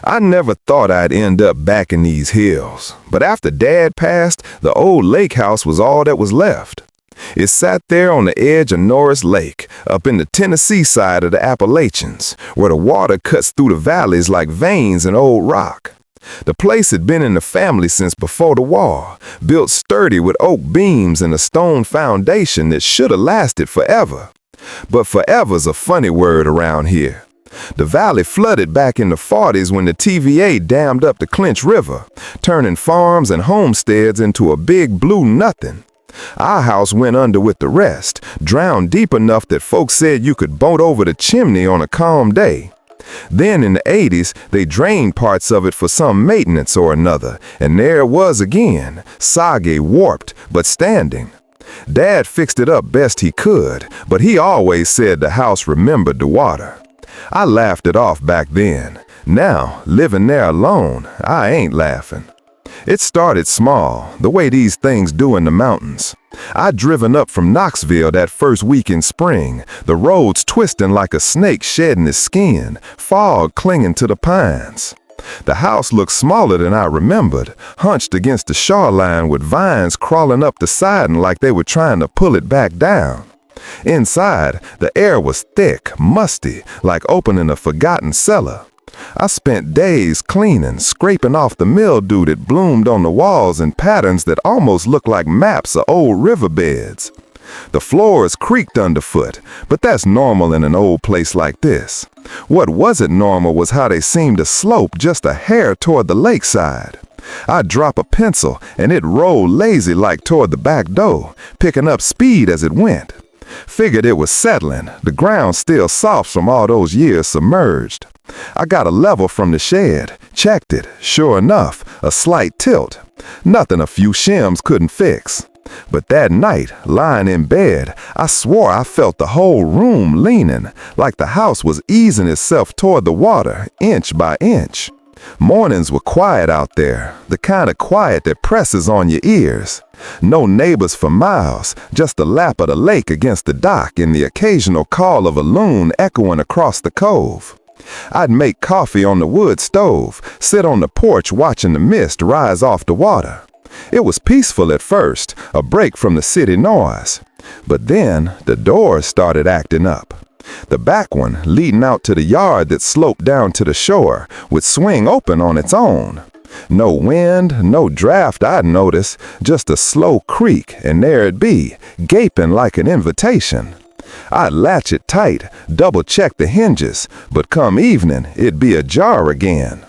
I never thought I'd end up back in these hills, but after Dad passed, the old lake house was all that was left. It sat there on the edge of Norris Lake, up in the Tennessee side of the Appalachians, where the water cuts through the valleys like veins in old rock. The place had been in the family since before the war, built sturdy with oak beams and a stone foundation that should have lasted forever. But forever's a funny word around here. The valley flooded back in the 40s when the TVA dammed up the Clinch River, turning farms and homesteads into a big blue nothing. Our house went under with the rest, drowned deep enough that folks said you could boat over the chimney on a calm day. Then in the 80s, they drained parts of it for some maintenance or another, and there it was again, soggy, warped, but standing. Dad fixed it up best he could, but he always said the house remembered the water. I laughed it off back then. Now, living there alone, I ain't laughing. It started small, the way these things do in the mountains. I'd driven up from Knoxville that first week in spring, the roads twisting like a snake shedding its skin, fog clinging to the pines. The house looked smaller than I remembered, hunched against the shoreline with vines crawling up the siding like they were trying to pull it back down. Inside, the air was thick, musty, like opening a forgotten cellar. I spent days cleaning, scraping off the mildew that bloomed on the walls in patterns that almost looked like maps of old riverbeds. The floors creaked underfoot, but that's normal in an old place like this. What wasn't normal was how they seemed to slope just a hair toward the lakeside. I'd drop a pencil, and it rolled lazy-like toward the back door, picking up speed as it went. Figured it was settling, the ground still soft from all those years submerged. I got a level from the shed, checked it, sure enough, a slight tilt. Nothing a few shims couldn't fix. But that night, lying in bed, I swore I felt the whole room leaning, like the house was easing itself toward the water, inch by inch. Mornings were quiet out there, the kind of quiet that presses on your ears. No neighbors for miles, just the lap of the lake against the dock and the occasional call of a loon echoing across the cove. I'd make coffee on the wood stove, sit on the porch watching the mist rise off the water. It was peaceful at first, a break from the city noise. But then the doors started acting up. The back one, leading out to the yard that sloped down to the shore, would swing open on its own. No wind, no draft I'd notice, just a slow creak, and there it be, gaping like an invitation. I'd latch it tight, double-check the hinges, but come evening, it'd be ajar again.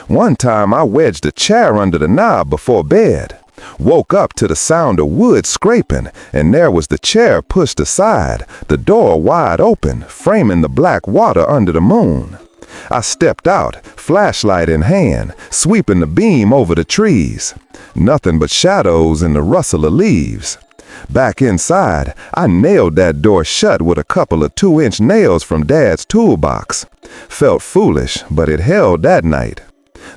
One time I wedged a chair under the knob before bed. Woke up to the sound of wood scraping, and there was the chair pushed aside, the door wide open, framing the black water under the moon. I stepped out, flashlight in hand, sweeping the beam over the trees. Nothing but shadows and the rustle of leaves. Back inside, I nailed that door shut with a couple of 2-inch nails from Dad's toolbox. Felt foolish, but it held that night.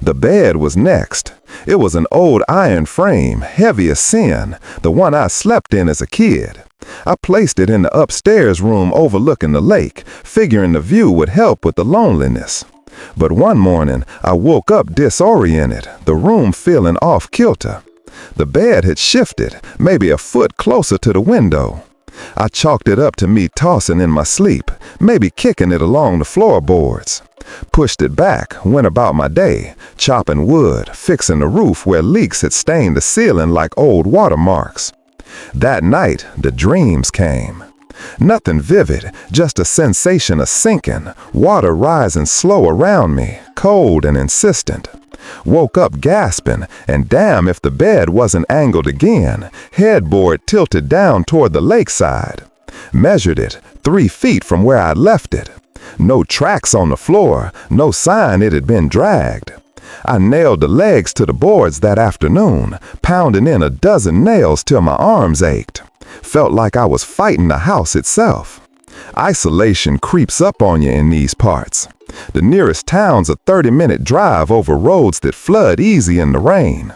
The bed was next. It was an old iron frame, heavy as sin, the one I slept in as a kid. I placed it in the upstairs room overlooking the lake, figuring the view would help with the loneliness. But one morning, I woke up disoriented, the room feeling off-kilter. The bed had shifted, maybe a foot closer to the window. I chalked it up to me tossing in my sleep, maybe kicking it along the floorboards. Pushed it back, went about my day, chopping wood, fixing the roof where leaks had stained the ceiling like old watermarks. That night, the dreams came. Nothing vivid, just a sensation of sinking, water rising slow around me, cold and insistent. Woke up gasping, and damn if the bed wasn't angled again, headboard tilted down toward the lakeside. Measured it, 3 feet from where I'd left it. No tracks on the floor, no sign it had been dragged. I nailed the legs to the boards that afternoon, pounding in a dozen nails till my arms ached. Felt like I was fighting the house itself. Isolation creeps up on you in these parts. The nearest town's a 30-minute drive over roads that flood easy in the rain.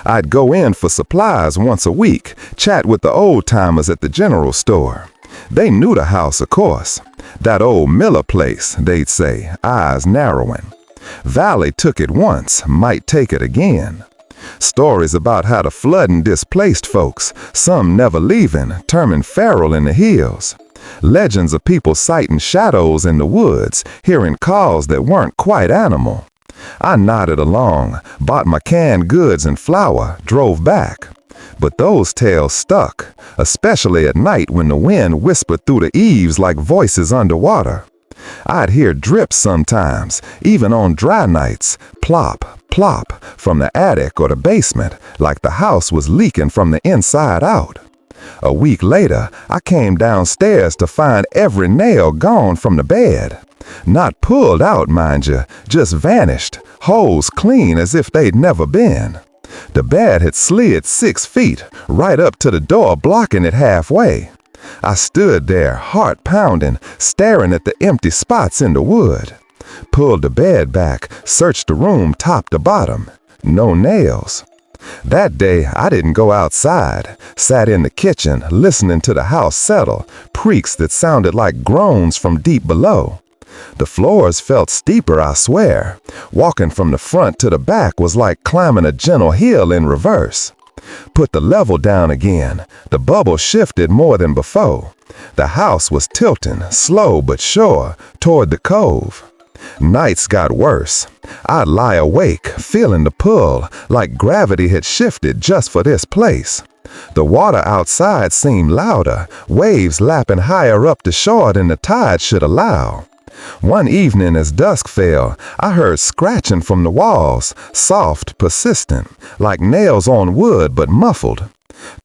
I'd go in for supplies once a week, chat with the old-timers at the general store. They knew the house, of course. That old Miller place, they'd say, eyes narrowing. Valley took it once, might take it again. Stories about how the flooding displaced folks, some never leaving, turning feral in the hills. Legends of people sighting shadows in the woods, hearing calls that weren't quite animal. I nodded along, bought my canned goods and flour, drove back. But those tales stuck, especially at night when the wind whispered through the eaves like voices underwater. I'd hear drips sometimes, even on dry nights, plop, plop, from the attic or the basement, like the house was leaking from the inside out. A week later, I came downstairs to find every nail gone from the bed. Not pulled out, mind you, just vanished, holes clean as if they'd never been. The bed had slid 6 feet, right up to the door, blocking it halfway. I stood there, heart pounding, staring at the empty spots in the wood. Pulled the bed back, searched the room top to bottom. No nails. That day, I didn't go outside. Sat in the kitchen, listening to the house settle, creaks that sounded like groans from deep below. The floors felt steeper, I swear. Walking from the front to the back was like climbing a gentle hill in reverse. Put the level down again. The bubble shifted more than before. The house was tilting, slow but sure, toward the cove. Nights got worse. I'd lie awake, feeling the pull, like gravity had shifted just for this place. The water outside seemed louder, waves lapping higher up the shore than the tide should allow. One evening as dusk fell, I heard scratching from the walls, soft, persistent, like nails on wood but muffled.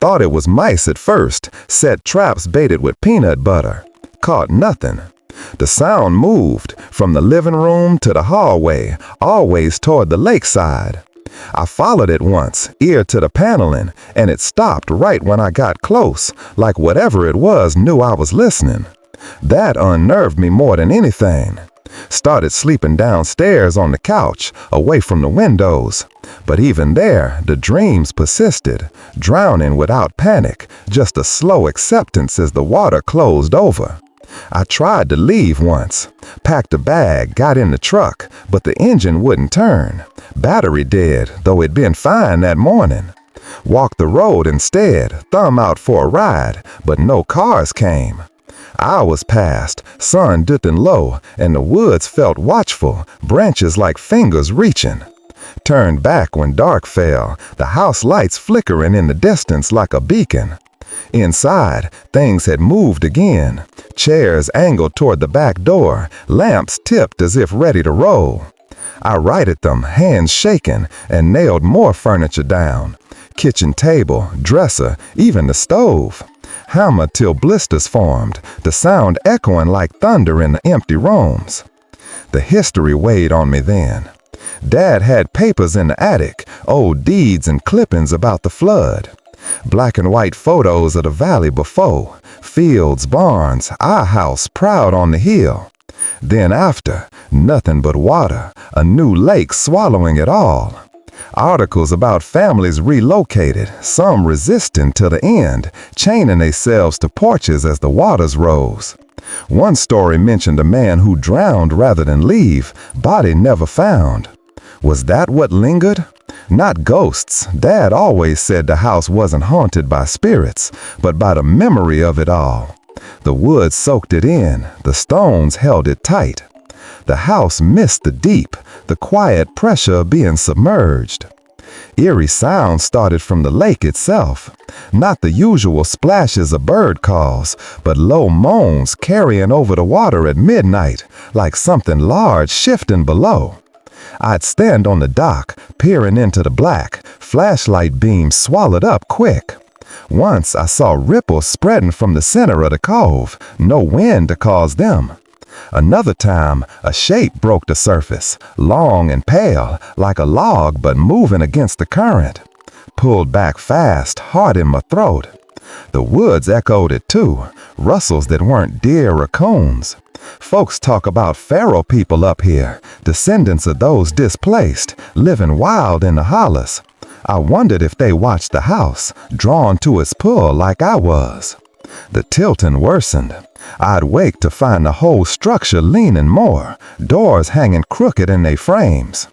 Thought it was mice at first, set traps baited with peanut butter. Caught nothing. The sound moved from the living room to the hallway, always toward the lakeside. I followed it once, ear to the paneling, and it stopped right when I got close, like whatever it was knew I was listening. That unnerved me more than anything. Started sleeping downstairs on the couch, away from the windows. But even there, the dreams persisted, drowning without panic, just a slow acceptance as the water closed over. I tried to leave once. Packed a bag, got in the truck, but the engine wouldn't turn. Battery dead, though it'd been fine that morning. Walked the road instead, thumb out for a ride, but no cars came. Hours passed, sun dipping low, and the woods felt watchful, branches like fingers reaching. Turned back when dark fell, the house lights flickering in the distance like a beacon. Inside, things had moved again. Chairs angled toward the back door, lamps tipped as if ready to roll. I righted them, hands shaking, and nailed more furniture down. Kitchen table, dresser, even the stove. Hammered till blisters formed, the sound echoing like thunder in the empty rooms. The history weighed on me then. Dad had papers in the attic, old deeds and clippings about the flood. Black and white photos of the valley before, fields, barns, our house proud on the hill. Then after, nothing but water, a new lake swallowing it all. Articles about families relocated, some resisting to the end, chaining themselves to porches as the waters rose. One story mentioned a man who drowned rather than leave, body never found. Was that what lingered? Not ghosts. Dad always said the house wasn't haunted by spirits, but by the memory of it all. The wood soaked it in, the stones held it tight. The house missed the deep, the quiet pressure of being submerged. Eerie sounds started from the lake itself. Not the usual splashes of bird calls, but low moans carrying over the water at midnight, like something large shifting below. I'd stand on the dock, peering into the black, flashlight beams swallowed up quick. Once I saw ripples spreading from the center of the cove, no wind to cause them. Another time, a shape broke the surface, long and pale, like a log but moving against the current. Pulled back fast, hard in my throat. The woods echoed it too, rustles that weren't deer or coons. Folks talk about feral people up here, descendants of those displaced, living wild in the hollers. I wondered if they watched the house, drawn to its pull like I was. The tilting worsened. I'd wake to find the whole structure leaning more, doors hanging crooked in their frames.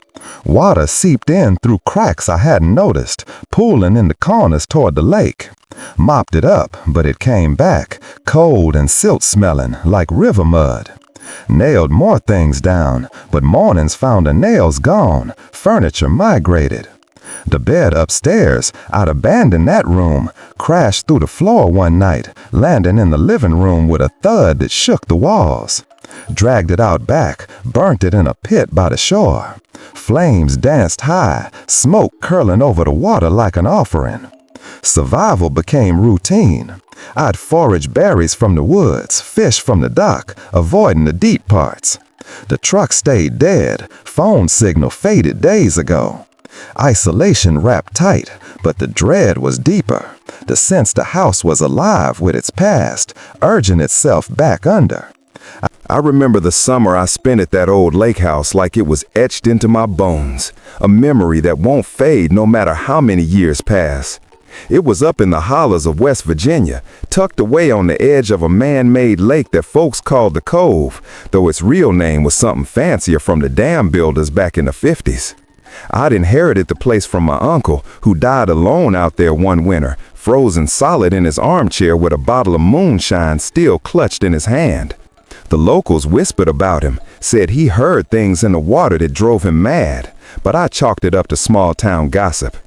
Water seeped in through cracks I hadn't noticed, pooling in the corners toward the lake. Mopped it up, but it came back, cold and silt-smelling, like river mud. Nailed more things down, but mornings found the nails gone, furniture migrated. The bed upstairs, I'd abandoned that room, crashed through the floor one night, landing in the living room with a thud that shook the walls. Dragged it out back, burnt it in a pit by the shore. Flames danced high, smoke curling over the water like an offering. Survival became routine. I'd forage berries from the woods, fish from the dock, avoiding the deep parts. The truck stayed dead, phone signal faded days ago. Isolation wrapped tight, but the dread was deeper. The sense the house was alive with its past, urging itself back under. I remember the summer I spent at that old lake house like it was etched into my bones, a memory that won't fade no matter how many years pass. It was up in the hollers of West Virginia, tucked away on the edge of a man-made lake that folks called the Cove, though its real name was something fancier from the dam builders back in the 50s. I'd inherited the place from my uncle, who died alone out there one winter, frozen solid in his armchair with a bottle of moonshine still clutched in his hand. The locals whispered about him, said he heard things in the water that drove him mad, but I chalked it up to small-town gossip.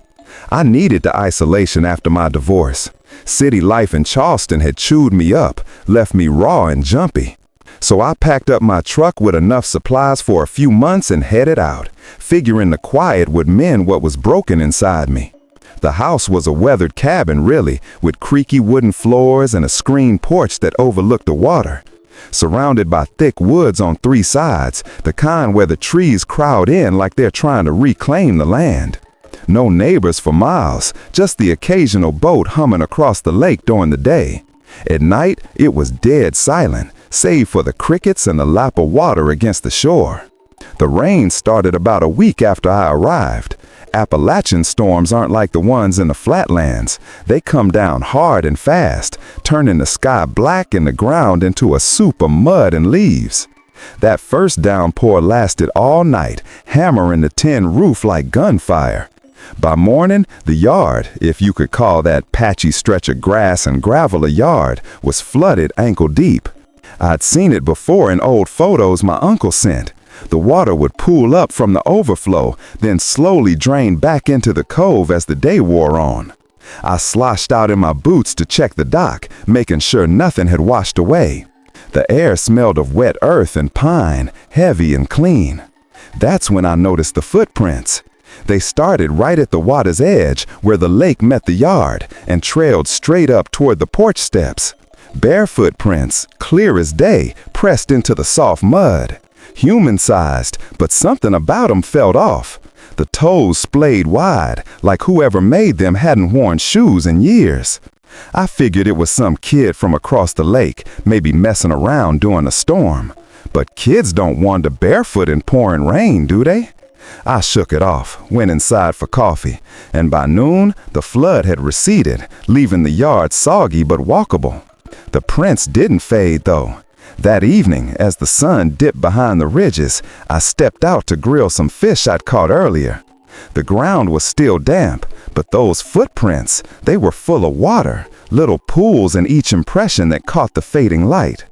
I needed the isolation after my divorce. City life in Charleston had chewed me up, left me raw and jumpy. So I packed up my truck with enough supplies for a few months and headed out, figuring the quiet would mend what was broken inside me. The house was a weathered cabin, really, with creaky wooden floors and a screened porch that overlooked the water. Surrounded by thick woods on three sides, the kind where the trees crowd in like they're trying to reclaim the land. No neighbors for miles, just the occasional boat humming across the lake during the day. At night, it was dead silent, save for the crickets and the lap of water against the shore. The rain started about a week after I arrived. Appalachian storms aren't like the ones in the flatlands. They come down hard and fast, turning the sky black and the ground into a soup of mud and leaves. That first downpour lasted all night, hammering the tin roof like gunfire. By morning, the yard, if you could call that patchy stretch of grass and gravel a yard, was flooded ankle deep. I'd seen it before in old photos my uncle sent. The water would pool up from the overflow, then slowly drain back into the cove as the day wore on. I sloshed out in my boots to check the dock, making sure nothing had washed away. The air smelled of wet earth and pine, heavy and clean. That's when I noticed the footprints. They started right at the water's edge, where the lake met the yard, and trailed straight up toward the porch steps. Bare footprints, clear as day, pressed into the soft mud. Human-sized, but something about them felt off. The toes splayed wide, like whoever made them hadn't worn shoes in years. I figured it was some kid from across the lake, maybe messing around during a storm. But kids don't wander barefoot in pouring rain, do they? I shook it off, went inside for coffee, and by noon, the flood had receded, leaving the yard soggy but walkable. The prints didn't fade, though. That evening, as the sun dipped behind the ridges, I stepped out to grill some fish I'd caught earlier. The ground was still damp, but those footprints, they were full of water, little pools in each impression that caught the fading light.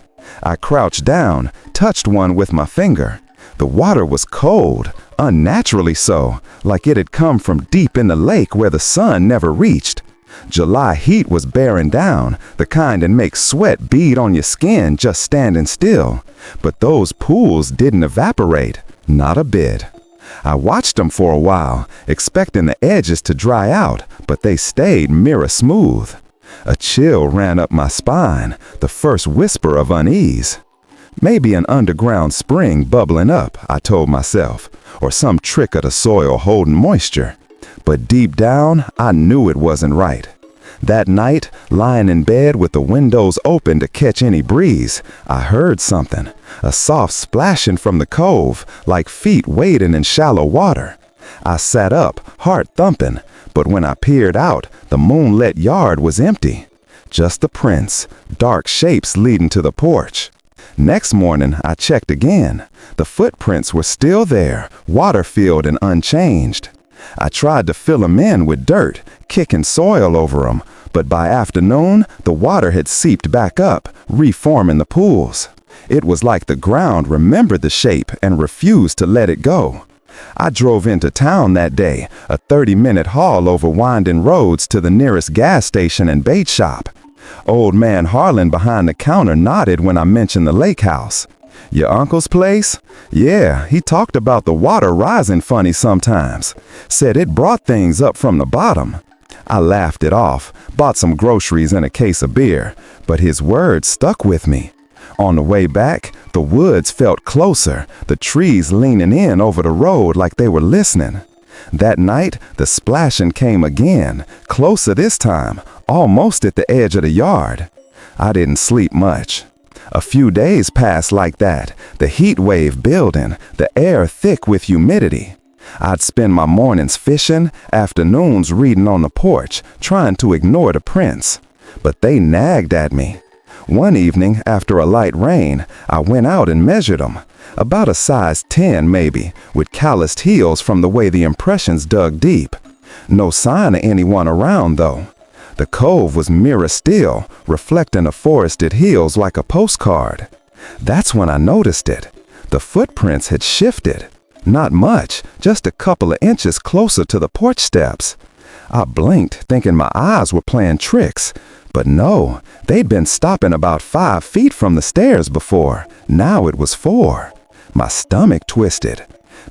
I crouched down, touched one with my finger. The water was cold, unnaturally so, like it had come from deep in the lake where the sun never reached. July heat was bearing down, the kind that makes sweat bead on your skin just standing still. But those pools didn't evaporate, not a bit. I watched them for a while, expecting the edges to dry out, but they stayed mirror smooth. A chill ran up my spine, the first whisper of unease. Maybe an underground spring bubbling up, I told myself, or some trick of the soil holding moisture. But deep down, I knew it wasn't right. That night, lying in bed with the windows open to catch any breeze, I heard something, a soft splashing from the cove, like feet wading in shallow water. I sat up, heart thumping, but when I peered out, the moonlit yard was empty. just the prints, dark shapes leading to the porch. Next morning, I checked again. The footprints were still there, water-filled and unchanged. I tried to fill them in with dirt, kicking soil over them, but by afternoon, the water had seeped back up, reforming the pools. It was like the ground remembered the shape and refused to let it go. I drove into town that day, a 30-minute haul over winding roads to the nearest gas station and bait shop. Old man Harlan behind the counter nodded when I mentioned the lake house. Your uncle's place? Yeah, he talked about the water rising funny sometimes. Said it brought things up from the bottom. I laughed it off, bought some groceries and a case of beer, but his words stuck with me. On the way back, the woods felt closer, the trees leaning in over the road like they were listening. That night, the splashing came again, closer this time, almost at the edge of the yard. I didn't sleep much. A few days passed like that, the heat wave building, the air thick with humidity. I'd spend my mornings fishing, afternoons reading on the porch, trying to ignore the prints. But they nagged at me. One evening, after a light rain, I went out and measured them. About a size 10 maybe, with calloused heels from the way the impressions dug deep. No sign of anyone around though. The cove was mirror still, reflecting the forested hills like a postcard. That's when I noticed it. The footprints had shifted. Not much, just a couple of inches closer to the porch steps. I blinked, thinking my eyes were playing tricks. But no, they'd been stopping about 5 feet from the stairs before. Now it was 4. My stomach twisted.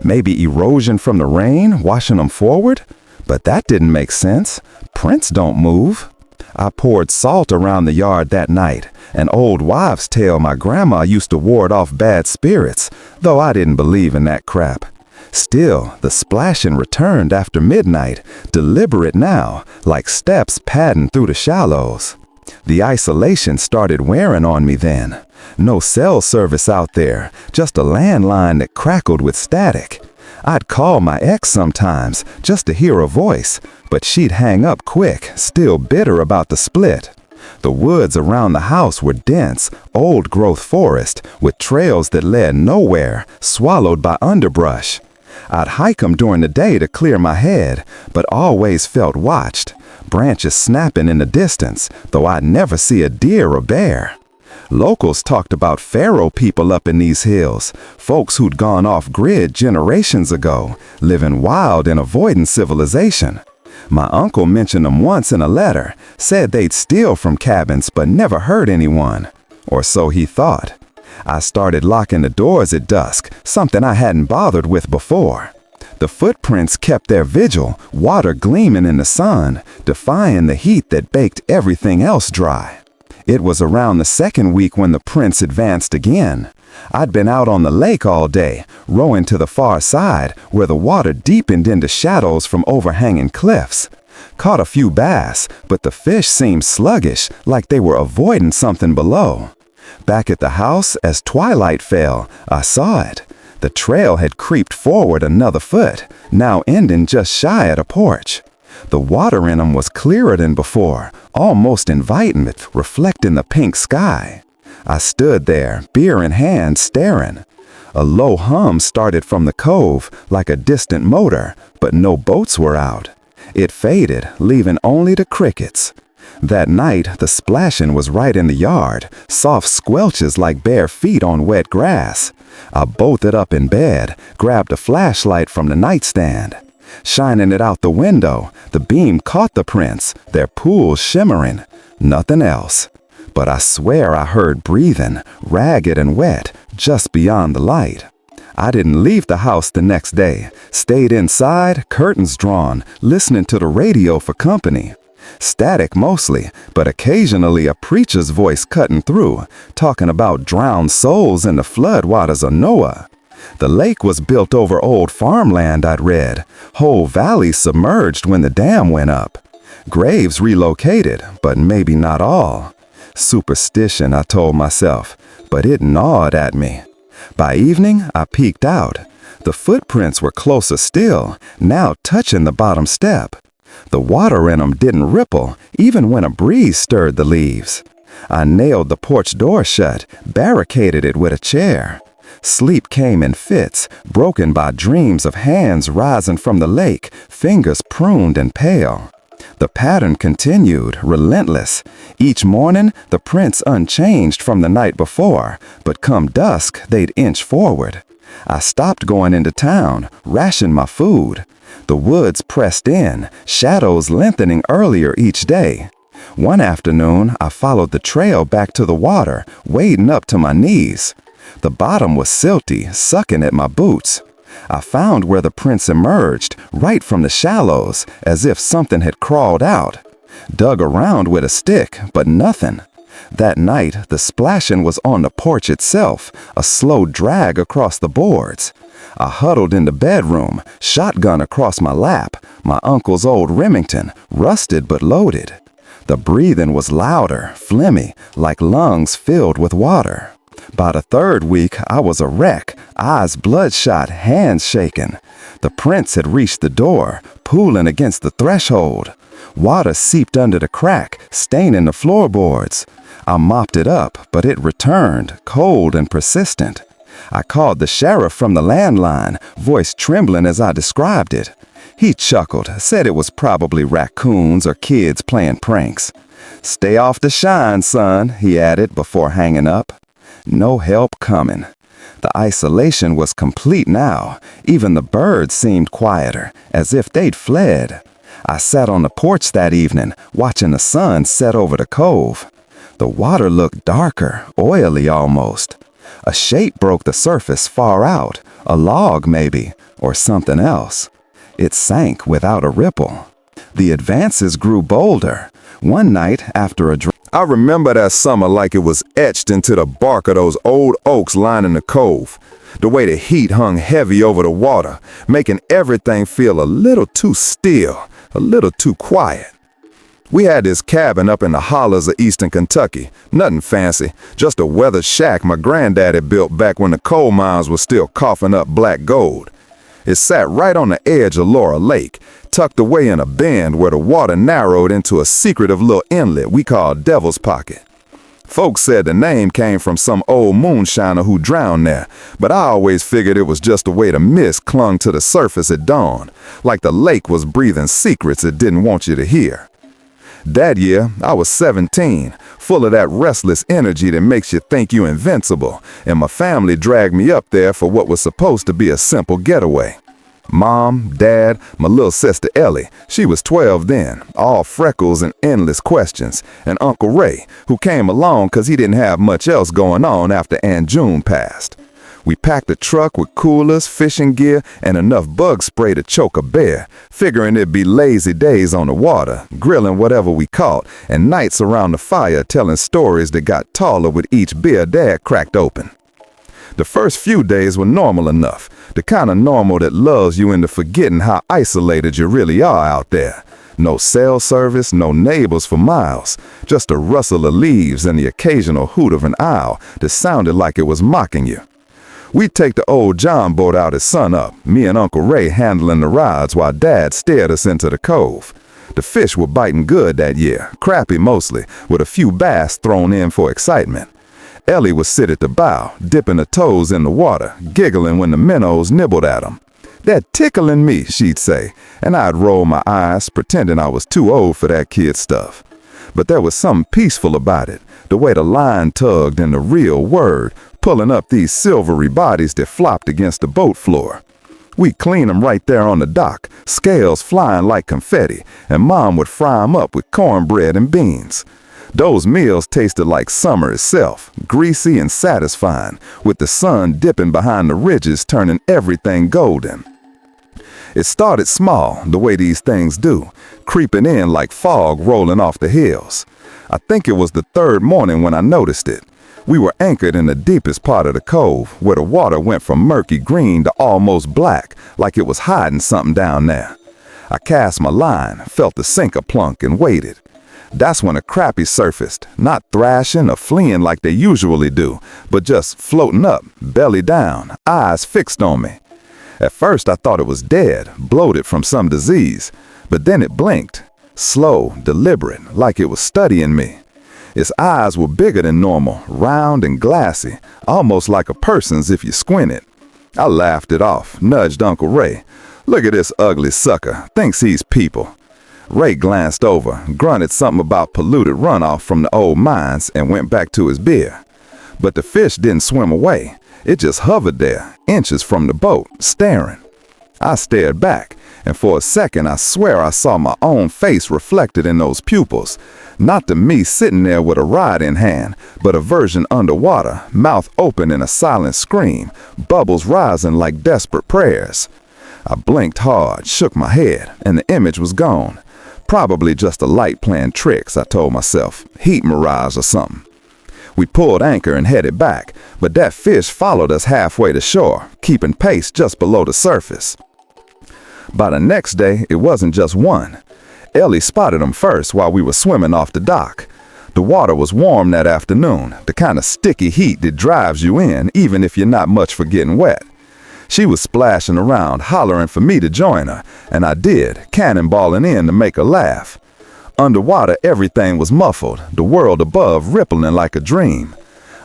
Maybe erosion from the rain, washing them forward? But that didn't make sense. Prints don't move. I poured salt around the yard that night, an old wives' tale my grandma used to ward off bad spirits, though I didn't believe in that crap. Still, the splashing returned after midnight, deliberate now, like steps padding through the shallows. The isolation started wearing on me then. No cell service out there, just a landline that crackled with static. I'd call my ex sometimes, just to hear a voice, but she'd hang up quick, still bitter about the split. The woods around the house were dense, old-growth forest, with trails that led nowhere, swallowed by underbrush. I'd hike 'em during the day to clear my head, but always felt watched, branches snapping in the distance, though I'd never see a deer or bear. Locals talked about pharaoh people up in these hills, folks who'd gone off-grid generations ago, living wild and avoiding civilization. My uncle mentioned them once in a letter, said they'd steal from cabins but never hurt anyone. Or so he thought. I started locking the doors at dusk, something I hadn't bothered with before. The footprints kept their vigil, water gleaming in the sun, defying the heat that baked everything else dry. It was around the second week when the prints advanced again. I'd been out on the lake all day, rowing to the far side, where the water deepened into shadows from overhanging cliffs. Caught a few bass, but the fish seemed sluggish, like they were avoiding something below. Back at the house, as twilight fell, I saw it. The trail had creeped forward another foot, now ending just shy of the porch. The water in them was clearer than before, almost inviting it, reflecting the pink sky. I stood there, beer in hand, staring. A low hum started from the cove, like a distant motor, but no boats were out. It faded, leaving only the crickets. That night, the splashing was right in the yard, soft squelches like bare feet on wet grass. I bolted up in bed, grabbed a flashlight from the nightstand. Shining it out the window, the beam caught the prints, their pools shimmering. Nothing else. But I swear I heard breathing, ragged and wet, just beyond the light. I didn't leave the house the next day. Stayed inside, curtains drawn, listening to the radio for company. Static mostly, but occasionally a preacher's voice cutting through, talking about drowned souls in the floodwaters of Noah. The lake was built over old farmland, I'd read. Whole valleys submerged when the dam went up. Graves relocated, but maybe not all. Superstition, I told myself, but it gnawed at me. By evening, I peeked out. The footprints were closer still, now touching the bottom step. The water in 'em didn't ripple, even when a breeze stirred the leaves. I nailed the porch door shut, barricaded it with a chair. Sleep came in fits, broken by dreams of hands rising from the lake, fingers pruned and pale. The pattern continued, relentless. Each morning, the prints unchanged from the night before, but come dusk, they'd inch forward. I stopped going into town, rationed my food. The woods pressed in, shadows lengthening earlier each day. One afternoon, I followed the trail back to the water, wading up to my knees. The bottom was silty, sucking at my boots. I found where the prints emerged, right from the shallows, as if something had crawled out. Dug around with a stick, but nothing. That night, the splashing was on the porch itself, a slow drag across the boards. I huddled in the bedroom, shotgun across my lap, my uncle's old Remington, rusted but loaded. The breathing was louder, phlegmy, like lungs filled with water. By the third week, I was a wreck, eyes bloodshot, hands shaking. The prints had reached the door, pooling against the threshold. Water seeped under the crack, staining the floorboards. I mopped it up, but it returned, cold and persistent. I called the sheriff from the landline, voice trembling as I described it. He chuckled, said it was probably raccoons or kids playing pranks. "Stay off the shine, son," he added before hanging up. No help coming. The isolation was complete now. Even the birds seemed quieter, as if they'd fled. I sat on the porch that evening, watching the sun set over the cove. The water looked darker, oily almost. A shape broke the surface far out, a log maybe, or something else. It sank without a ripple. The advances grew bolder. One night, after a I remember that summer like it was etched into the bark of those old oaks lining the cove. The way the heat hung heavy over the water, making everything feel a little too still, a little too quiet. We had this cabin up in the hollers of eastern Kentucky. Nothing fancy, just a weathered shack my granddaddy built back when the coal mines were still coughing up black gold. It sat right on the edge of Laura Lake, tucked away in a bend where the water narrowed into a secretive little inlet we called Devil's Pocket. Folks said the name came from some old moonshiner who drowned there, but I always figured it was just a way the mist clung to the surface at dawn, like the lake was breathing secrets it didn't want you to hear. That year, I was 17, full of that restless energy that makes you think you're invincible, and my family dragged me up there for what was supposed to be a simple getaway. Mom, Dad, my little sister Ellie, she was 12 then, all freckles and endless questions, and Uncle Ray, who came along 'cause he didn't have much else going on after Aunt June passed. We packed a truck with coolers, fishing gear, and enough bug spray to choke a bear, figuring it'd be lazy days on the water, grilling whatever we caught, and nights around the fire telling stories that got taller with each beer Dad cracked open. The first few days were normal enough, the kind of normal that lulls you into forgetting how isolated you really are out there. No cell service, no neighbors for miles, just a rustle of leaves and the occasional hoot of an owl that sounded like it was mocking you. We'd take the old John boat out at sunup, me and Uncle Ray handling the rods while Dad steered us into the cove. The fish were biting good that year, crappie mostly, with a few bass thrown in for excitement. Ellie would sit at the bow, dipping her toes in the water, giggling when the minnows nibbled at them. "They're tickling me," she'd say, and I'd roll my eyes, pretending I was too old for that kid stuff. But there was something peaceful about it, the way the line tugged and the real word, pulling up these silvery bodies that flopped against the boat floor. We'd clean them right there on the dock, scales flying like confetti, and Mom would fry them up with cornbread and beans. Those meals tasted like summer itself, greasy and satisfying, with the sun dipping behind the ridges turning everything golden. It started small, the way these things do, creeping in like fog rolling off the hills. I think it was the third morning when I noticed it. We were anchored in the deepest part of the cove, where the water went from murky green to almost black, like it was hiding something down there. I cast my line, felt the sinker plunk, and waited. That's when a crappie surfaced, not thrashing or fleeing like they usually do, but just floating up, belly down, eyes fixed on me. At first I thought it was dead, bloated from some disease, but then it blinked. Slow, deliberate, like it was studying me. Its eyes were bigger than normal, round and glassy, almost like a person's if you squinted. I laughed it off, nudged Uncle Ray. "Look at this ugly sucker, thinks he's people." Ray glanced over, grunted something about polluted runoff from the old mines, and went back to his beer. But the fish didn't swim away. It just hovered there, inches from the boat, staring. I stared back, and for a second I swear I saw my own face reflected in those pupils. Not the me sitting there with a rod in hand, but a version underwater, mouth open in a silent scream, bubbles rising like desperate prayers. I blinked hard, shook my head, and the image was gone. Probably just a light playing tricks, I told myself. Heat mirage or something. We pulled anchor and headed back, but that fish followed us halfway to shore, keeping pace just below the surface. By the next day, it wasn't just one. Ellie spotted him first while we were swimming off the dock. The water was warm that afternoon, the kind of sticky heat that drives you in, even if you're not much for getting wet. She was splashing around, hollering for me to join her, and I did, cannonballing in to make her laugh. Underwater, everything was muffled, the world above rippling like a dream.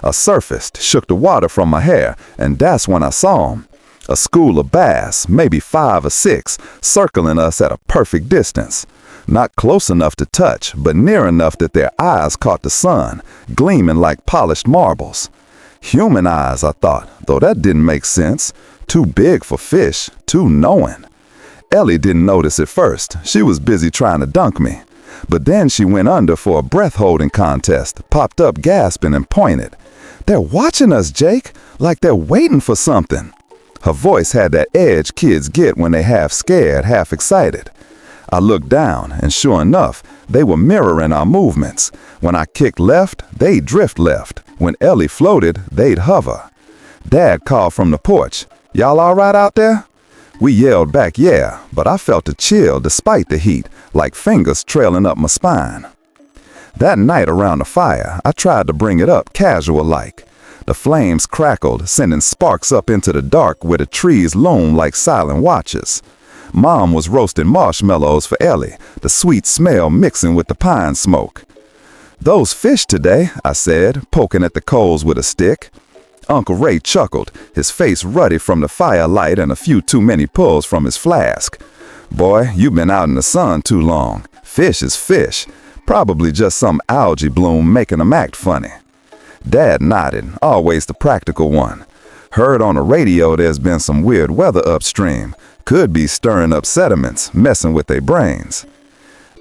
I surfaced, shook the water from my hair, and that's when I saw him. A school of bass, maybe 5 or 6, circling us at a perfect distance. Not close enough to touch, but near enough that their eyes caught the sun, gleaming like polished marbles. Human eyes, I thought, though that didn't make sense. Too big for fish, too knowing. Ellie didn't notice at first. She was busy trying to dunk me. But then she went under for a breath-holding contest, popped up gasping and pointed. "They're watching us, Jake, like they're waiting for something." Her voice had that edge kids get when they half scared, half excited. I looked down, and sure enough, they were mirroring our movements. When I kicked left, they'd drift left. When Ellie floated, they'd hover. Dad called from the porch, "Y'all all right out there?" We yelled back, yeah, but I felt a chill despite the heat, like fingers trailing up my spine. That night around the fire, I tried to bring it up casual-like. The flames crackled, sending sparks up into the dark where the trees loomed like silent watchers. Mom was roasting marshmallows for Ellie, the sweet smell mixing with the pine smoke. "Those fish today," I said, poking at the coals with a stick. Uncle Ray chuckled, his face ruddy from the firelight and a few too many pulls from his flask. "Boy, you've been out in the sun too long. Fish is fish. Probably just some algae bloom making them act funny." Dad nodded, always the practical one. "Heard on the radio there's been some weird weather upstream. Could be stirring up sediments, messing with their brains."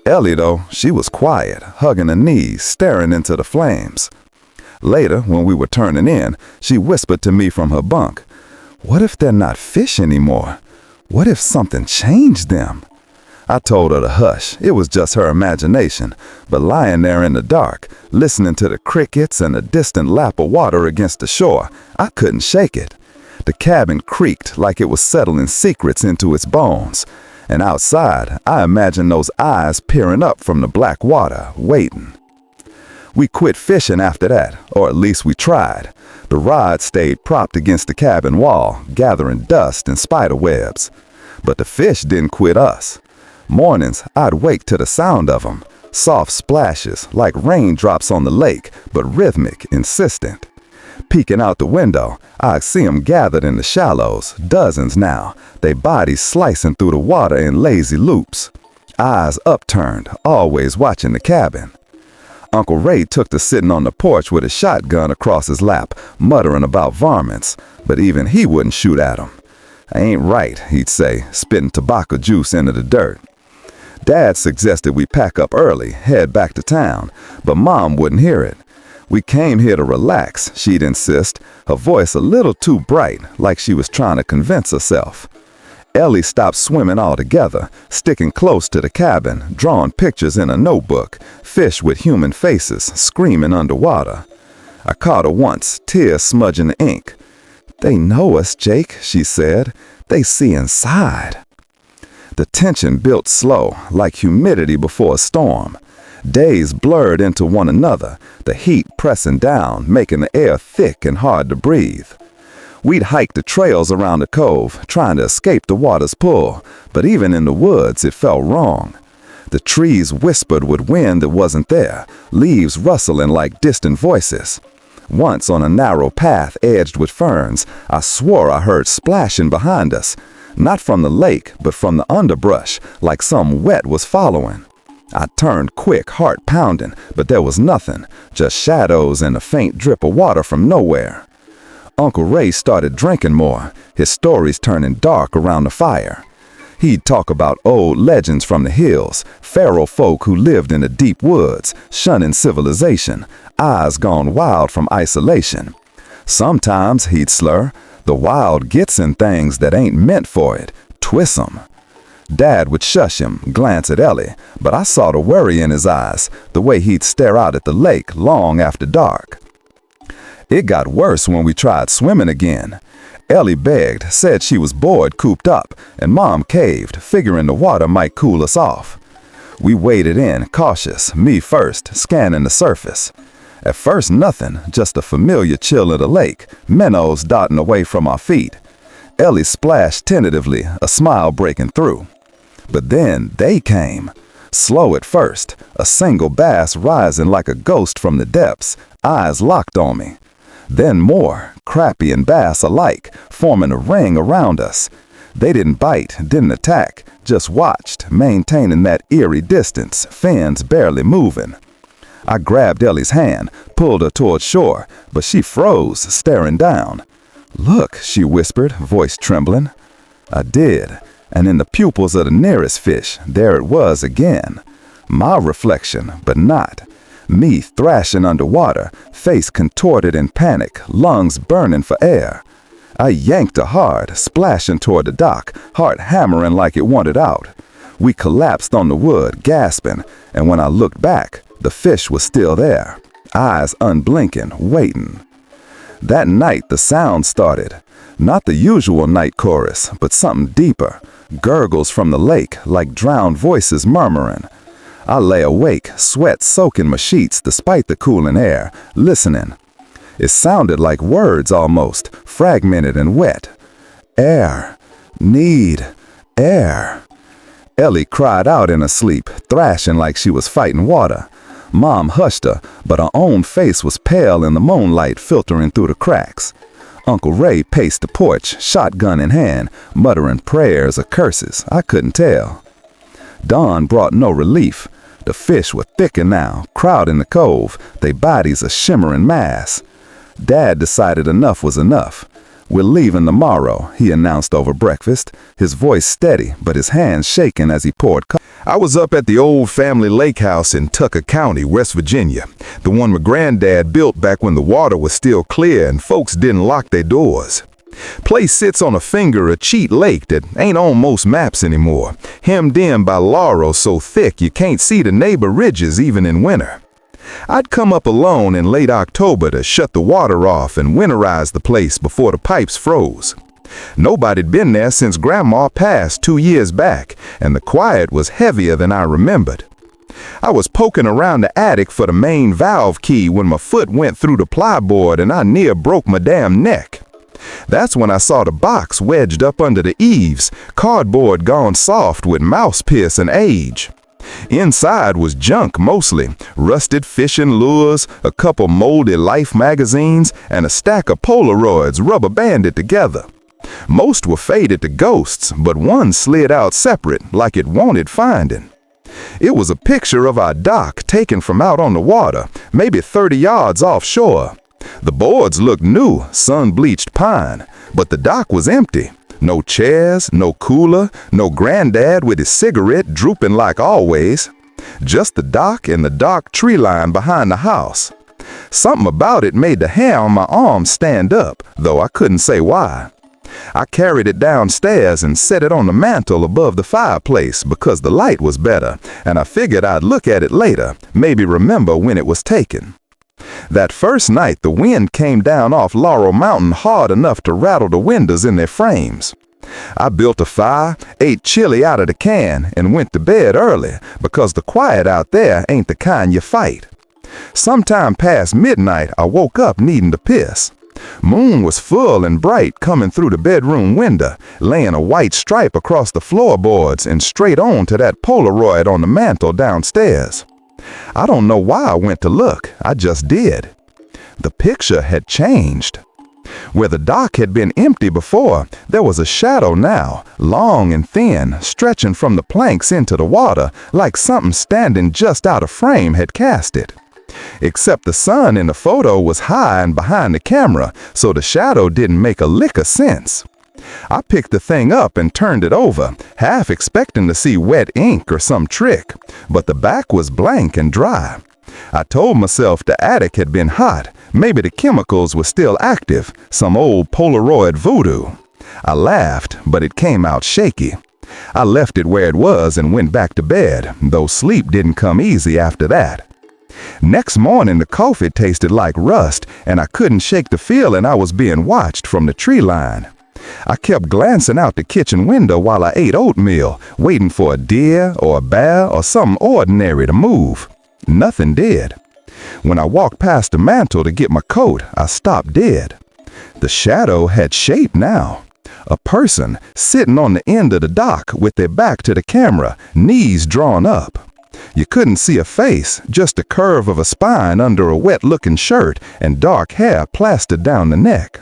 Ellie, though, she was quiet, hugging her knees, staring into the flames. Later, when we were turning in, she whispered to me from her bunk, "What if they're not fish anymore? What if something changed them?" I told her to hush. It was just her imagination. But lying there in the dark, listening to the crickets and the distant lap of water against the shore, I couldn't shake it. The cabin creaked like it was settling secrets into its bones. And outside, I imagined those eyes peering up from the black water, waiting. We quit fishing after that, or at least we tried. The rod stayed propped against the cabin wall, gathering dust and spider webs. But the fish didn't quit us. Mornings, I'd wake to the sound of them, soft splashes like raindrops on the lake, but rhythmic, insistent. Peeking out the window, I'd see them gathered in the shallows, dozens now, their bodies slicing through the water in lazy loops. Eyes upturned, always watching the cabin. Uncle Ray took to sitting on the porch with a shotgun across his lap, muttering about varmints, but even he wouldn't shoot at 'em. "I ain't right," he'd say, spitting tobacco juice into the dirt. Dad suggested we pack up early, head back to town, but Mom wouldn't hear it. "We came here to relax," she'd insist, her voice a little too bright, like she was trying to convince herself. Ellie stopped swimming altogether, sticking close to the cabin, drawing pictures in a notebook, fish with human faces, screaming underwater. I caught her once, tears smudging the ink. "They know us, Jake," she said. "They see inside." The tension built slow, like humidity before a storm. Days blurred into one another, the heat pressing down, making the air thick and hard to breathe. We'd hike the trails around the cove, trying to escape the water's pull, but even in the woods it felt wrong. The trees whispered with wind that wasn't there, leaves rustling like distant voices. Once on a narrow path edged with ferns, I swore I heard splashing behind us. Not from the lake, but from the underbrush, like some wet was following. I turned quick, heart pounding, but there was nothing, just shadows and a faint drip of water from nowhere. Uncle Ray started drinking more, his stories turning dark around the fire. He'd talk about old legends from the hills, feral folk who lived in the deep woods, shunning civilization, eyes gone wild from isolation. Sometimes he'd slur, "The wild gets in things that ain't meant for it, twist 'em." Dad would shush him, glance at Ellie, but I saw the worry in his eyes, the way he'd stare out at the lake long after dark. It got worse when we tried swimming again. Ellie begged, said she was bored cooped up, and Mom caved, figuring the water might cool us off. We waded in, cautious, me first, scanning the surface. At first nothing, just a familiar chill of the lake, minnows dotting away from our feet. Ellie splashed tentatively, a smile breaking through. But then they came. Slow at first, a single bass rising like a ghost from the depths, eyes locked on me. Then more, crappie and bass alike, forming a ring around us. They didn't bite, didn't attack, just watched, maintaining that eerie distance, fins barely moving. I grabbed Ellie's hand, pulled her toward shore, but she froze, staring down. "Look," she whispered, voice trembling. I did, and in the pupils of the nearest fish, there it was again. My reflection, but not. Me thrashing underwater, face contorted in panic, lungs burning for air. I yanked her hard, splashing toward the dock, heart hammering like it wanted out. We collapsed on the wood, gasping, and when I looked back, the fish was still there, eyes unblinking, waiting. That night the sound started. Not the usual night chorus, but something deeper. Gurgles from the lake, like drowned voices murmuring. I lay awake, sweat soaking my sheets despite the cooling air, listening. It sounded like words almost, fragmented and wet. Air. Need. Air. Ellie cried out in her sleep, thrashing like she was fighting water. Mom hushed her, but her own face was pale in the moonlight filtering through the cracks. Uncle Ray paced the porch, shotgun in hand, muttering prayers or curses, I couldn't tell. Dawn brought no relief. The fish were thicker now, crowding the cove, their bodies a shimmering mass. Dad decided enough was enough. "We're leaving tomorrow," he announced over breakfast, his voice steady but his hands shaking as he poured coffee. I was up at the old family lake house in Tucker County, West Virginia, the one my granddad built back when the water was still clear and folks didn't lock their doors. Place sits on a finger of Cheat Lake that ain't on most maps anymore, hemmed in by laurel so thick you can't see the neighbor ridges even in winter. I'd come up alone in late October to shut the water off and winterize the place before the pipes froze. Nobody'd been there since Grandma passed 2 years back, and the quiet was heavier than I remembered. I was poking around the attic for the main valve key when my foot went through the plyboard and I near broke my damn neck. That's when I saw the box wedged up under the eaves, cardboard gone soft with mouse piss and age. Inside was junk mostly, rusted fishing lures, a couple moldy Life magazines, and a stack of Polaroids rubber banded together. Most were faded to ghosts, but one slid out separate, like it wanted finding. It was a picture of our dock taken from out on the water, maybe 30 yards offshore. The boards looked new, sun-bleached pine, but the dock was empty. No chairs, no cooler, no granddad with his cigarette drooping like always. Just the dock and the dark tree line behind the house. Something about it made the hair on my arm stand up, though I couldn't say why. I carried it downstairs and set it on the mantel above the fireplace because the light was better, and I figured I'd look at it later, maybe remember when it was taken. That first night, the wind came down off Laurel Mountain hard enough to rattle the windows in their frames. I built a fire, ate chili out of the can, and went to bed early because the quiet out there ain't the kind you fight. Sometime past midnight, I woke up needing to piss. Moon was full and bright coming through the bedroom window, laying a white stripe across the floorboards and straight on to that Polaroid on the mantel downstairs. I don't know why I went to look, I just did. The picture had changed. Where the dock had been empty before, there was a shadow now, long and thin, stretching from the planks into the water, like something standing just out of frame had cast it. Except the sun in the photo was high and behind the camera, so the shadow didn't make a lick of sense. I picked the thing up and turned it over, half expecting to see wet ink or some trick, but the back was blank and dry. I told myself the attic had been hot, maybe the chemicals were still active, some old Polaroid voodoo. I laughed, but it came out shaky. I left it where it was and went back to bed, though sleep didn't come easy after that. Next morning, the coffee tasted like rust, and I couldn't shake the feeling I was being watched from the tree line. I kept glancing out the kitchen window while I ate oatmeal, waiting for a deer or a bear or something ordinary to move. Nothing did. When I walked past the mantel to get my coat, I stopped dead. The shadow had shape now. A person sitting on the end of the dock with their back to the camera, knees drawn up. You couldn't see a face, just the curve of a spine under a wet-looking shirt and dark hair plastered down the neck.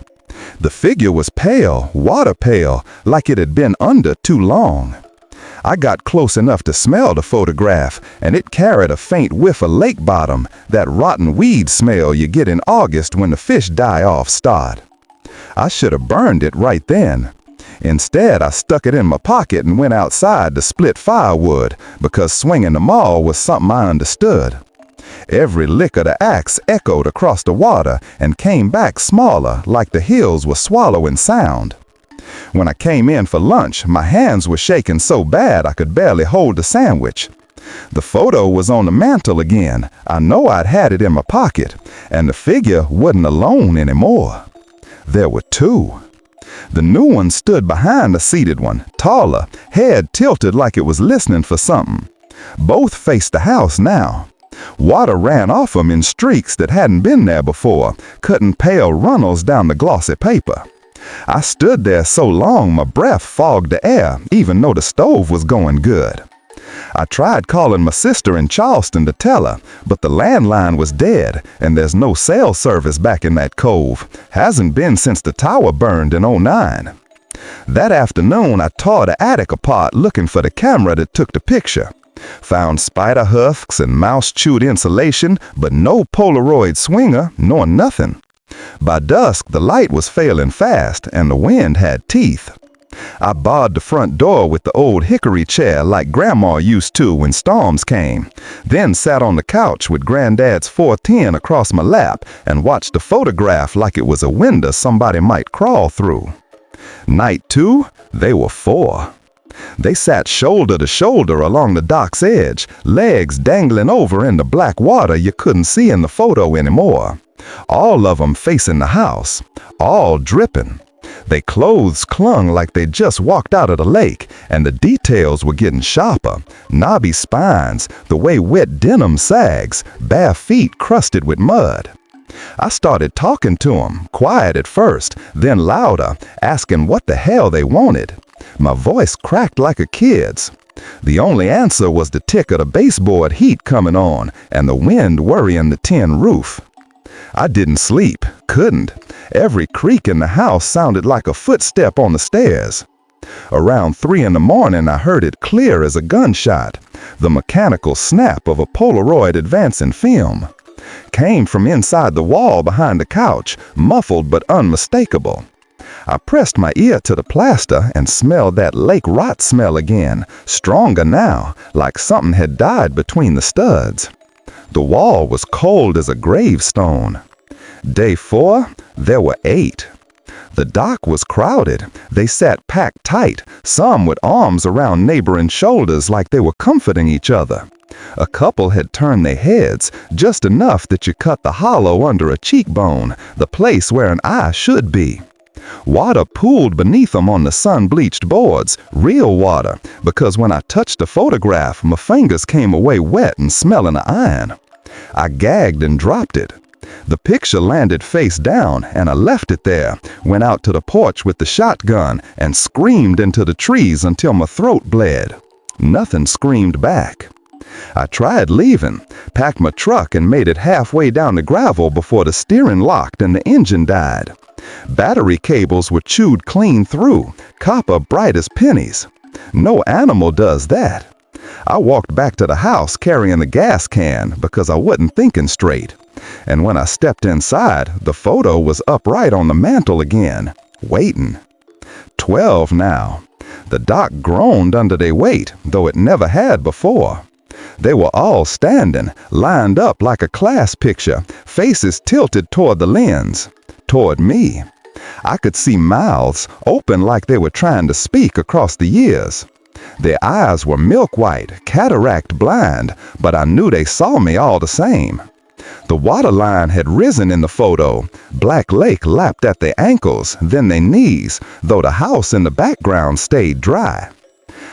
The figure was pale, water pale, like it had been under too long. I got close enough to smell the photograph, and it carried a faint whiff of lake bottom, that rotten weed smell you get in August when the fish die-off start. I should have burned it right then. Instead, I stuck it in my pocket and went outside to split firewood, because swinging the maul was something I understood. Every lick of the axe echoed across the water and came back smaller, like the hills were swallowing sound. When I came in for lunch, my hands were shaking so bad I could barely hold the sandwich. The photo was on the mantel again. I know I'd had it in my pocket, and the figure wasn't alone anymore. There were two. The new one stood behind the seated one, taller, head tilted like it was listening for something. Both faced the house now. Water ran off them in streaks that hadn't been there before, cutting pale runnels down the glossy paper. I stood there so long my breath fogged the air, even though the stove was going good. I tried calling my sister in Charleston to tell her, but the landline was dead, and there's no cell service back in that cove. Hasn't been since the tower burned in '09. That afternoon, I tore the attic apart looking for the camera that took the picture. Found spider husks and mouse-chewed insulation, but no Polaroid swinger, nor nothing. By dusk, the light was failing fast, and the wind had teeth. I barred the front door with the old hickory chair like Grandma used to when storms came, then sat on the couch with Granddad's 410 across my lap and watched the photograph like it was a window somebody might crawl through. Night 2, they were 4. They sat shoulder to shoulder along the dock's edge, legs dangling over in the black water you couldn't see in the photo anymore. All of them facing the house, all dripping. Their clothes clung like they just walked out of the lake, and the details were getting sharper. Knobby spines, the way wet denim sags, bare feet crusted with mud. I started talking to them, quiet at first, then louder, asking what the hell they wanted. My voice cracked like a kid's. The only answer was the tick of the baseboard heat coming on, and the wind worrying the tin roof. I didn't sleep, couldn't. Every creak in the house sounded like a footstep on the stairs. Around 3 in the morning, I heard it clear as a gunshot, the mechanical snap of a Polaroid advancing film. Came from inside the wall behind the couch, muffled but unmistakable. I pressed my ear to the plaster and smelled that lake rot smell again, stronger now, like something had died between the studs. The wall was cold as a gravestone. Day 4, there were 8. The dock was crowded. They sat packed tight, some with arms around neighboring shoulders like they were comforting each other. A couple had turned their heads, just enough that you cut the hollow under a cheekbone, the place where an eye should be. Water pooled beneath them on the sun-bleached boards, real water, because when I touched the photograph, my fingers came away wet and smelling of iron. I gagged and dropped it. The picture landed face down, and I left it there, went out to the porch with the shotgun, and screamed into the trees until my throat bled. Nothing screamed back. I tried leaving, packed my truck and made it halfway down the gravel before the steering locked and the engine died. Battery cables were chewed clean through, copper bright as pennies. No animal does that. I walked back to the house carrying the gas can because I wasn't thinking straight. And when I stepped inside, the photo was upright on the mantel again, waiting. 12 now. The dock groaned under their weight, though it never had before. They were all standing, lined up like a class picture, faces tilted toward the lens, toward me. I could see mouths open like they were trying to speak across the years. Their eyes were milk white, cataract blind, but I knew they saw me all the same. The water line had risen in the photo. Black Lake lapped at their ankles, then their knees, though the house in the background stayed dry.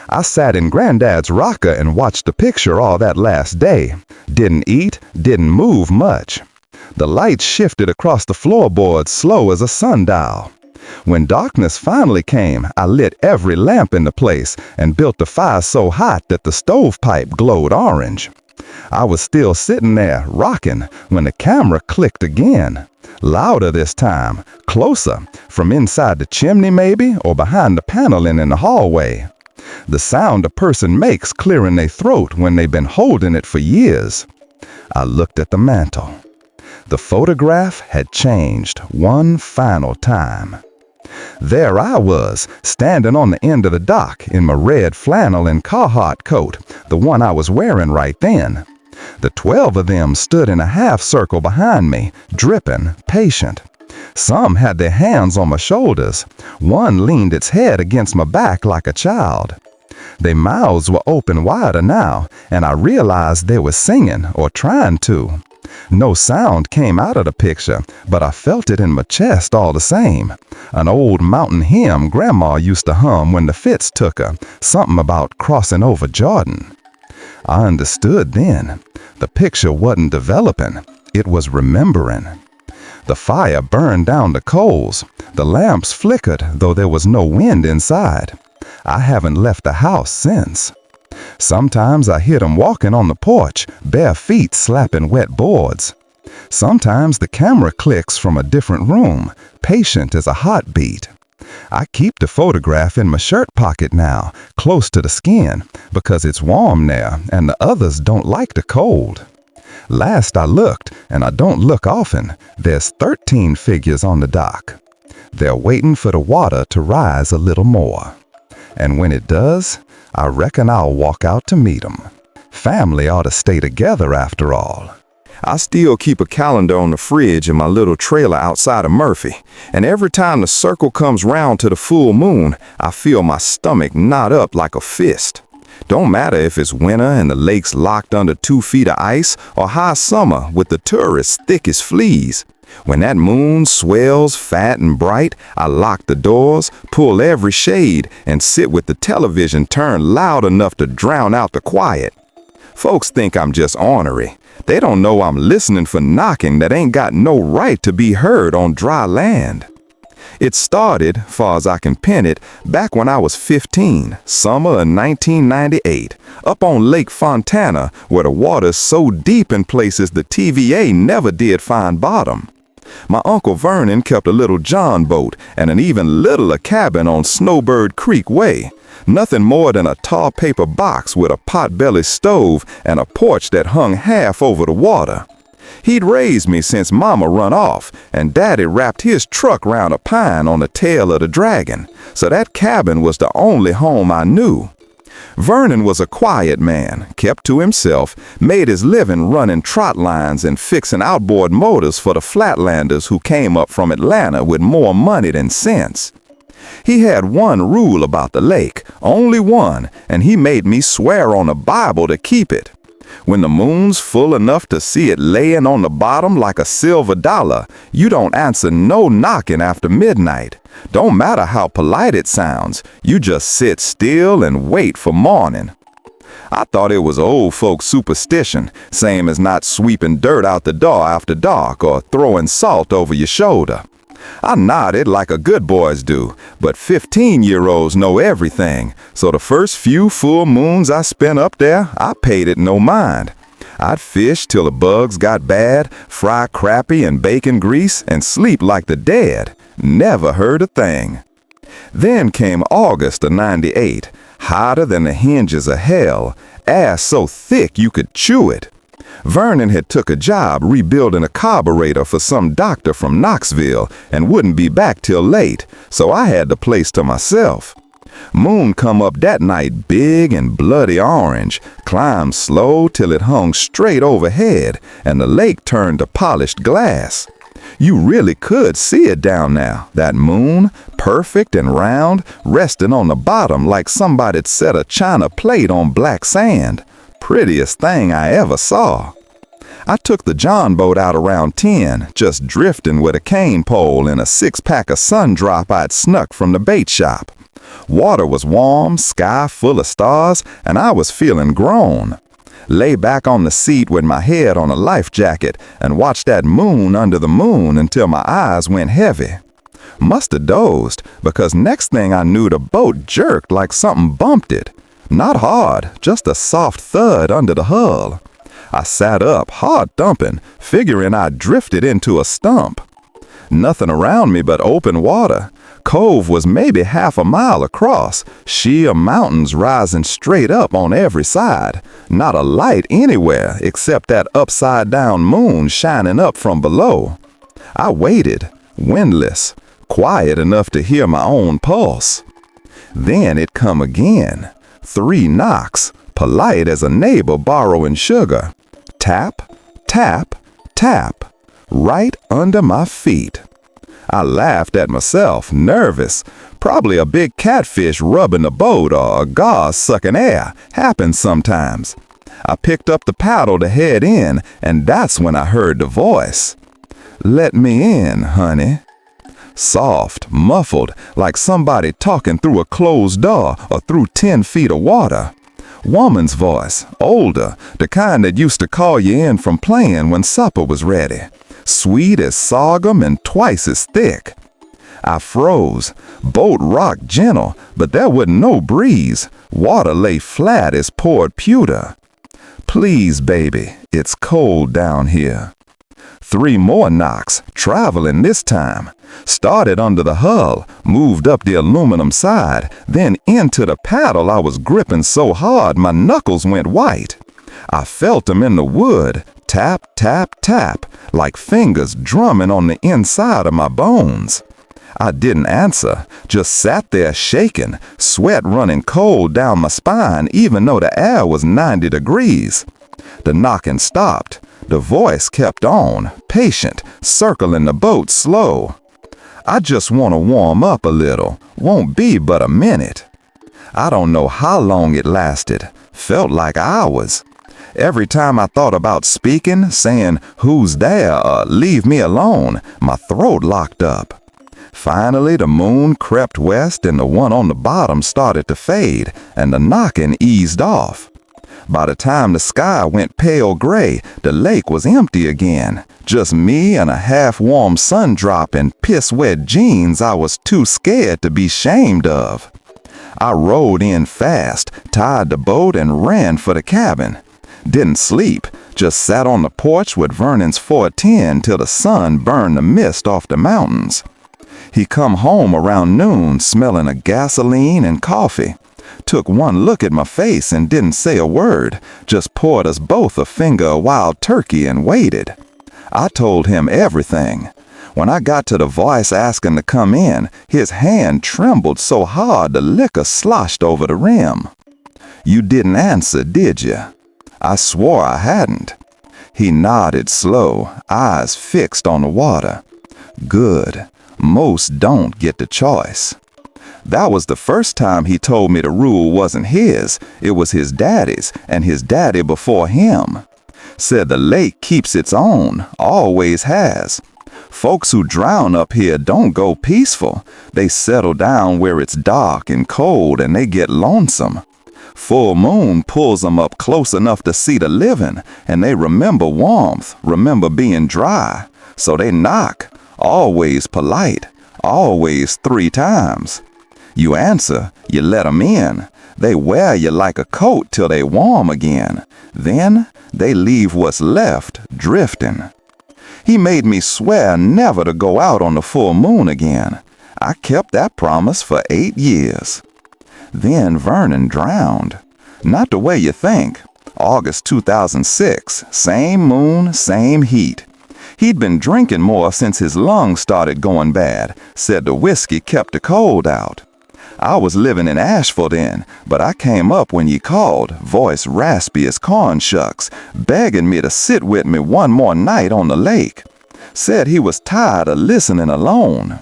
I sat in Granddad's rocker and watched the picture all that last day. Didn't eat, didn't move much. The lights shifted across the floorboards slow as a sundial. When darkness finally came, I lit every lamp in the place and built the fire so hot that the stovepipe glowed orange. I was still sitting there, rocking, when the camera clicked again. Louder this time, closer, from inside the chimney maybe, or behind the paneling in the hallway. The sound a person makes clearing their throat when they've been holding it for years. I looked at the mantel. The photograph had changed one final time. There I was, standing on the end of the dock in my red flannel and Carhartt coat, the one I was wearing right then. The 12 of them stood in a half circle behind me, dripping, patient. Some had their hands on my shoulders. One leaned its head against my back like a child. Their mouths were open wider now, and I realized they were singing or trying to. No sound came out of the picture, but I felt it in my chest all the same. An old mountain hymn Grandma used to hum when the fits took her, something about crossing over Jordan. I understood then. The picture wasn't developing, it was remembering. The fire burned down the coals. The lamps flickered, though there was no wind inside. I haven't left the house since. Sometimes I hear them walking on the porch, bare feet slapping wet boards. Sometimes the camera clicks from a different room, patient as a heartbeat. I keep the photograph in my shirt pocket now, close to the skin, because it's warm there and the others don't like the cold. Last I looked, and I don't look often, there's 13 figures on the dock. They're waiting for the water to rise a little more. And when it does, I reckon I'll walk out to meet 'em. Family ought to stay together after all. I still keep a calendar on the fridge in my little trailer outside of Murphy, and every time the circle comes round to the full moon, I feel my stomach knot up like a fist. Don't matter if it's winter and the lake's locked under 2 feet of ice, or high summer with the tourists thick as fleas. When that moon swells fat and bright, I lock the doors, pull every shade, and sit with the television turned loud enough to drown out the quiet. Folks think I'm just ornery. They don't know I'm listening for knocking that ain't got no right to be heard on dry land. It started, far as I can pin it, back when I was 15, summer of 1998, up on Lake Fontana, where the water's so deep in places the TVA never did find bottom. My Uncle Vernon kept a little John boat and an even littler cabin on Snowbird Creek Way. Nothing more than a tar paper box with a potbelly stove and a porch that hung half over the water. He'd raised me since Mama run off, and Daddy wrapped his truck round a pine on the tail of the dragon, so that cabin was the only home I knew. Vernon was a quiet man, kept to himself, made his living running trot lines and fixing outboard motors for the Flatlanders who came up from Atlanta with more money than sense. He had one rule about the lake, only one, and he made me swear on the Bible to keep it. When the moon's full enough to see it laying on the bottom like a silver dollar, you don't answer no knocking after midnight. Don't matter how polite it sounds, you just sit still and wait for morning. I thought it was old folks' superstition, same as not sweeping dirt out the door after dark or throwing salt over your shoulder. I nodded like a good boys do, but 15-year-olds know everything, so the first few full moons I spent up there, I paid it no mind. I'd fish till the bugs got bad, fry crappie and bacon grease, and sleep like the dead. Never heard a thing. Then came August of '98, hotter than the hinges of hell, ass so thick you could chew it. Vernon had took a job rebuilding a carburetor for some doctor from Knoxville and wouldn't be back till late, so I had the place to myself. Moon come up that night big and bloody orange, climbed slow till it hung straight overhead, and the lake turned to polished glass. You really could see it down there, that moon, perfect and round, resting on the bottom like somebody'd set a china plate on black sand. Prettiest thing I ever saw. I took the John boat out around 10, just drifting with a cane pole and a 6-pack of Sundrop I'd snuck from the bait shop. Water was warm, sky full of stars, and I was feeling grown. Lay back on the seat with my head on a life jacket and watched that moon under the moon until my eyes went heavy. Must have dozed, because next thing I knew the boat jerked like something bumped it. Not hard, just a soft thud under the hull. I sat up, hard thumping, figuring I'd drifted into a stump. Nothing around me but open water. Cove was maybe half a mile across, sheer mountains rising straight up on every side. Not a light anywhere except that upside-down moon shining up from below. I waited, windless, quiet enough to hear my own pulse. Then it come again. 3 knocks, polite as a neighbor borrowing sugar. Tap, tap, tap, right under my feet. I laughed at myself, nervous. Probably a big catfish rubbing the boat or a gauze sucking air. Happens sometimes. I picked up the paddle to head in, and that's when I heard the voice. "Let me in, honey." Soft, muffled, like somebody talking through a closed door or through 10 feet of water. Woman's voice, older, the kind that used to call you in from playing when supper was ready. Sweet as sorghum and twice as thick. I froze. Boat rocked gentle, but there wasn't no breeze. Water lay flat as poured pewter. "Please, baby, it's cold down here." 3 more knocks, traveling this time. Started under the hull, moved up the aluminum side, then into the paddle I was gripping so hard my knuckles went white. I felt them in the wood, tap, tap, tap, like fingers drumming on the inside of my bones. I didn't answer, just sat there shaking, sweat running cold down my spine even though the air was 90 degrees. The knocking stopped. The voice kept on, patient, circling the boat slow. "I just want to warm up a little. Won't be but a minute." I don't know how long it lasted. Felt like hours. Every time I thought about speaking, saying, "Who's there?" or "Leave me alone," my throat locked up. Finally, the moon crept west and the one on the bottom started to fade, and the knocking eased off. By the time the sky went pale gray, the lake was empty again. Just me and a half-warm sundrop in piss-wet jeans I was too scared to be shamed of. I rowed in fast, tied the boat, and ran for the cabin. Didn't sleep, just sat on the porch with Vernon's 410 till the sun burned the mist off the mountains. He come home around noon smelling of gasoline and coffee. Took one look at my face and didn't say a word, just poured us both a finger of wild turkey and waited. I told him everything. When I got to the voice asking to come in, his hand trembled so hard the liquor sloshed over the rim. "You didn't answer, did you?" I swore I hadn't. He nodded slow, eyes fixed on the water. "Good. Most don't get the choice." That was the first time he told me the rule wasn't his, it was his daddy's, and his daddy before him. Said the lake keeps its own, always has. Folks who drown up here don't go peaceful. They settle down where it's dark and cold and they get lonesome. Full moon pulls them up close enough to see the living, and they remember warmth, remember being dry. So they knock, always polite, always 3 times. You answer, you let 'em in. They wear you like a coat till they warm again. Then they leave what's left drifting. He made me swear never to go out on the full moon again. I kept that promise for 8 years. Then Vernon drowned. Not the way you think. August 2006, same moon, same heat. He'd been drinking more since his lungs started going bad, said the whiskey kept the cold out. I was living in Asheville then, but I came up when you called, voice raspy as corn shucks, begging me to sit with me one more night on the lake. Said he was tired of listening alone.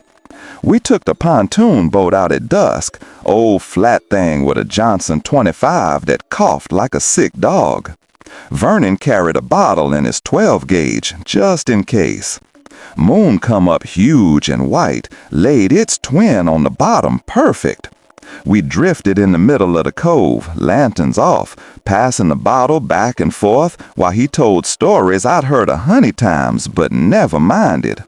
We took the pontoon boat out at dusk, old flat thing with a Johnson 25 that coughed like a sick dog. Vernon carried a bottle in his 12 gauge, just in case. Moon come up huge and white, laid its twin on the bottom perfect. We drifted in the middle of the cove, lanterns off, passing the bottle back and forth while he told stories I'd heard 100 times but never minded.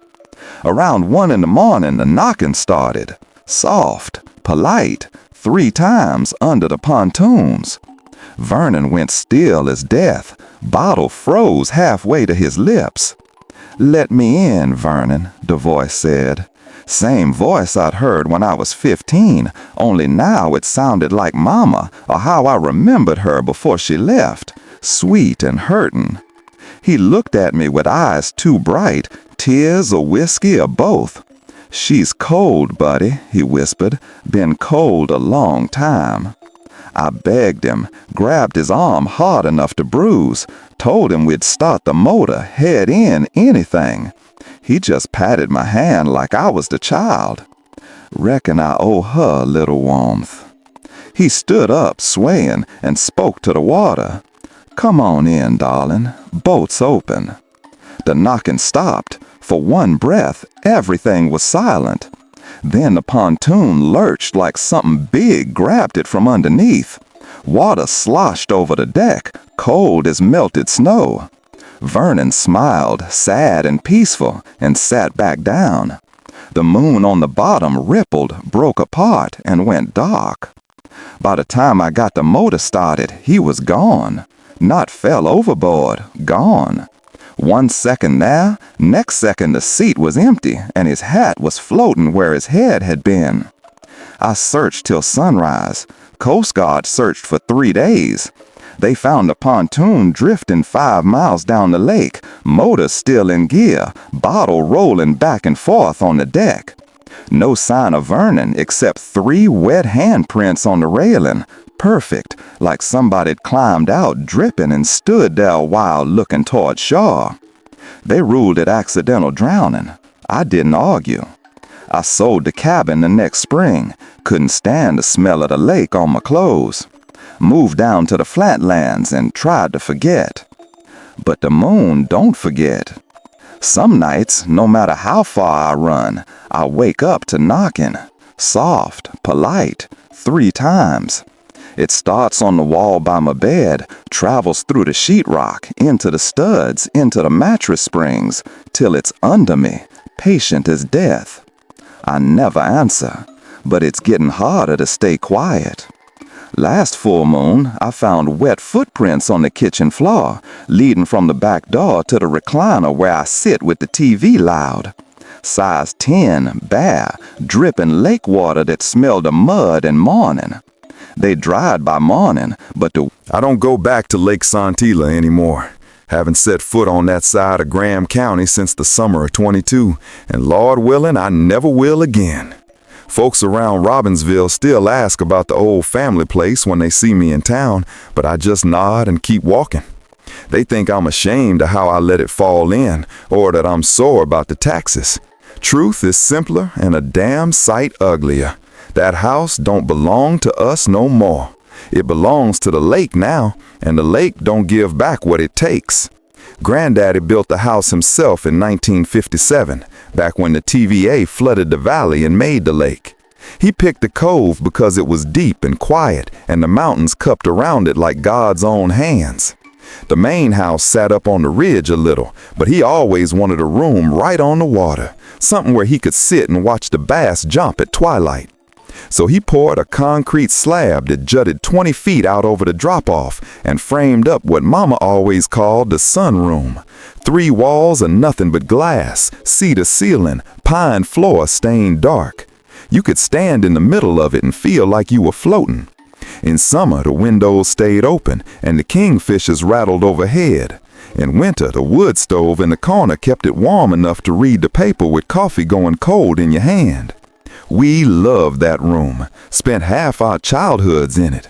Around 1 in the morning, the knocking started. Soft, polite, 3 times under the pontoons. Vernon went still as death. Bottle froze halfway to his lips. "Let me in, Vernon," the voice said. Same voice I'd heard when I was 15, only now it sounded like Mama, or how I remembered her before she left, sweet and hurtin'. He looked at me with eyes too bright, tears or whiskey or both. "She's cold, buddy," he whispered, "been cold a long time." I begged him, grabbed his arm hard enough to bruise, told him we'd start the motor, head in, anything. He just patted my hand like I was the child. Reckon I owe her a little warmth. He stood up, swaying, and spoke to the water. "Come on in, darling. Boat's open." The knocking stopped. For one breath, everything was silent. Then the pontoon lurched like something big grabbed it from underneath. Water sloshed over the deck, cold as melted snow. Vernon smiled, sad and peaceful, and sat back down. The moon on the bottom rippled, broke apart, and went dark. By the time I got the motor started, he was gone. Not fell overboard, gone. 1 second there, next second the seat was empty, and his hat was floating where his head had been. I searched till sunrise. Coast Guard searched for 3 days. They found the pontoon drifting 5 miles down the lake, motor still in gear, bottle rolling back and forth on the deck. No sign of Vernon except 3 wet handprints on the railing, perfect, like somebody'd climbed out dripping and stood there a while looking toward shore. They ruled it accidental drowning. I didn't argue. I sold the cabin the next spring, couldn't stand the smell of the lake on my clothes. Moved down to the flatlands and tried to forget. But the moon don't forget. Some nights, no matter how far I run, I wake up to knocking. Soft, polite, 3 times. It starts on the wall by my bed, travels through the sheetrock, into the studs, into the mattress springs, till it's under me, patient as death. I never answer, but it's getting harder to stay quiet. Last full moon, I found wet footprints on the kitchen floor, leading from the back door to the recliner where I sit with the TV loud. Size 10, bare, dripping lake water that smelled of mud and morning. They dried by morning, but I don't go back to Lake Santila anymore. Haven't set foot on that side of Graham County since the summer of 22, and Lord willing, I never will again. Folks around Robbinsville still ask about the old family place when they see me in town, but I just nod and keep walking. They think I'm ashamed of how I let it fall in, or that I'm sore about the taxes. Truth is simpler and a damn sight uglier. That house don't belong to us no more. It belongs to the lake now, and the lake don't give back what it takes. Granddaddy built the house himself in 1957, back when the TVA flooded the valley and made the lake. He picked the cove because it was deep and quiet, and the mountains cupped around it like God's own hands. The main house sat up on the ridge a little, but he always wanted a room right on the water, something where he could sit and watch the bass jump at twilight. So he poured a concrete slab that jutted 20 feet out over the drop-off and framed up what Mama always called the sunroom. 3 walls and nothing but glass, cedar ceiling, pine floor stained dark. You could stand in the middle of it and feel like you were floating. In summer, the windows stayed open and the kingfishers rattled overhead. In winter, the wood stove in the corner kept it warm enough to read the paper with coffee going cold in your hand. We loved that room, spent half our childhoods in it.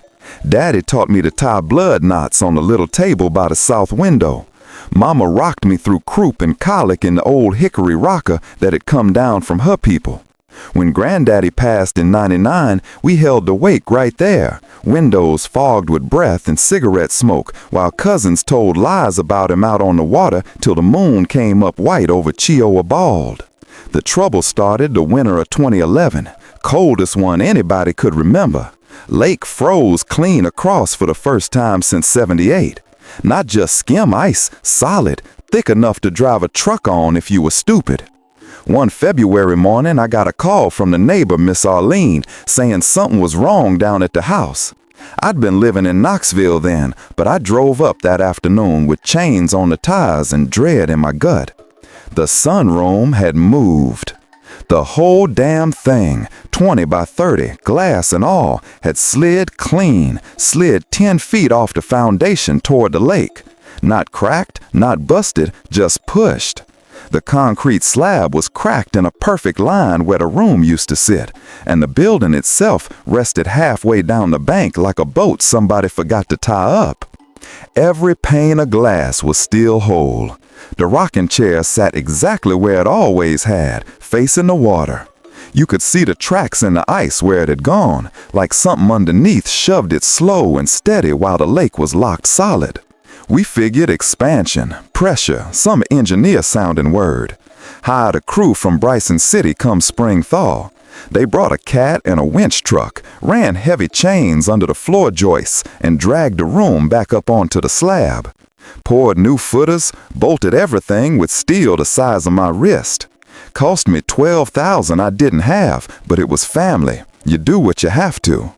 Daddy taught me to tie blood knots on the little table by the south window. Mama rocked me through croup and colic in the old hickory rocker that had come down from her people. When Granddaddy passed in '99, we held the wake right there, windows fogged with breath and cigarette smoke, while cousins told lies about him out on the water till the moon came up white over Chiowa Bald. The trouble started the winter of 2011, coldest one anybody could remember. Lake froze clean across for the first time since '78. Not just skim ice, solid, thick enough to drive a truck on if you were stupid. One February morning, I got a call from the neighbor, Miss Arlene, saying something was wrong down at the house. I'd been living in Knoxville then, but I drove up that afternoon with chains on the tires and dread in my gut. The sunroom had moved. The whole damn thing, 20 by 30, glass and all, had slid clean, slid 10 feet off the foundation toward the lake. Not cracked, not busted, just pushed. The concrete slab was cracked in a perfect line where the room used to sit, and the building itself rested halfway down the bank like a boat somebody forgot to tie up. Every pane of glass was still whole. The rocking chair sat exactly where it always had, facing the water. You could see the tracks in the ice where it had gone, like something underneath shoved it slow and steady while the lake was locked solid. We figured expansion, pressure, some engineer-sounding word. Hired a crew from Bryson City come spring thaw. They brought a cat and a winch truck, ran heavy chains under the floor joists, and dragged the room back up onto the slab. Poured new footers, bolted everything with steel the size of my wrist. Cost me $12,000 I didn't have, but it was family. You do what you have to.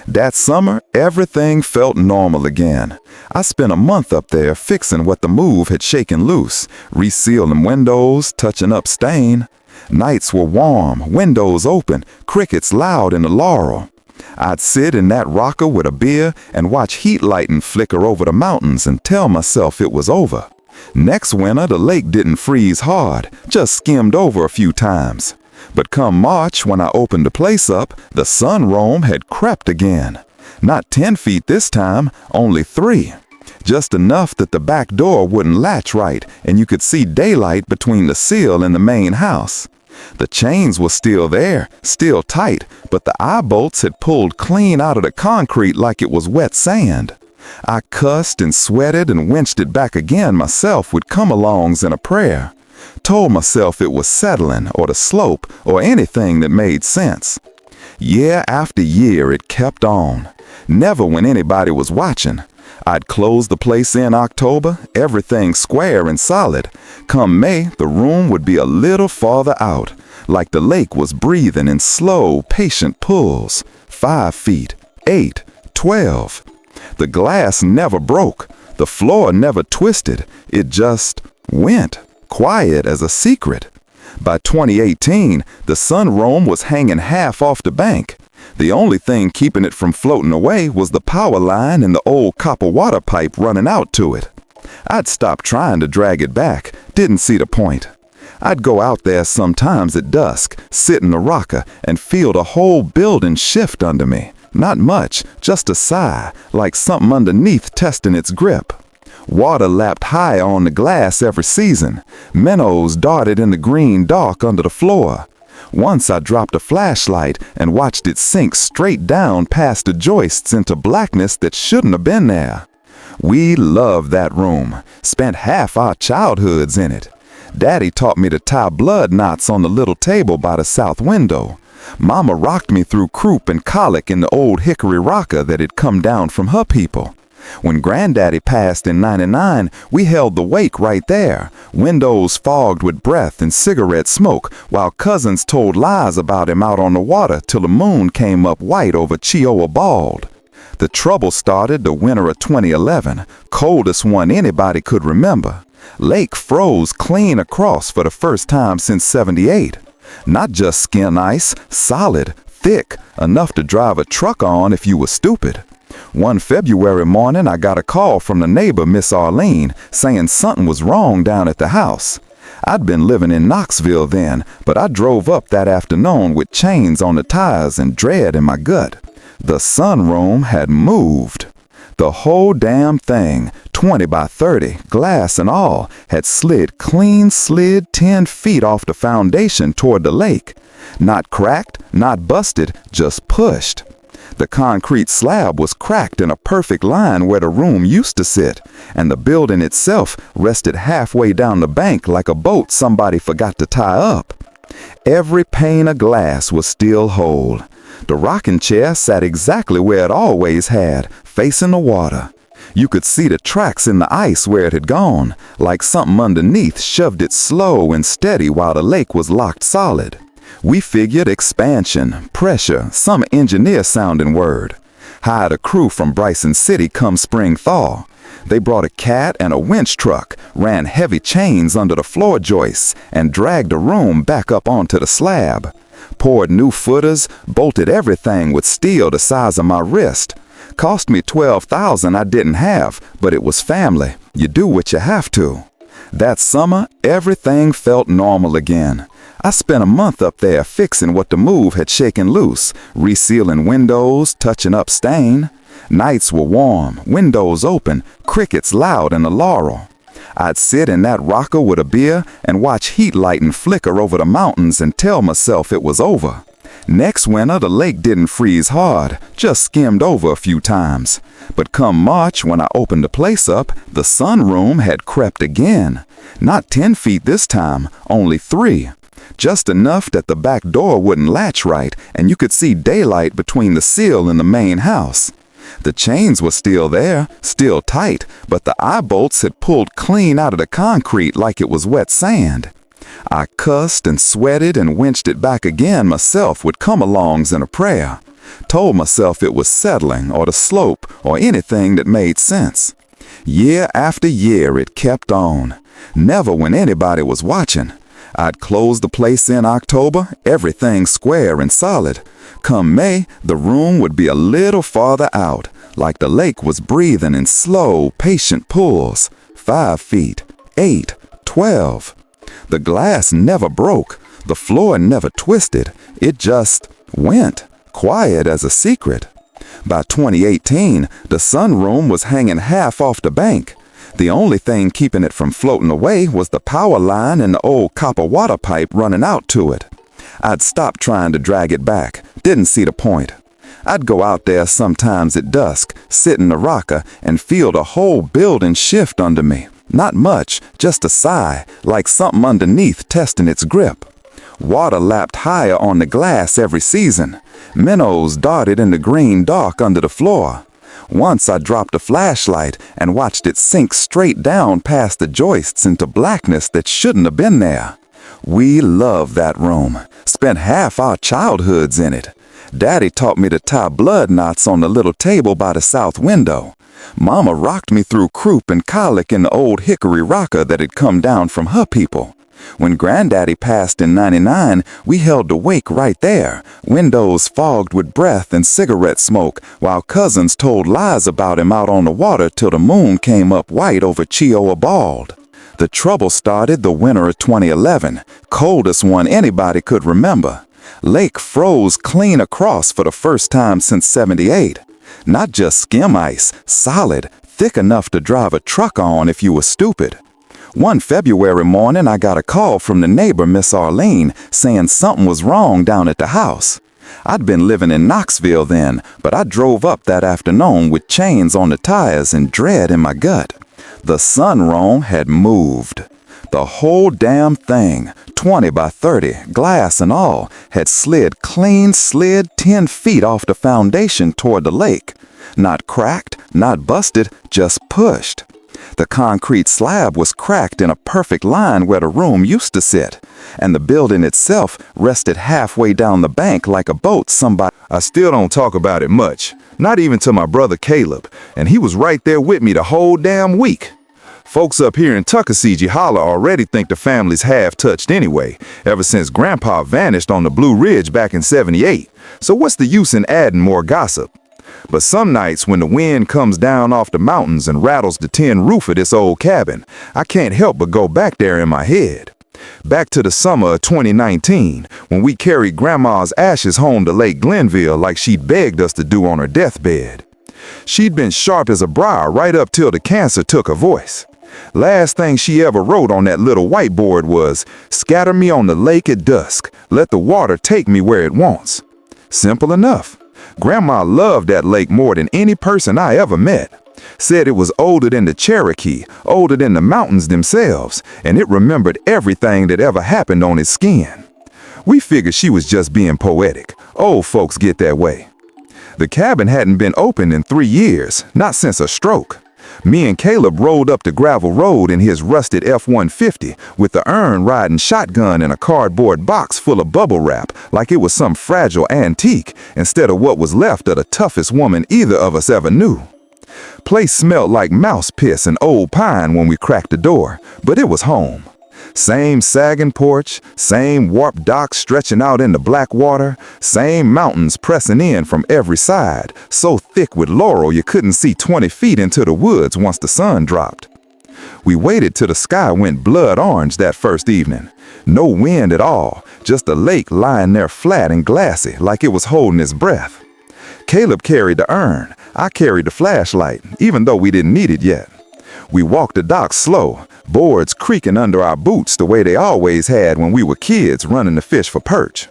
That summer, everything felt normal again. I spent a month up there fixing what the move had shaken loose, resealing windows, touching up stain. Nights were warm, windows open, crickets loud in the laurel. I'd sit in that rocker with a beer and watch heat lightning flicker over the mountains and tell myself it was over. Next winter, the lake didn't freeze hard, just skimmed over a few times. But come March, when I opened the place up, the sunroom had crept again. Not 10 feet this time, only 3. Just enough that the back door wouldn't latch right, and you could see daylight between the sill and the main house. The chains were still there, still tight, but the eye bolts had pulled clean out of the concrete like it was wet sand. I cussed and sweated and winched it back again myself with come-alongs and a prayer. Told myself it was settling or the slope or anything that made sense. Year after year it kept on. Never when anybody was watching. I'd close the place in October, everything square and solid. Come May, the room would be a little farther out, like the lake was breathing in slow, patient pulls. 5 feet, 8, 12. The glass never broke. The floor never twisted. It just went, quiet as a secret. By 2018, the sunroom was hanging half off the bank. The only thing keeping it from floating away was the power line and the old copper water pipe running out to it. I'd stopped trying to drag it back, didn't see the point. I'd go out there sometimes at dusk, sit in the rocker, and feel the whole building shift under me. Not much, just a sigh, like something underneath testing its grip. Water lapped high on the glass every season. Minnows darted in the green dark under the floor. Once I dropped a flashlight and watched it sink straight down past the joists into blackness that shouldn't have been there. We loved that room, spent half our childhoods in it. Daddy taught me to tie blood knots on the little table by the south window. Mama rocked me through croup and colic in the old hickory rocker that had come down from her people. When Granddaddy passed in '99, we held the wake right there, windows fogged with breath and cigarette smoke, while cousins told lies about him out on the water till the moon came up white over Chioa Bald. The trouble started the winter of 2011, coldest one anybody could remember. Lake froze clean across for the first time since '78. Not just skin ice, solid, thick, enough to drive a truck on if you were stupid. One February morning, I got a call from the neighbor, Miss Arlene, saying something was wrong down at the house. I'd been living in Knoxville then, but I drove up that afternoon with chains on the tires and dread in my gut. The sunroom had moved. The whole damn thing, 20 by 30, glass and all, had slid 10 feet off the foundation toward the lake. Not cracked, not busted, just pushed. The concrete slab was cracked in a perfect line where the room used to sit, and the building itself rested halfway down the bank like a boat somebody forgot to tie up. Every pane of glass was still whole. The rocking chair sat exactly where it always had, facing the water. You could see the tracks in the ice where it had gone, like something underneath shoved it slow and steady while the lake was locked solid. We figured expansion, pressure, some engineer-sounding word. Hired a crew from Bryson City come spring thaw. They brought a cat and a winch truck, ran heavy chains under the floor joists, and dragged the room back up onto the slab. Poured new footers, bolted everything with steel the size of my wrist. Cost me $12,000 I didn't have, but it was family. You do what you have to. That summer, everything felt normal again. I spent a month up there fixing what the move had shaken loose, resealing windows, touching up stain. Nights were warm, windows open, crickets loud in the laurel. I'd sit in that rocker with a beer and watch heat lighting flicker over the mountains and tell myself it was over. Next winter, the lake didn't freeze hard, just skimmed over a few times. But come March, when I opened the place up, the sunroom had crept again. Not 10 feet this time, only 3. Just enough that the back door wouldn't latch right, and you could see daylight between the sill and the main house. The chains were still there, still tight, but the eye bolts had pulled clean out of the concrete like it was wet sand. I cussed and sweated and winched it back again myself with come-alongs and a prayer. Told myself it was settling or the slope or anything that made sense. Year after year it kept on. Never when anybody was watching. I'd close the place in October, everything square and solid. Come May, the room would be a little farther out, like the lake was breathing in slow, patient pulls. 5 feet, 8, 12. The glass never broke. The floor never twisted. It just went, quiet as a secret. By 2018, the sunroom was hanging half off the bank. The only thing keeping it from floating away was the power line and the old copper water pipe running out to it. I'd stopped trying to drag it back. Didn't see the point. I'd go out there sometimes at dusk, sit in the rocker, and feel the whole building shift under me. Not much, just a sigh, like something underneath testing its grip. Water lapped higher on the glass every season. Minnows darted in the green dark under the floor. Once I dropped a flashlight and watched it sink straight down past the joists into blackness that shouldn't have been there. We loved that room. Spent half our childhoods in it. Daddy taught me to tie blood knots on the little table by the south window. Mama rocked me through croup and colic in the old hickory rocker that had come down from her people. When Granddaddy passed in '99, we held the wake right there, windows fogged with breath and cigarette smoke, while cousins told lies about him out on the water till the moon came up white over Chioa Bald. The trouble started the winter of 2011, coldest one anybody could remember. Lake froze clean across for the first time since '78. Not just skim ice, solid, thick enough to drive a truck on if you were stupid. One February morning, I got a call from the neighbor, Miss Arlene, saying something was wrong down at the house. I'd been living in Knoxville then, but I drove up that afternoon with chains on the tires and dread in my gut. The sunroom had moved. The whole damn thing, 20 by 30, glass and all, had slid 10 feet off the foundation toward the lake. Not cracked, not busted, just pushed. The concrete slab was cracked in a perfect line where the room used to sit, and the building itself rested halfway down the bank like a boat somebody... I still don't talk about it much, not even to my brother Caleb, and he was right there with me the whole damn week. Folks up here in Tuckasegee Holler already think the family's half-touched anyway, ever since Grandpa vanished on the Blue Ridge back in '78, so what's the use in adding more gossip? But some nights when the wind comes down off the mountains and rattles the tin roof of this old cabin, I can't help but go back there in my head. Back to the summer of 2019, when we carried Grandma's ashes home to Lake Glenville like she'd begged us to do on her deathbed. She'd been sharp as a briar right up till the cancer took her voice. Last thing she ever wrote on that little whiteboard was, "Scatter me on the lake at dusk, let the water take me where it wants." Simple enough. Grandma loved that lake more than any person I ever met. Said it was older than the Cherokee, older than the mountains themselves, and it remembered everything that ever happened on its skin. We figured she was just being poetic. Old folks get that way. The cabin hadn't been opened in 3 years, not since a stroke. Me and Caleb rolled up the gravel road in his rusted F-150 with the urn riding shotgun in a cardboard box full of bubble wrap like it was some fragile antique instead of what was left of the toughest woman either of us ever knew. Place smelled like mouse piss and old pine when we cracked the door, but it was home. Same sagging porch, same warped dock stretching out into black water, same mountains pressing in from every side, so thick with laurel you couldn't see 20 feet into the woods once the sun dropped. We waited till the sky went blood orange that first evening. No wind at all, just the lake lying there flat and glassy like it was holding its breath. Caleb carried the urn, I carried the flashlight, even though we didn't need it yet. We walked the dock slow, boards creaking under our boots the way they always had when we were kids running to fish for perch.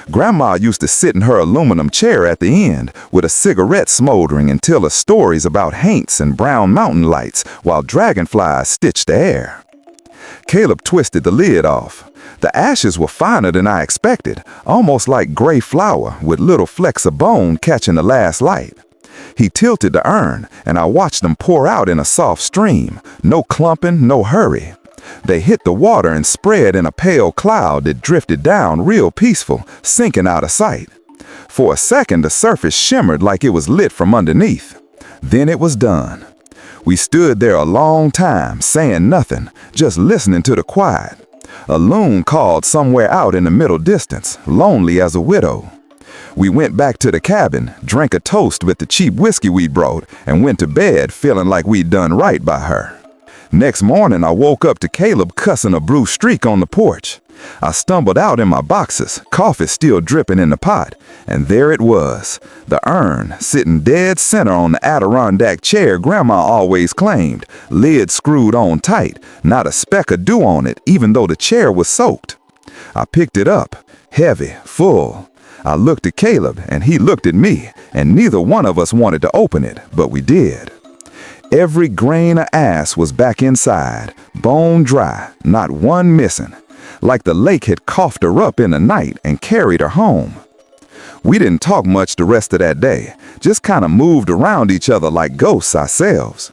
Grandma used to sit in her aluminum chair at the end with a cigarette smoldering and tell us stories about haints and brown mountain lights while dragonflies stitched the air. Caleb twisted the lid off. The ashes were finer than I expected, almost like gray flour with little flecks of bone catching the last light. He tilted the urn, and I watched them pour out in a soft stream. No clumping, no hurry. They hit the water and spread in a pale cloud that drifted down real peaceful, sinking out of sight. For a second, the surface shimmered like it was lit from underneath. Then it was done. We stood there a long time, saying nothing, just listening to the quiet. A loon called somewhere out in the middle distance, lonely as a widow. We went back to the cabin, drank a toast with the cheap whiskey we'd brought, and went to bed feeling like we'd done right by her. Next morning, I woke up to Caleb cussing a blue streak on the porch. I stumbled out in my boxers, coffee still dripping in the pot, and there it was, the urn, sitting dead center on the Adirondack chair Grandma always claimed, lid screwed on tight, not a speck of dew on it, even though the chair was soaked. I picked it up, heavy, full. I looked at Caleb, and he looked at me, and neither one of us wanted to open it, but we did. Every grain of ass was back inside, bone dry, not one missing, like the lake had coughed her up in the night and carried her home. We didn't talk much the rest of that day, just kind of moved around each other like ghosts ourselves.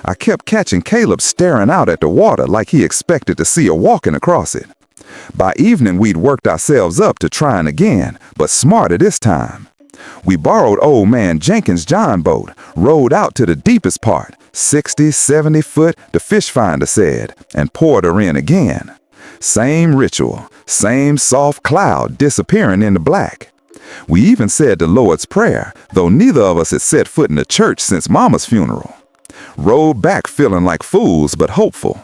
I kept catching Caleb staring out at the water like he expected to see her walking across it. By evening, we'd worked ourselves up to trying again, but smarter this time. We borrowed old man Jenkins' John boat, rowed out to the deepest part, 60, 70 foot, the fish finder said, and poured her in again. Same ritual, same soft cloud disappearing into black. We even said the Lord's Prayer, though neither of us had set foot in the church since Mama's funeral. Rode back feeling like fools but hopeful.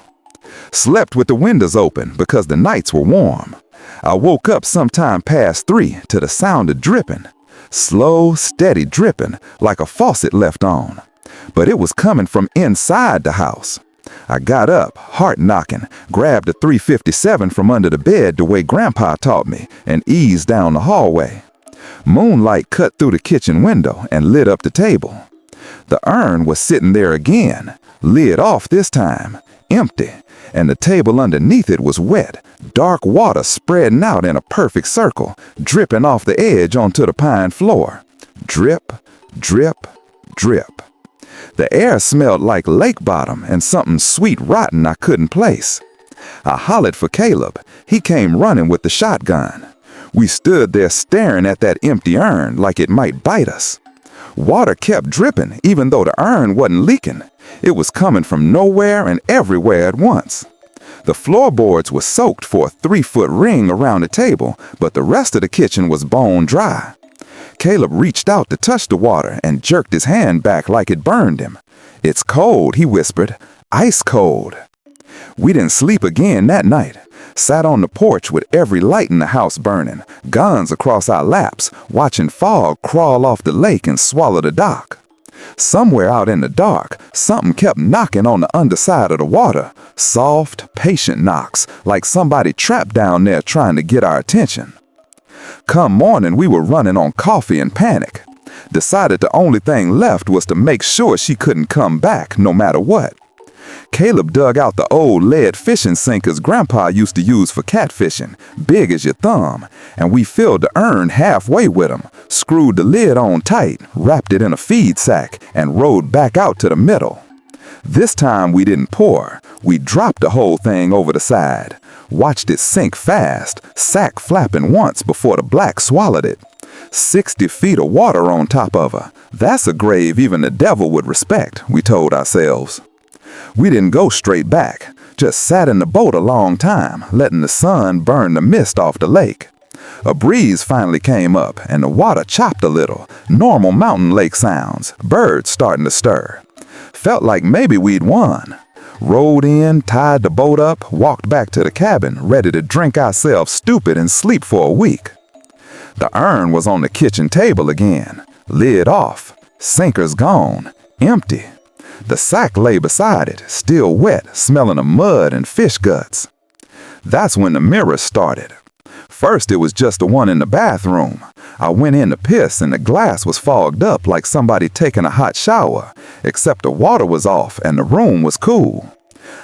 Slept with the windows open because the nights were warm. I woke up sometime past 3 to the sound of dripping. Slow, steady dripping, like a faucet left on. But it was coming from inside the house. I got up, heart knocking, grabbed a .357 from under the bed the way Grandpa taught me, and eased down the hallway. Moonlight cut through the kitchen window and lit up the table. The urn was sitting there again, lid off this time, empty, and the table underneath it was wet, dark water spreading out in a perfect circle, dripping off the edge onto the pine floor. Drip, drip, drip. The air smelled like lake bottom and something sweet rotten I couldn't place. I hollered for Caleb. He came running with the shotgun. We stood there staring at that empty urn like it might bite us. Water kept dripping even though the urn wasn't leaking. It was coming from nowhere and everywhere at once. The floorboards were soaked for a 3-foot ring around the table, but the rest of the kitchen was bone dry. Caleb reached out to touch the water and jerked his hand back like it burned him. "It's cold," he whispered. "Ice cold." We didn't sleep again that night. Sat on the porch with every light in the house burning, guns across our laps, watching fog crawl off the lake and swallow the dock. Somewhere out in the dark, something kept knocking on the underside of the water. Soft, patient knocks, like somebody trapped down there trying to get our attention. Come morning, we were running on coffee and panic. Decided the only thing left was to make sure she couldn't come back no matter what. Caleb dug out the old lead fishing sinkers Grandpa used to use for catfishing, big as your thumb, and we filled the urn halfway with them, screwed the lid on tight, wrapped it in a feed sack, and rowed back out to the middle. This time we didn't pour. We dropped the whole thing over the side, watched it sink fast, sack flapping once before the black swallowed it. 60 feet of water on top of her. That's a grave even the devil would respect, we told ourselves. We didn't go straight back, just sat in the boat a long time, letting the sun burn the mist off the lake. A breeze finally came up, and the water chopped a little, normal mountain lake sounds, birds starting to stir. Felt like maybe we'd won. Rowed in, tied the boat up, walked back to the cabin, ready to drink ourselves stupid and sleep for a week. The urn was on the kitchen table again, lid off, sinkers gone, empty. The sack lay beside it, still wet, smelling of mud and fish guts. That's when the mirrors started. First it was just the one in the bathroom. I went in to piss and the glass was fogged up like somebody taking a hot shower, except the water was off and the room was cool.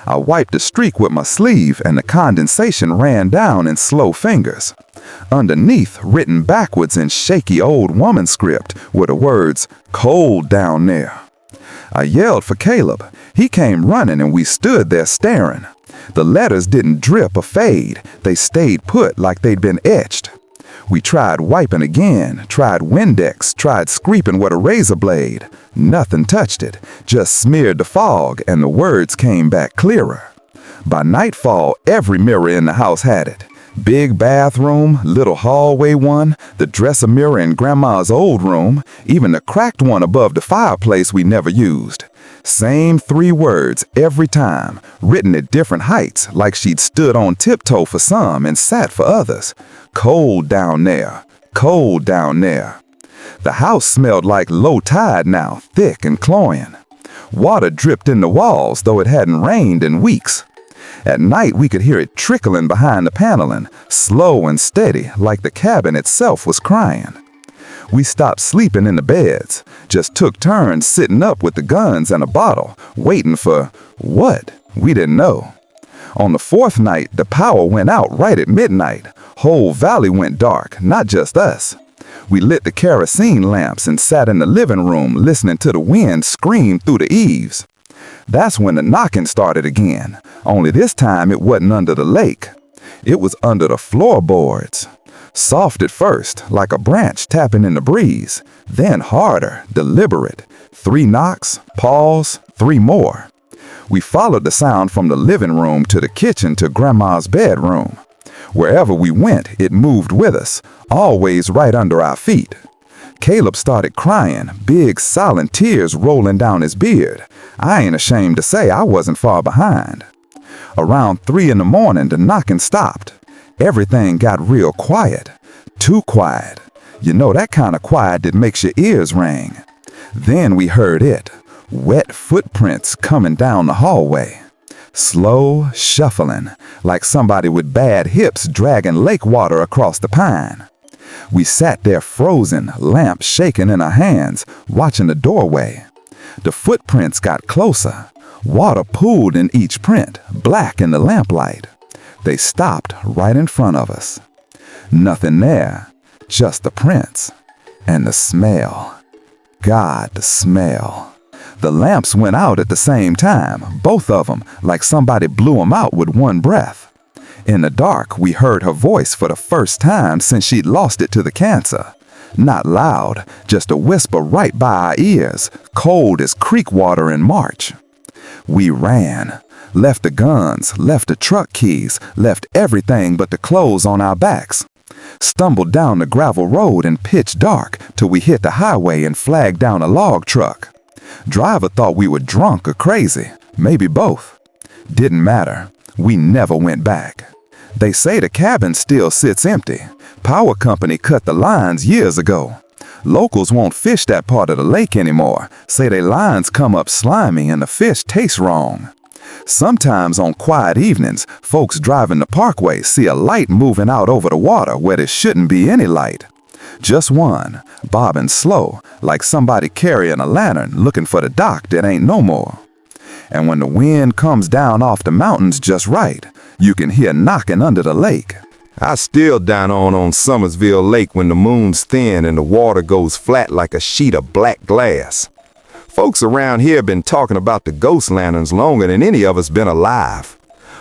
I wiped the streak with my sleeve and the condensation ran down in slow fingers. Underneath, written backwards in shaky old woman script, were the words, "Cold down there." I yelled for Caleb. He came running and we stood there staring. The letters didn't drip or fade. They stayed put like they'd been etched. We tried wiping again, tried Windex, tried scraping with a razor blade. Nothing touched it, just smeared the fog and the words came back clearer. By nightfall, every mirror in the house had it. Big bathroom, little hallway one, the dresser mirror in Grandma's old room, even the cracked one above the fireplace we never used. Same 3 words every time, written at different heights, like she'd stood on tiptoe for some and sat for others. Cold down there, cold down there. The house smelled like low tide now, thick and cloying. Water dripped in the walls, though it hadn't rained in weeks. At night, we could hear it trickling behind the paneling, slow and steady, like the cabin itself was crying. We stopped sleeping in the beds, just took turns sitting up with the guns and a bottle, waiting for what? We didn't know. On the 4th night, the power went out right at midnight. Whole valley went dark, not just us. We lit the kerosene lamps and sat in the living room listening to the wind scream through the eaves. That's when the knocking started again, only this time it wasn't under the lake. It was under the floorboards. Soft at first, like a branch tapping in the breeze, then harder, deliberate. 3 knocks, pause, 3 more. We followed the sound from the living room to the kitchen to Grandma's bedroom. Wherever we went, it moved with us, always right under our feet. Caleb started crying, big silent tears rolling down his beard. I ain't ashamed to say I wasn't far behind. Around 3 in the morning, the knocking stopped. Everything got real quiet. Too quiet. You know, that kind of quiet that makes your ears ring. Then we heard it. Wet footprints coming down the hallway. Slow, shuffling, like somebody with bad hips dragging lake water across the pine. We sat there frozen, lamp shaking in our hands, watching the doorway. The footprints got closer. Water pooled in each print, black in the lamplight. They stopped right in front of us. Nothing there, just the prints. And the smell. God, the smell. The lamps went out at the same time, both of them, like somebody blew them out with one breath. In the dark, we heard her voice for the first time since she'd lost it to the cancer. Not loud, just a whisper right by our ears, cold as creek water in March. We ran, left the guns, left the truck keys, left everything but the clothes on our backs. Stumbled down the gravel road in pitch dark till we hit the highway and flagged down a log truck. Driver thought we were drunk or crazy, maybe both. Didn't matter. We never went back. They say the cabin still sits empty. Power company cut the lines years ago. Locals won't fish that part of the lake anymore. Say their lines come up slimy and the fish taste wrong. Sometimes on quiet evenings, folks driving the parkway see a light moving out over the water where there shouldn't be any light. Just one, bobbing slow, like somebody carrying a lantern looking for the dock that ain't no more. And when the wind comes down off the mountains just right, you can hear knocking under the lake. I still down on Summersville Lake when the moon's thin and the water goes flat like a sheet of black glass. Folks around here been talking about the ghost lanterns longer than any of us been alive.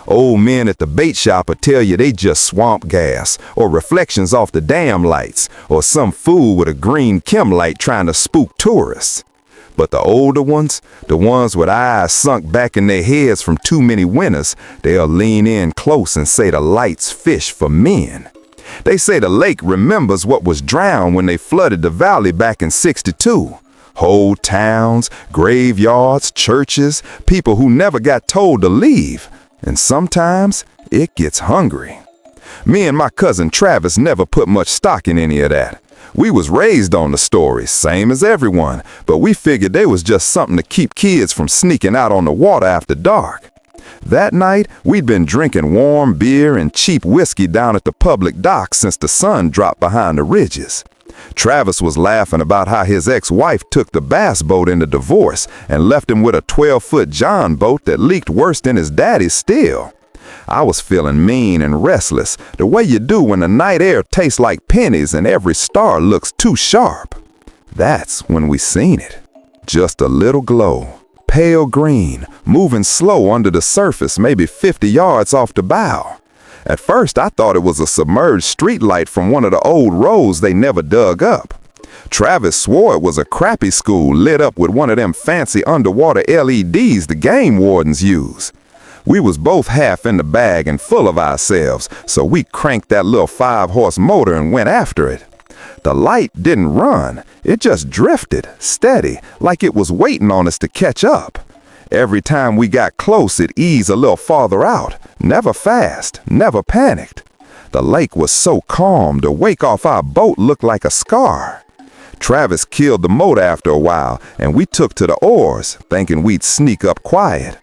Old men at the bait shop will tell you they just swamp gas, or reflections off the dam lights, or some fool with a green chem light trying to spook tourists. But the older ones, the ones with eyes sunk back in their heads from too many winters, they'll lean in close and say the lights fish for men. They say the lake remembers what was drowned when they flooded the valley back in '62. Whole towns, graveyards, churches, people who never got told to leave. And sometimes it gets hungry. Me and my cousin Travis never put much stock in any of that. We was raised on the stories, same as everyone, but we figured they was just something to keep kids from sneaking out on the water after dark. That night, we'd been drinking warm beer and cheap whiskey down at the public dock since the sun dropped behind the ridges. Travis was laughing about how his ex-wife took the bass boat in the divorce and left him with a 12-foot John boat that leaked worse than his daddy's still. I was feeling mean and restless, the way you do when the night air tastes like pennies and every star looks too sharp. That's when we seen it. Just a little glow, pale green, moving slow under the surface, maybe 50 yards off the bow. At first, I thought it was a submerged street light from one of the old roads they never dug up. Travis swore it was a crappy school lit up with one of them fancy underwater LEDs the game wardens use. We was both half in the bag and full of ourselves, so we cranked that little 5-horse motor and went after it. The light didn't run, it just drifted, steady, like it was waiting on us to catch up. Every time we got close, it eased a little farther out, never fast, never panicked. The lake was so calm, the wake off our boat looked like a scar. Travis killed the motor after a while, and we took to the oars, thinking we'd sneak up quiet.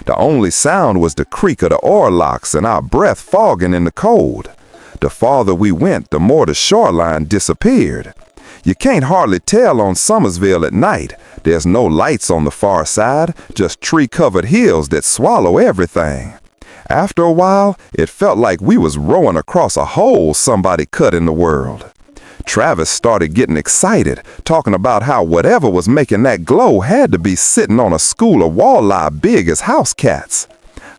The only sound was the creak of the oar locks and our breath fogging in the cold. The farther we went, the more the shoreline disappeared. You can't hardly tell on Summersville at night. There's no lights on the far side, just tree-covered hills that swallow everything. After a while, it felt like we was rowing across a hole somebody cut in the world. Travis started getting excited, talking about how whatever was making that glow had to be sitting on a school of walleye big as house cats.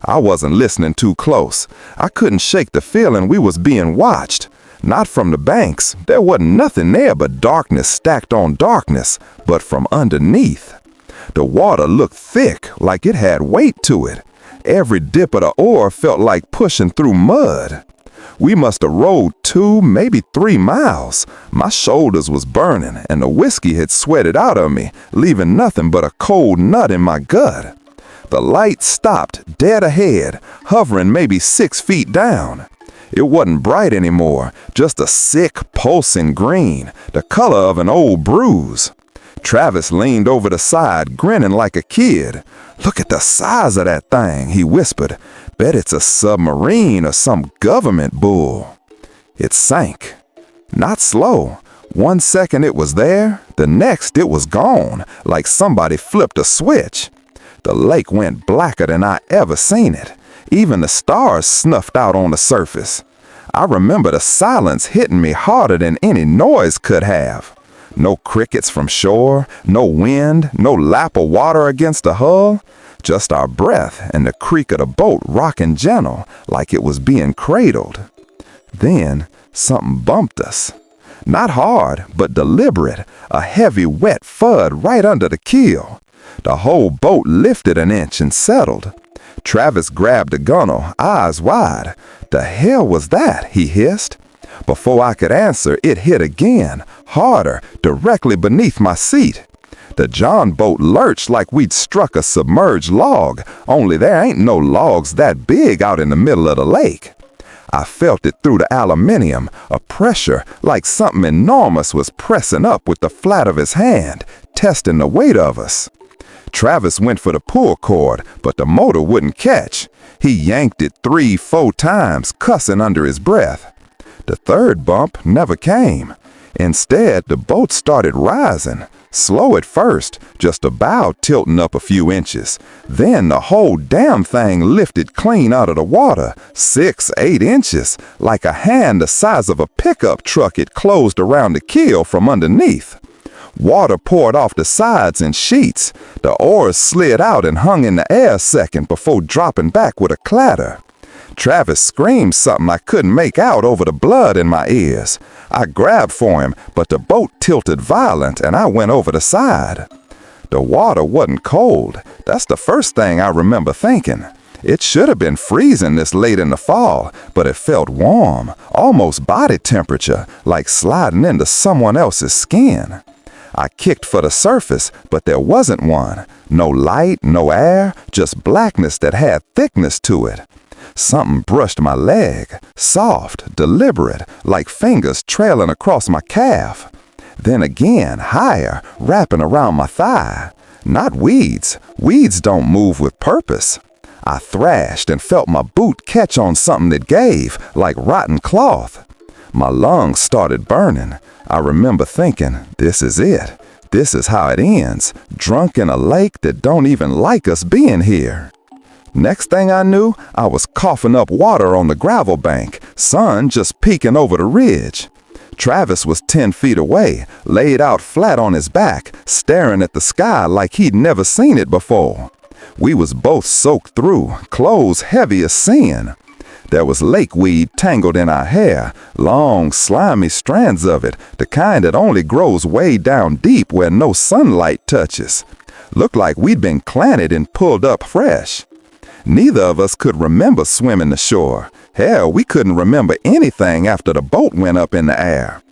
I wasn't listening too close. I couldn't shake the feeling we was being watched. Not from the banks, there wasn't nothing there but darkness stacked on darkness, but from underneath. The water looked thick, like it had weight to it. Every dip of the oar felt like pushing through mud. We must have rowed 2, maybe 3 miles. My shoulders was burning, and the whiskey had sweated out of me, leaving nothing but a cold nut in my gut. The light stopped dead ahead, hovering maybe 6 feet down. It wasn't bright anymore, just a sick, pulsing green, the color of an old bruise. Travis leaned over the side, grinning like a kid. "Look at the size of that thing," he whispered. "Bet it's a submarine or some government bull." It sank. Not slow. One second it was there, the next it was gone, like somebody flipped a switch. The lake went blacker than I ever seen it. Even the stars snuffed out on the surface. I remember the silence hitting me harder than any noise could have. No crickets from shore, no wind, no lap of water against the hull. Just our breath and the creak of the boat rocking gentle like it was being cradled. Then something bumped us. Not hard, but deliberate, a heavy wet thud right under the keel. The whole boat lifted an inch and settled. Travis grabbed the gunwale, eyes wide. "The hell was that?" he hissed. Before I could answer, it hit again, harder, directly beneath my seat. The John boat lurched like we'd struck a submerged log, only there ain't no logs that big out in the middle of the lake. I felt it through the aluminium, a pressure like something enormous was pressing up with the flat of his hand, testing the weight of us. Travis went for the pull cord, but the motor wouldn't catch. He yanked it 3-4 times, cussing under his breath. The third bump never came. Instead, the boat started rising. Slow at first, just a bow tilting up a few inches. Then the whole damn thing lifted clean out of the water, 6-8 inches, like a hand the size of a pickup truck. It closed around the keel from underneath. Water poured off the sides in sheets. The oars slid out and hung in the air a second before dropping back with a clatter. Travis screamed something I couldn't make out over the blood in my ears. I grabbed for him, but the boat tilted violent and I went over the side. The water wasn't cold. That's the first thing I remember thinking. It should have been freezing this late in the fall, but it felt warm, almost body temperature, like sliding into someone else's skin. I kicked for the surface, but there wasn't one. No light, no air, just blackness that had thickness to it. Something brushed my leg, soft, deliberate, like fingers trailing across my calf. Then again, higher, wrapping around my thigh. Not weeds. Weeds don't move with purpose. I thrashed and felt my boot catch on something that gave, like rotten cloth. My lungs started burning. I remember thinking, this is it. This is how it ends, drunk in a lake that don't even like us being here. Next thing I knew, I was coughing up water on the gravel bank, sun just peeking over the ridge. Travis was 10 feet away, laid out flat on his back, staring at the sky like he'd never seen it before. We was both soaked through, clothes heavy as sin. There was lakeweed tangled in our hair, long, slimy strands of it, the kind that only grows way down deep where no sunlight touches. Looked like we'd been planted and pulled up fresh. Neither of us could remember swimming the shore. Hell, we couldn't remember anything after the boat went up in the air.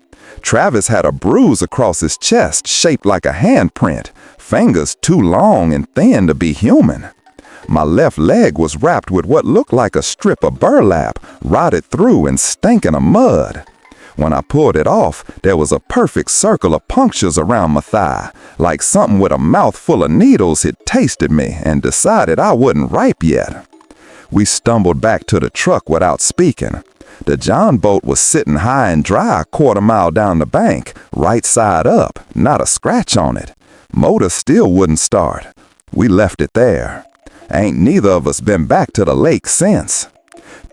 Travis had a bruise across his chest shaped like a handprint, fingers too long and thin to be human. My left leg was wrapped with what looked like a strip of burlap, rotted through and stinking of mud. When I pulled it off, there was a perfect circle of punctures around my thigh, like something with a mouth full of needles had tasted me and decided I wasn't ripe yet. We stumbled back to the truck without speaking. The John boat was sitting high and dry a quarter-mile down the bank, right side up, not a scratch on it. Motor still wouldn't start. We left it there. Ain't neither of us been back to the lake since.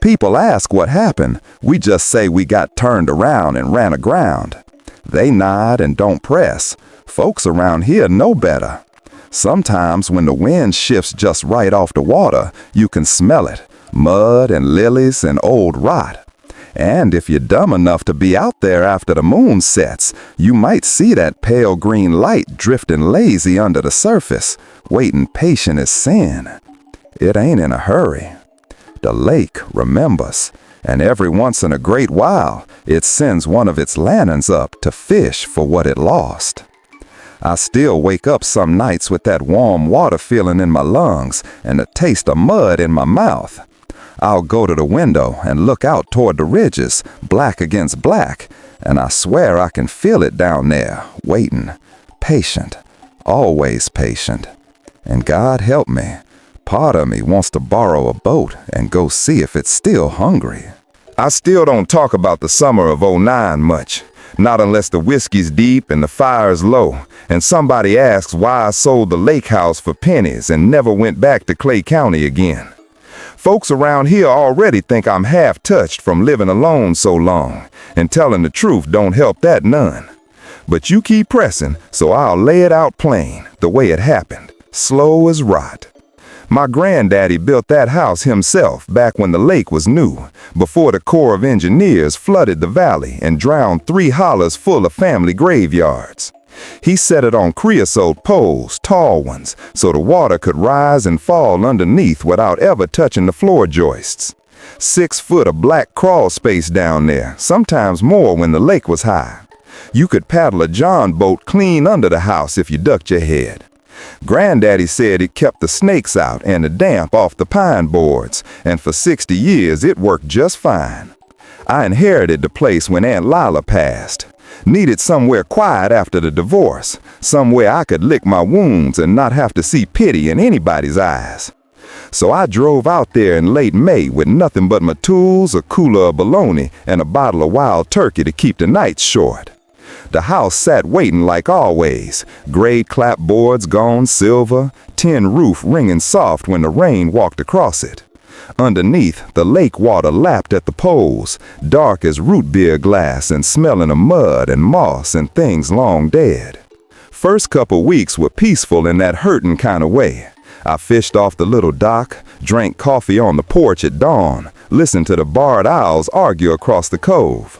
People ask what happened. We just say we got turned around and ran aground. They nod and don't press. Folks around here know better. Sometimes when the wind shifts just right off the water, you can smell it. Mud and lilies and old rot. And if you're dumb enough to be out there after the moon sets, you might see that pale green light drifting lazy under the surface, waiting patient as sin. It ain't in a hurry. The lake remembers, and every once in a great while, it sends one of its lanterns up to fish for what it lost. I still wake up some nights with that warm water feeling in my lungs and the taste of mud in my mouth. I'll go to the window and look out toward the ridges, black against black, and I swear I can feel it down there, waiting, patient, always patient. And God help me, part of me wants to borrow a boat and go see if it's still hungry. I still don't talk about the summer of '09 much. Not unless the whiskey's deep and the fire's low, and somebody asks why I sold the lake house for pennies and never went back to Clay County again. Folks around here already think I'm half-touched from living alone so long, and telling the truth don't help that none. But you keep pressing, so I'll lay it out plain, the way it happened, slow as rot. My granddaddy built that house himself back when the lake was new, before the Corps of Engineers flooded the valley and drowned 3 hollers full of family graveyards. He set it on creosote poles, tall ones, so the water could rise and fall underneath without ever touching the floor joists. 6 foot of black crawl space down there, sometimes more when the lake was high. You could paddle a John boat clean under the house if you ducked your head. Granddaddy said it kept the snakes out and the damp off the pine boards, and for 60 years it worked just fine. I inherited the place when Aunt Lila passed. Needed somewhere quiet after the divorce, somewhere I could lick my wounds and not have to see pity in anybody's eyes. So I drove out there in late May with nothing but my tools, a cooler of bologna, and a bottle of wild turkey to keep the nights short. The house sat waiting like always, gray clapboards gone silver, tin roof ringing soft when the rain walked across it. Underneath, the lake water lapped at the poles, dark as root beer glass and smelling of mud and moss and things long dead. First couple weeks were peaceful in that hurting kind of way. I fished off the little dock, drank coffee on the porch at dawn, listened to the barred owls argue across the cove.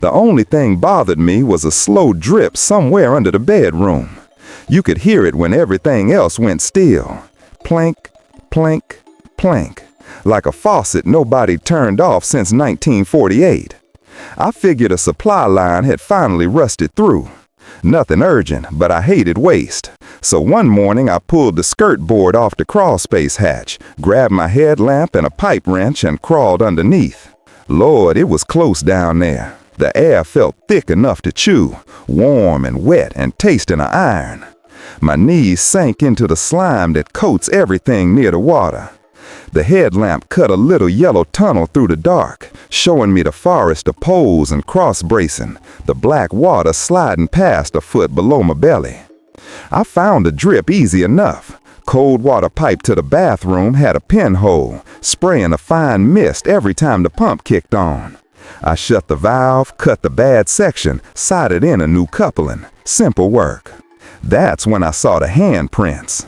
The only thing bothered me was a slow drip somewhere under the bedroom. You could hear it when everything else went still. Plank, plank, plank. Like a faucet nobody turned off since 1948. I figured a supply line had finally rusted through. Nothing urgent, but I hated waste. So one morning I pulled the skirt board off the crawl space hatch, grabbed my headlamp and a pipe wrench and crawled underneath. Lord, it was close down there. The air felt thick enough to chew, warm and wet and tasting of iron. My knees sank into the slime that coats everything near the water. The headlamp cut a little yellow tunnel through the dark, showing me the forest of poles and cross bracing, the black water sliding past a foot below my belly. I found the drip easy enough. Cold water pipe to the bathroom had a pinhole, spraying a fine mist every time the pump kicked on. I shut the valve, cut the bad section, soldered in a new coupling. Simple work. That's when I saw the handprints.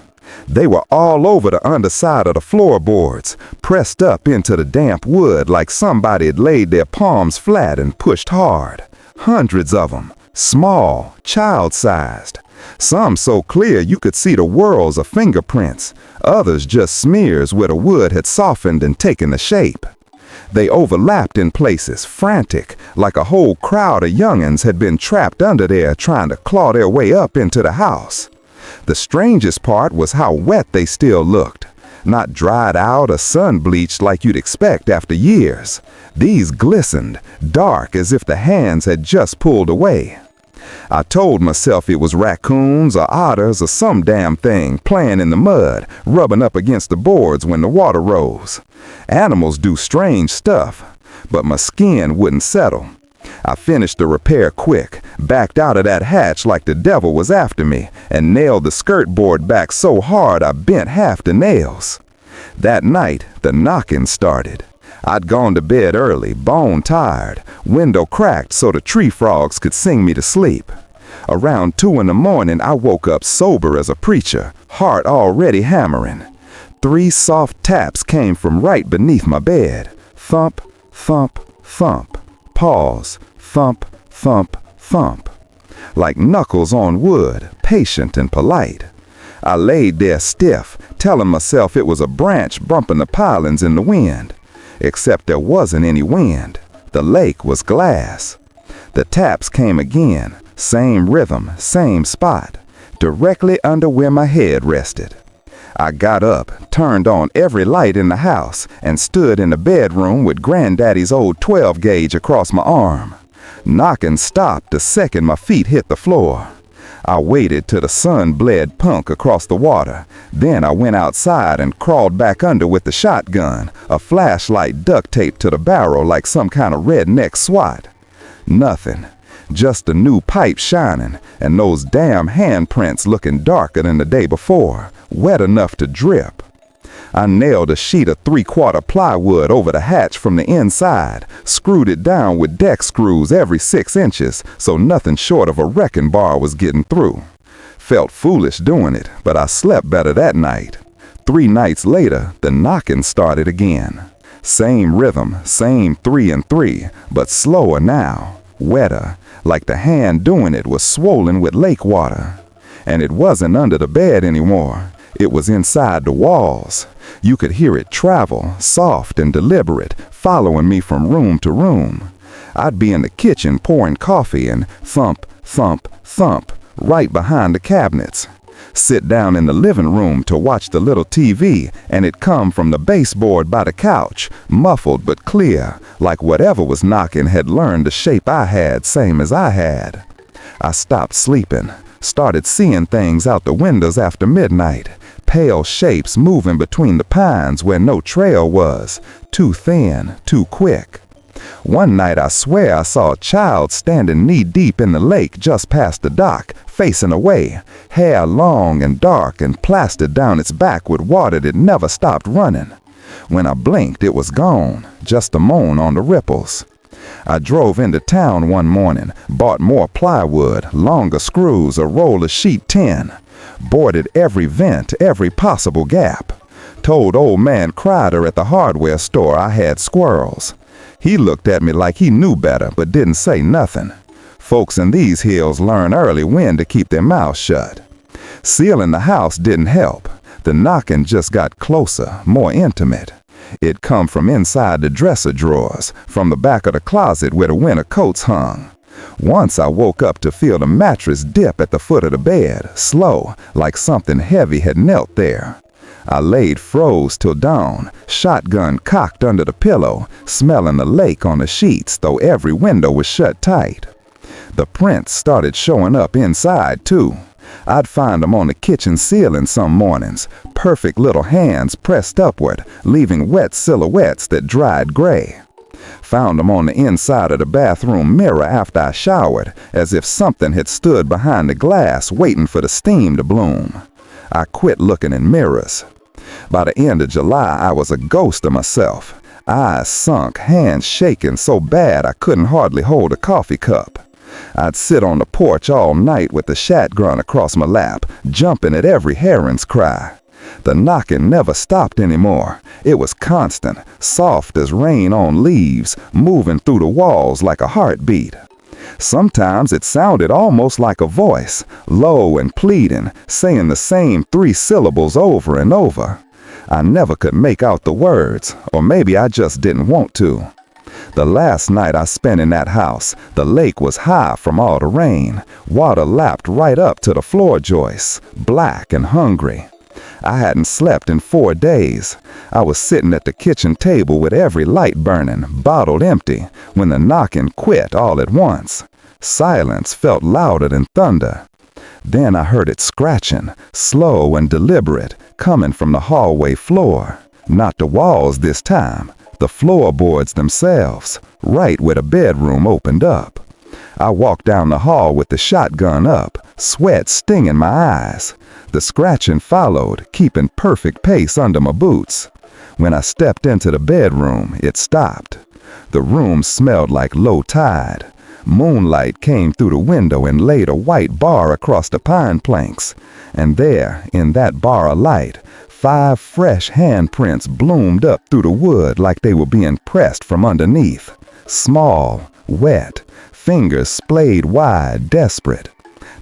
They were all over the underside of the floorboards, pressed up into the damp wood like somebody had laid their palms flat and pushed hard. Hundreds of them, small, child-sized. Some so clear you could see the whorls of fingerprints, others just smears where the wood had softened and taken a shape. They overlapped in places, frantic, like a whole crowd of young'uns had been trapped under there trying to claw their way up into the house. The strangest part was how wet they still looked. Not dried out or sun-bleached like you'd expect after years. These glistened, dark as if the hands had just pulled away. I told myself it was raccoons or otters or some damn thing playing in the mud, rubbing up against the boards when the water rose. Animals do strange stuff, but my skin wouldn't settle. I finished the repair quick, backed out of that hatch like the devil was after me, and nailed the skirt board back so hard I bent half the nails. That night, the knocking started. I'd gone to bed early, bone tired, window cracked so the tree frogs could sing me to sleep. Around 2 in the morning, I woke up sober as a preacher, heart already hammering. 3 soft taps came from right beneath my bed. Thump, thump, thump. Pause, thump, thump, thump. Like knuckles on wood, patient and polite. I laid there stiff, telling myself it was a branch bumping the pilings in the wind. Except there wasn't any wind. The lake was glass. The taps came again, same rhythm, same spot, directly under where my head rested. I got up, turned on every light in the house, and stood in the bedroom with Granddaddy's old 12-gauge across my arm. Knocking stopped the second my feet hit the floor. I waited till the sun bled punk across the water. Then I went outside and crawled back under with the shotgun, a flashlight duct taped to the barrel like some kind of redneck SWAT. Nothing. just a new pipe shining, and those damn handprints looking darker than the day before, wet enough to drip. I nailed a sheet of 3/4 plywood over the hatch from the inside, screwed it down with deck screws every 6 inches so nothing short of a wrecking bar was getting through. Felt foolish doing it, but I slept better that night. 3 nights later, the knocking started again. Same rhythm, same 3 and 3, but slower now, wetter, like the hand doing it was swollen with lake water. And it wasn't under the bed anymore. It was inside the walls. You could hear it travel, soft and deliberate, following me from room to room. I'd be in the kitchen pouring coffee and thump, thump, thump, right behind the cabinets. Sit down in the living room to watch the little TV, and it come from the baseboard by the couch, muffled but clear, like whatever was knocking had learned the shape I had, same as I had. I stopped sleeping, started seeing things out the windows after midnight, pale shapes moving between the pines where no trail was, too thin, too quick. One night I swear I saw a child standing knee-deep in the lake just past the dock, facing away, hair long and dark and plastered down its back with water that never stopped running. When I blinked, it was gone, just a moan on the ripples. I drove into town one morning, bought more plywood, longer screws, a roll of sheet tin, boarded every vent, every possible gap. Told old man Crider at the hardware store I had squirrels. He looked at me like he knew better, but didn't say nothing. Folks in these hills learn early when to keep their mouths shut. Sealing the house didn't help. The knocking just got closer, more intimate. It come from inside the dresser drawers, from the back of the closet where the winter coats hung. Once I woke up to feel the mattress dip at the foot of the bed, slow, like something heavy had knelt there. I laid froze till dawn, shotgun cocked under the pillow, smelling the lake on the sheets, though every window was shut tight. The prints started showing up inside, too. I'd find them on the kitchen ceiling some mornings, perfect little hands pressed upward, leaving wet silhouettes that dried gray. Found them on the inside of the bathroom mirror after I showered, as if something had stood behind the glass waiting for the steam to bloom. I quit looking in mirrors. By the end of July, I was a ghost of myself. Eyes sunk, hands shaking so bad I couldn't hardly hold a coffee cup. I'd sit on the porch all night with the shotgun across my lap, jumping at every heron's cry. The knocking never stopped anymore. It was constant, soft as rain on leaves, moving through the walls like a heartbeat. Sometimes it sounded almost like a voice, low and pleading, saying the same 3 syllables over and over. I never could make out the words, or maybe I just didn't want to. The last night I spent in that house, the lake was high from all the rain. Water lapped right up to the floor joists, black and hungry. I hadn't slept in 4 days. I was sitting at the kitchen table with every light burning, bottle empty, when the knocking quit all at once. Silence felt louder than thunder. Then I heard it scratching, slow and deliberate, coming from the hallway floor. Not the walls this time, the floorboards themselves, right where the bedroom opened up. I walked down the hall with the shotgun up, sweat stinging my eyes. The scratching followed, keeping perfect pace under my boots. When I stepped into the bedroom, it stopped. The room smelled like low tide. Moonlight came through the window and laid a white bar across the pine planks. And there, in that bar of light, 5 fresh handprints bloomed up through the wood like they were being pressed from underneath. Small, wet, fingers splayed wide, desperate.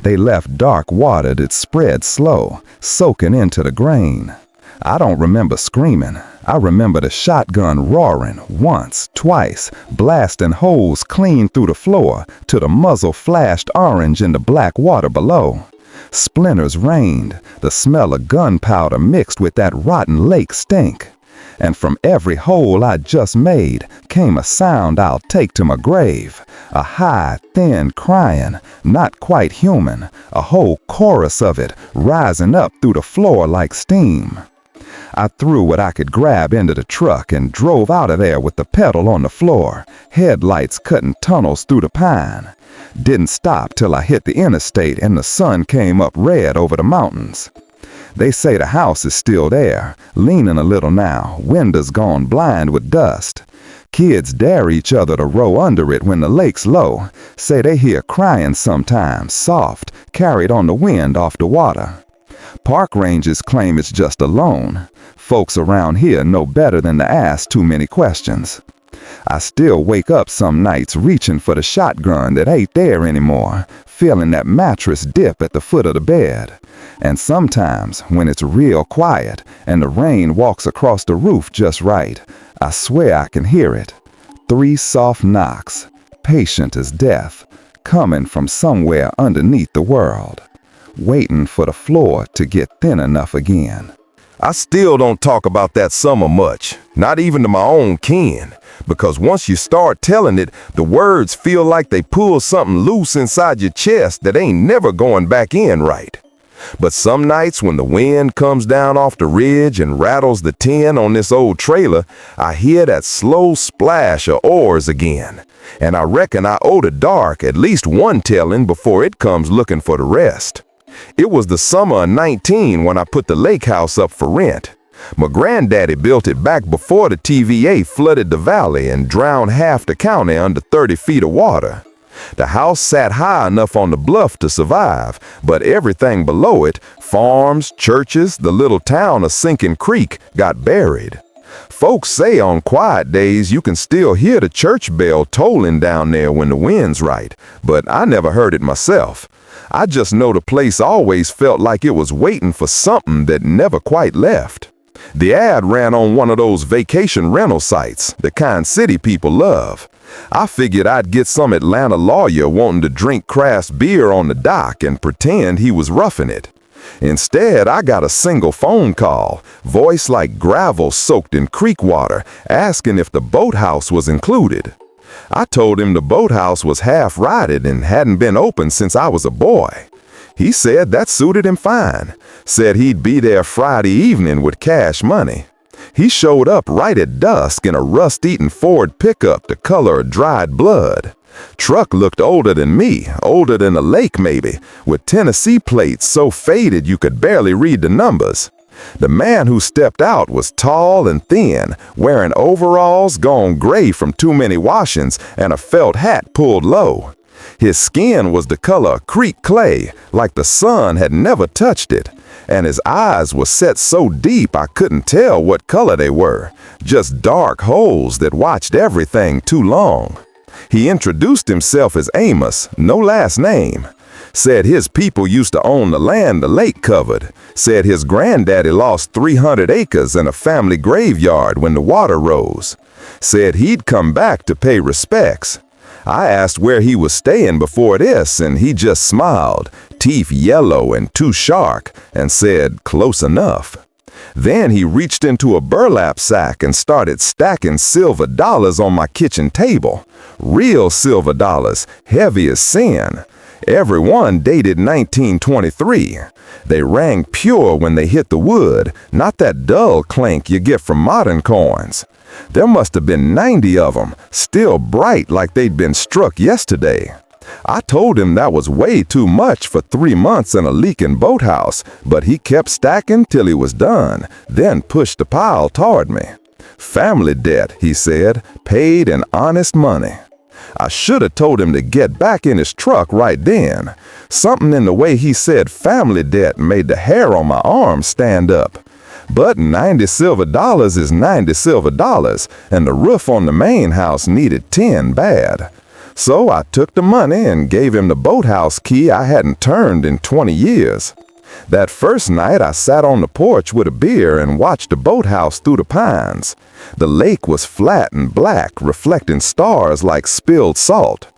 They left dark water that spread slow, soaking into the grain. I don't remember screaming. I remember the shotgun roaring once, twice, blasting holes clean through the floor till the muzzle flashed orange in the black water below. Splinters rained, the smell of gunpowder mixed with that rotten lake stink. And from every hole I'd just made came a sound I'll take to my grave. A high, thin crying, not quite human, a whole chorus of it rising up through the floor like steam. I threw what I could grab into the truck and drove out of there with the pedal on the floor, headlights cutting tunnels through the pine. Didn't stop till I hit the interstate and the sun came up red over the mountains. They say the house is still there, leaning a little now, windows gone blind with dust. Kids dare each other to row under it when the lake's low, say they hear crying sometimes, soft, carried on the wind off the water. Park rangers claim it's just a loan. Folks around here know better than to ask too many questions. I still wake up some nights reaching for the shotgun that ain't there anymore, feeling that mattress dip at the foot of the bed. And sometimes, when it's real quiet and the rain walks across the roof just right, I swear I can hear it. 3 soft knocks, patient as death, coming from somewhere underneath the world, waiting for the floor to get thin enough again. I still don't talk about that summer much, not even to my own kin, because once you start telling it, the words feel like they pull something loose inside your chest that ain't never going back in right. But some nights when the wind comes down off the ridge and rattles the tin on this old trailer, I hear that slow splash of oars again. And I reckon I owe the dark at least one telling before it comes looking for the rest. It was the summer of 19 when I put the lake house up for rent. My granddaddy built it back before the TVA flooded the valley and drowned half the county under 30 feet of water. The house sat high enough on the bluff to survive, but everything below it, farms, churches, the little town of Sinking Creek, got buried. Folks say on quiet days you can still hear the church bell tolling down there when the wind's right, but I never heard it myself. I just know the place always felt like it was waiting for something that never quite left. The ad ran on one of those vacation rental sites, the kind city people love. I figured I'd get some Atlanta lawyer wanting to drink craft beer on the dock and pretend he was roughing it. Instead, I got a single phone call, voice like gravel soaked in creek water, asking if the boathouse was included. I told him the boathouse was half-rotted and hadn't been open since I was a boy. He said that suited him fine, said he'd be there Friday evening with cash money. He showed up right at dusk in a rust-eaten Ford pickup the color of dried blood. Truck looked older than me, older than a lake maybe, with Tennessee plates so faded you could barely read the numbers. The man who stepped out was tall and thin, wearing overalls gone gray from too many washings and a felt hat pulled low. His skin was the color of creek clay, like the sun had never touched it, and his eyes were set so deep I couldn't tell what color they were, just dark holes that watched everything too long. He introduced himself as Amos, no last name. Said his people used to own the land the lake covered. Said his granddaddy lost 300 acres and a family graveyard when the water rose. Said he'd come back to pay respects. I asked where he was staying before this, and he just smiled, teeth yellow and too sharp, and said, "Close enough." Then he reached into a burlap sack and started stacking silver dollars on my kitchen table. Real silver dollars, heavy as sin. Every one dated 1923. They rang pure when they hit the wood, not that dull clank you get from modern coins. There must have been 90 of them, still bright like they'd been struck yesterday. I told him that was way too much for 3 months in a leaking boathouse, but he kept stacking till he was done, then pushed the pile toward me. Family debt, he said, paid in honest money. I should have told him to get back in his truck right then. Something in the way he said family debt made the hair on my arm stand up. But 90 silver dollars is 90 silver dollars, and the roof on the main house needed 10 bad. So I took the money and gave him the boathouse key I hadn't turned in 20 years. That first night I sat on the porch with a beer and watched the boathouse through the pines. The lake was flat and black, reflecting stars like spilled salt.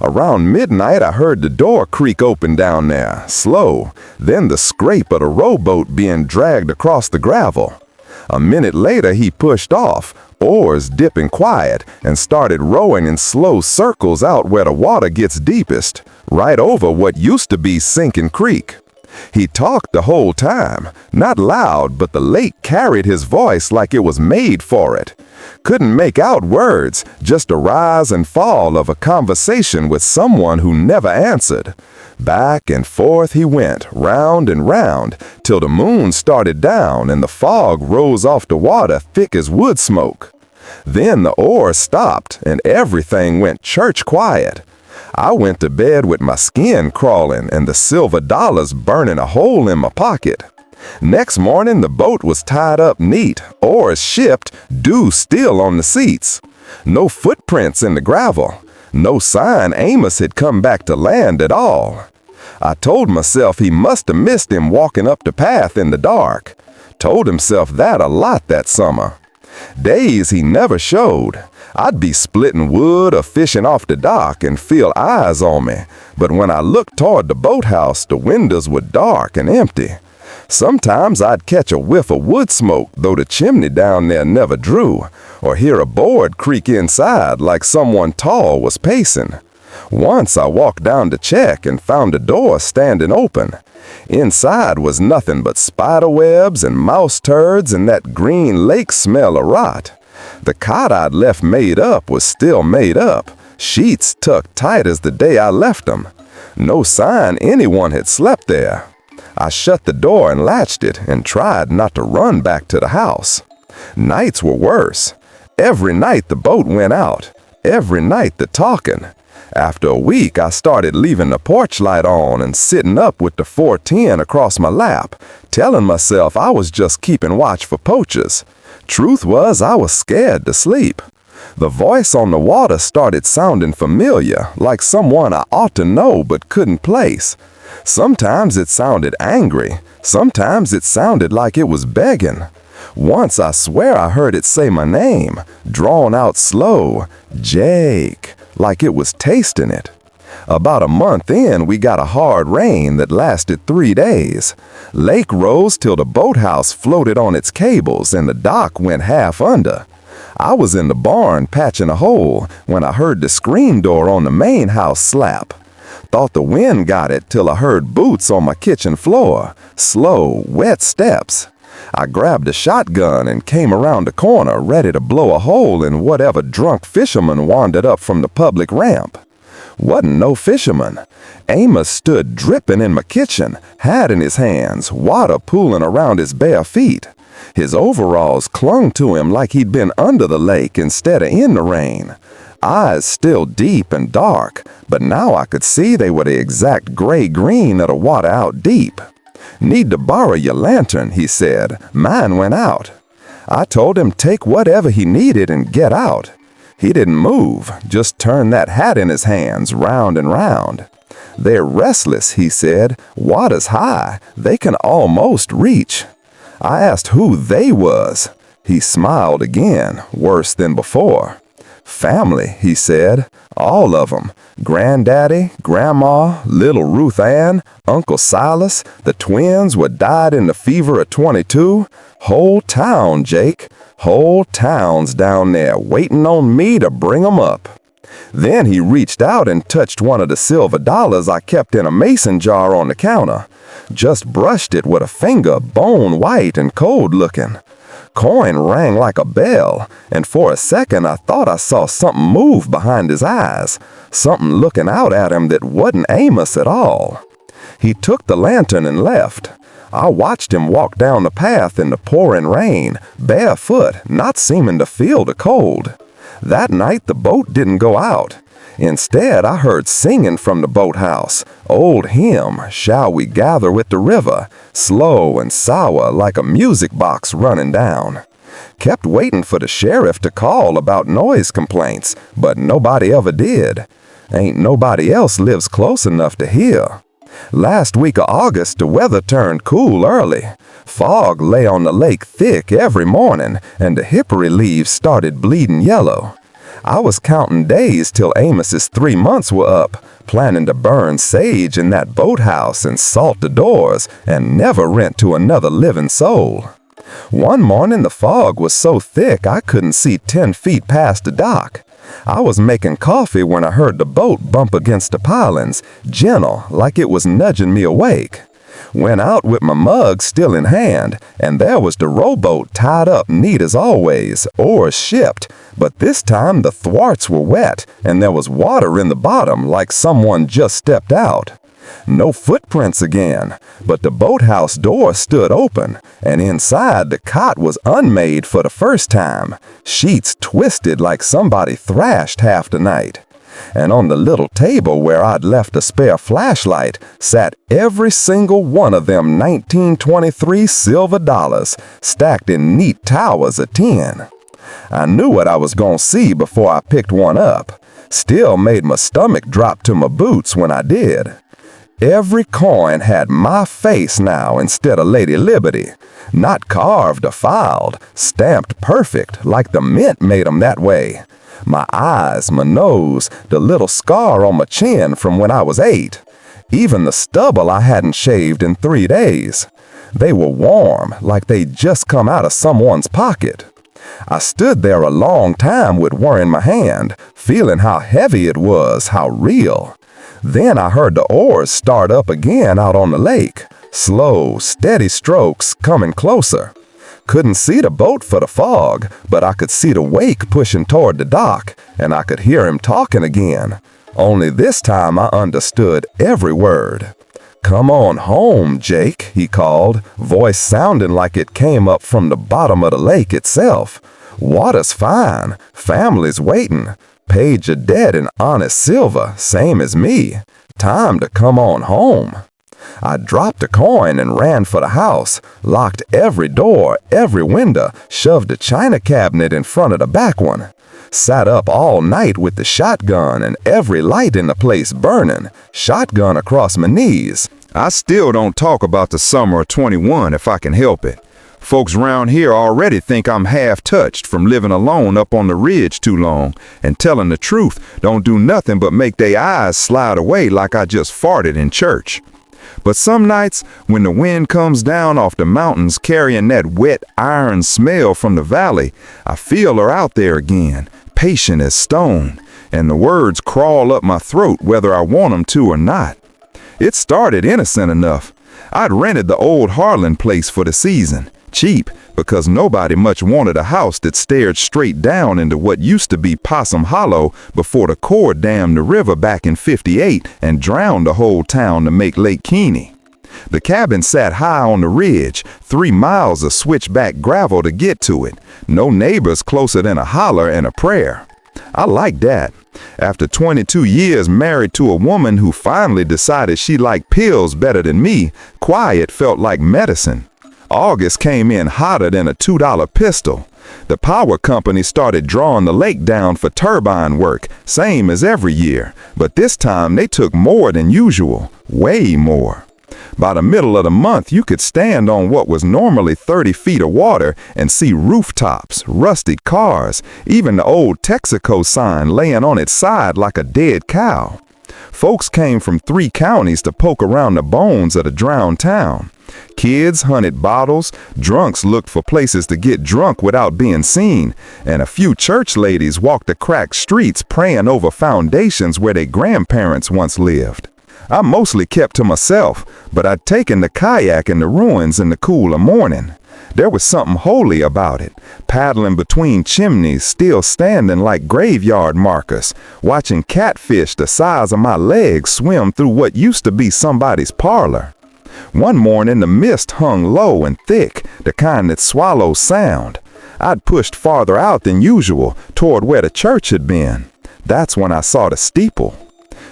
Around midnight I heard the door creak open down there, slow, then the scrape of the rowboat being dragged across the gravel. A minute later he pushed off, oars dipping quiet, and started rowing in slow circles out where the water gets deepest, right over what used to be Sinking Creek. He talked the whole time, not loud, but the lake carried his voice like it was made for it. Couldn't make out words, just a rise and fall of a conversation with someone who never answered. Back and forth he went, round and round, till the moon started down and the fog rose off the water thick as wood smoke. Then the oars stopped and everything went church quiet. I went to bed with my skin crawling and the silver dollars burning a hole in my pocket. Next morning the boat was tied up neat, oars shipped, dew still on the seats. No footprints in the gravel. No sign Amos had come back to land at all. I told myself he must have missed him walking up the path in the dark. Told himself that a lot that summer. Days he never showed. I'd be splitting wood or fishing off the dock and feel eyes on me, but when I looked toward the boathouse, the windows were dark and empty. Sometimes I'd catch a whiff of wood smoke, though the chimney down there never drew, or hear a board creak inside like someone tall was pacing. Once I walked down to check and found the door standing open. Inside was nothing but spider webs and mouse turds and that green lake smell of rot. The cot I'd left made up was still made up, sheets tucked tight as the day I left them. No sign anyone had slept there. I shut the door and latched it and tried not to run back to the house. Nights were worse. Every night the boat went out. Every night the talking. After a week, I started leaving the porch light on and sitting up with the 410 across my lap, telling myself I was just keeping watch for poachers. Truth was, I was scared to sleep. The voice on the water started sounding familiar, like someone I ought to know but couldn't place. Sometimes it sounded angry. Sometimes it sounded like it was begging. Once I swear I heard it say my name, drawn out slow, Jake, like it was tasting it. About a month in, we got a hard rain that lasted 3 days. Lake rose till the boathouse floated on its cables and the dock went half under. I was in the barn patching a hole when I heard the screen door on the main house slap. Thought the wind got it till I heard boots on my kitchen floor, slow, wet steps. I grabbed a shotgun and came around the corner ready to blow a hole in whatever drunk fisherman wandered up from the public ramp. Wasn't no fisherman. Amos stood dripping in my kitchen, hat in his hands, water pooling around his bare feet. His overalls clung to him like he'd been under the lake instead of in the rain. Eyes still deep and dark, but now I could see they were the exact gray-green of the water out deep. "Need to borrow your lantern," he said. "Mine went out." I told him take whatever he needed and get out. He didn't move, just turned that hat in his hands round and round. "They're restless," he said. "Water's high. They can almost reach." I asked who they was. He smiled again, worse than before. "Family," he said. "All of 'em. Granddaddy, Grandma, little Ruth Ann, Uncle Silas, the twins what died in the fever of 22. Whole town, Jake. Whole town's down there waiting on me to bring 'em up." Then he reached out and touched one of the silver dollars I kept in a mason jar on the counter. Just brushed it with a finger, bone white and cold looking. Coin rang like a bell, and for a second I thought I saw something move behind his eyes, something looking out at him that wasn't Amos at all. He took the lantern and left. I watched him walk down the path in the pouring rain, barefoot, not seeming to feel the cold. That night the boat didn't go out. Instead, I heard singing from the boathouse, old hymn, "Shall We Gather with the River," slow and sour like a music box running down. Kept waiting for the sheriff to call about noise complaints, but nobody ever did. Ain't nobody else lives close enough to hear. Last week of August, the weather turned cool early. Fog lay on the lake thick every morning, and the hickory leaves started bleeding yellow. I was counting days till Amos's 3 months were up, planning to burn sage in that boathouse and salt the doors and never rent to another living soul. One morning the fog was so thick I couldn't see 10 feet past the dock. I was making coffee when I heard the boat bump against the pilings, gentle, like it was nudging me awake. Went out with my mug still in hand, and there was the rowboat tied up neat as always, oars shipped, but this time the thwarts were wet, and there was water in the bottom like someone just stepped out. No footprints again, but the boathouse door stood open, and inside the cot was unmade for the first time, sheets twisted like somebody thrashed half the night. And on the little table where I'd left a spare flashlight sat every single one of them 1923 silver dollars, stacked in neat towers of 10. I knew what I was gonna see before I picked one up. Still made my stomach drop to my boots when I did. Every coin had my face now instead of Lady Liberty. Not carved or filed, stamped perfect like the mint made 'em that way. My eyes, my nose, the little scar on my chin from when I was 8. Even the stubble I hadn't shaved in 3 days. They were warm, like they'd just come out of someone's pocket. I stood there a long time with one in my hand, feeling how heavy it was, how real. Then I heard the oars start up again out on the lake. Slow, steady strokes coming closer. Couldn't see the boat for the fog, but I could see the wake pushing toward the dock, and I could hear him talking again. Only this time I understood every word. "Come on home, Jake," he called, voice sounding like it came up from the bottom of the lake itself. "Water's fine, family's waiting. Paid your debt in honest silver, same as me. Time to come on home." I dropped a coin and ran for the house, locked every door, every window, shoved a china cabinet in front of the back one. Sat up all night with the shotgun and every light in the place burning, shotgun across my knees. I still don't talk about the summer of 21 if I can help it. Folks around here already think I'm half-touched from living alone up on the ridge too long, and telling the truth don't do nothing but make their eyes slide away like I just farted in church. But some nights, when the wind comes down off the mountains carrying that wet iron smell from the valley, I feel her out there again, patient as stone, and the words crawl up my throat whether I want them to or not. It started innocent enough. I'd rented the old Harlan place for the season. Cheap, because nobody much wanted a house that stared straight down into what used to be Possum Hollow before the Corps dammed the river back in '58 and drowned the whole town to make Lake Keeney. The cabin sat high on the ridge, 3 miles of switchback gravel to get to it. No neighbors closer than a holler and a prayer. I liked that. After 22 years married to a woman who finally decided she liked pills better than me, quiet felt like medicine. August came in hotter than a $2 pistol. The power company started drawing the lake down for turbine work, same as every year, but this time they took more than usual, way more. By the middle of the month, you could stand on what was normally 30 feet of water and see rooftops, rusted cars, even the old Texaco sign laying on its side like a dead cow. Folks came from 3 counties to poke around the bones of the drowned town. Kids hunted bottles, drunks looked for places to get drunk without being seen, and a few church ladies walked the cracked streets praying over foundations where their grandparents once lived. I mostly kept to myself, but I'd taken the kayak in the ruins in the cool of morning. There was something holy about it, paddling between chimneys still standing like graveyard markers, watching catfish the size of my legs swim through what used to be somebody's parlor. One morning the mist hung low and thick, the kind that swallows sound. I'd pushed farther out than usual, toward where the church had been. That's when I saw the steeple.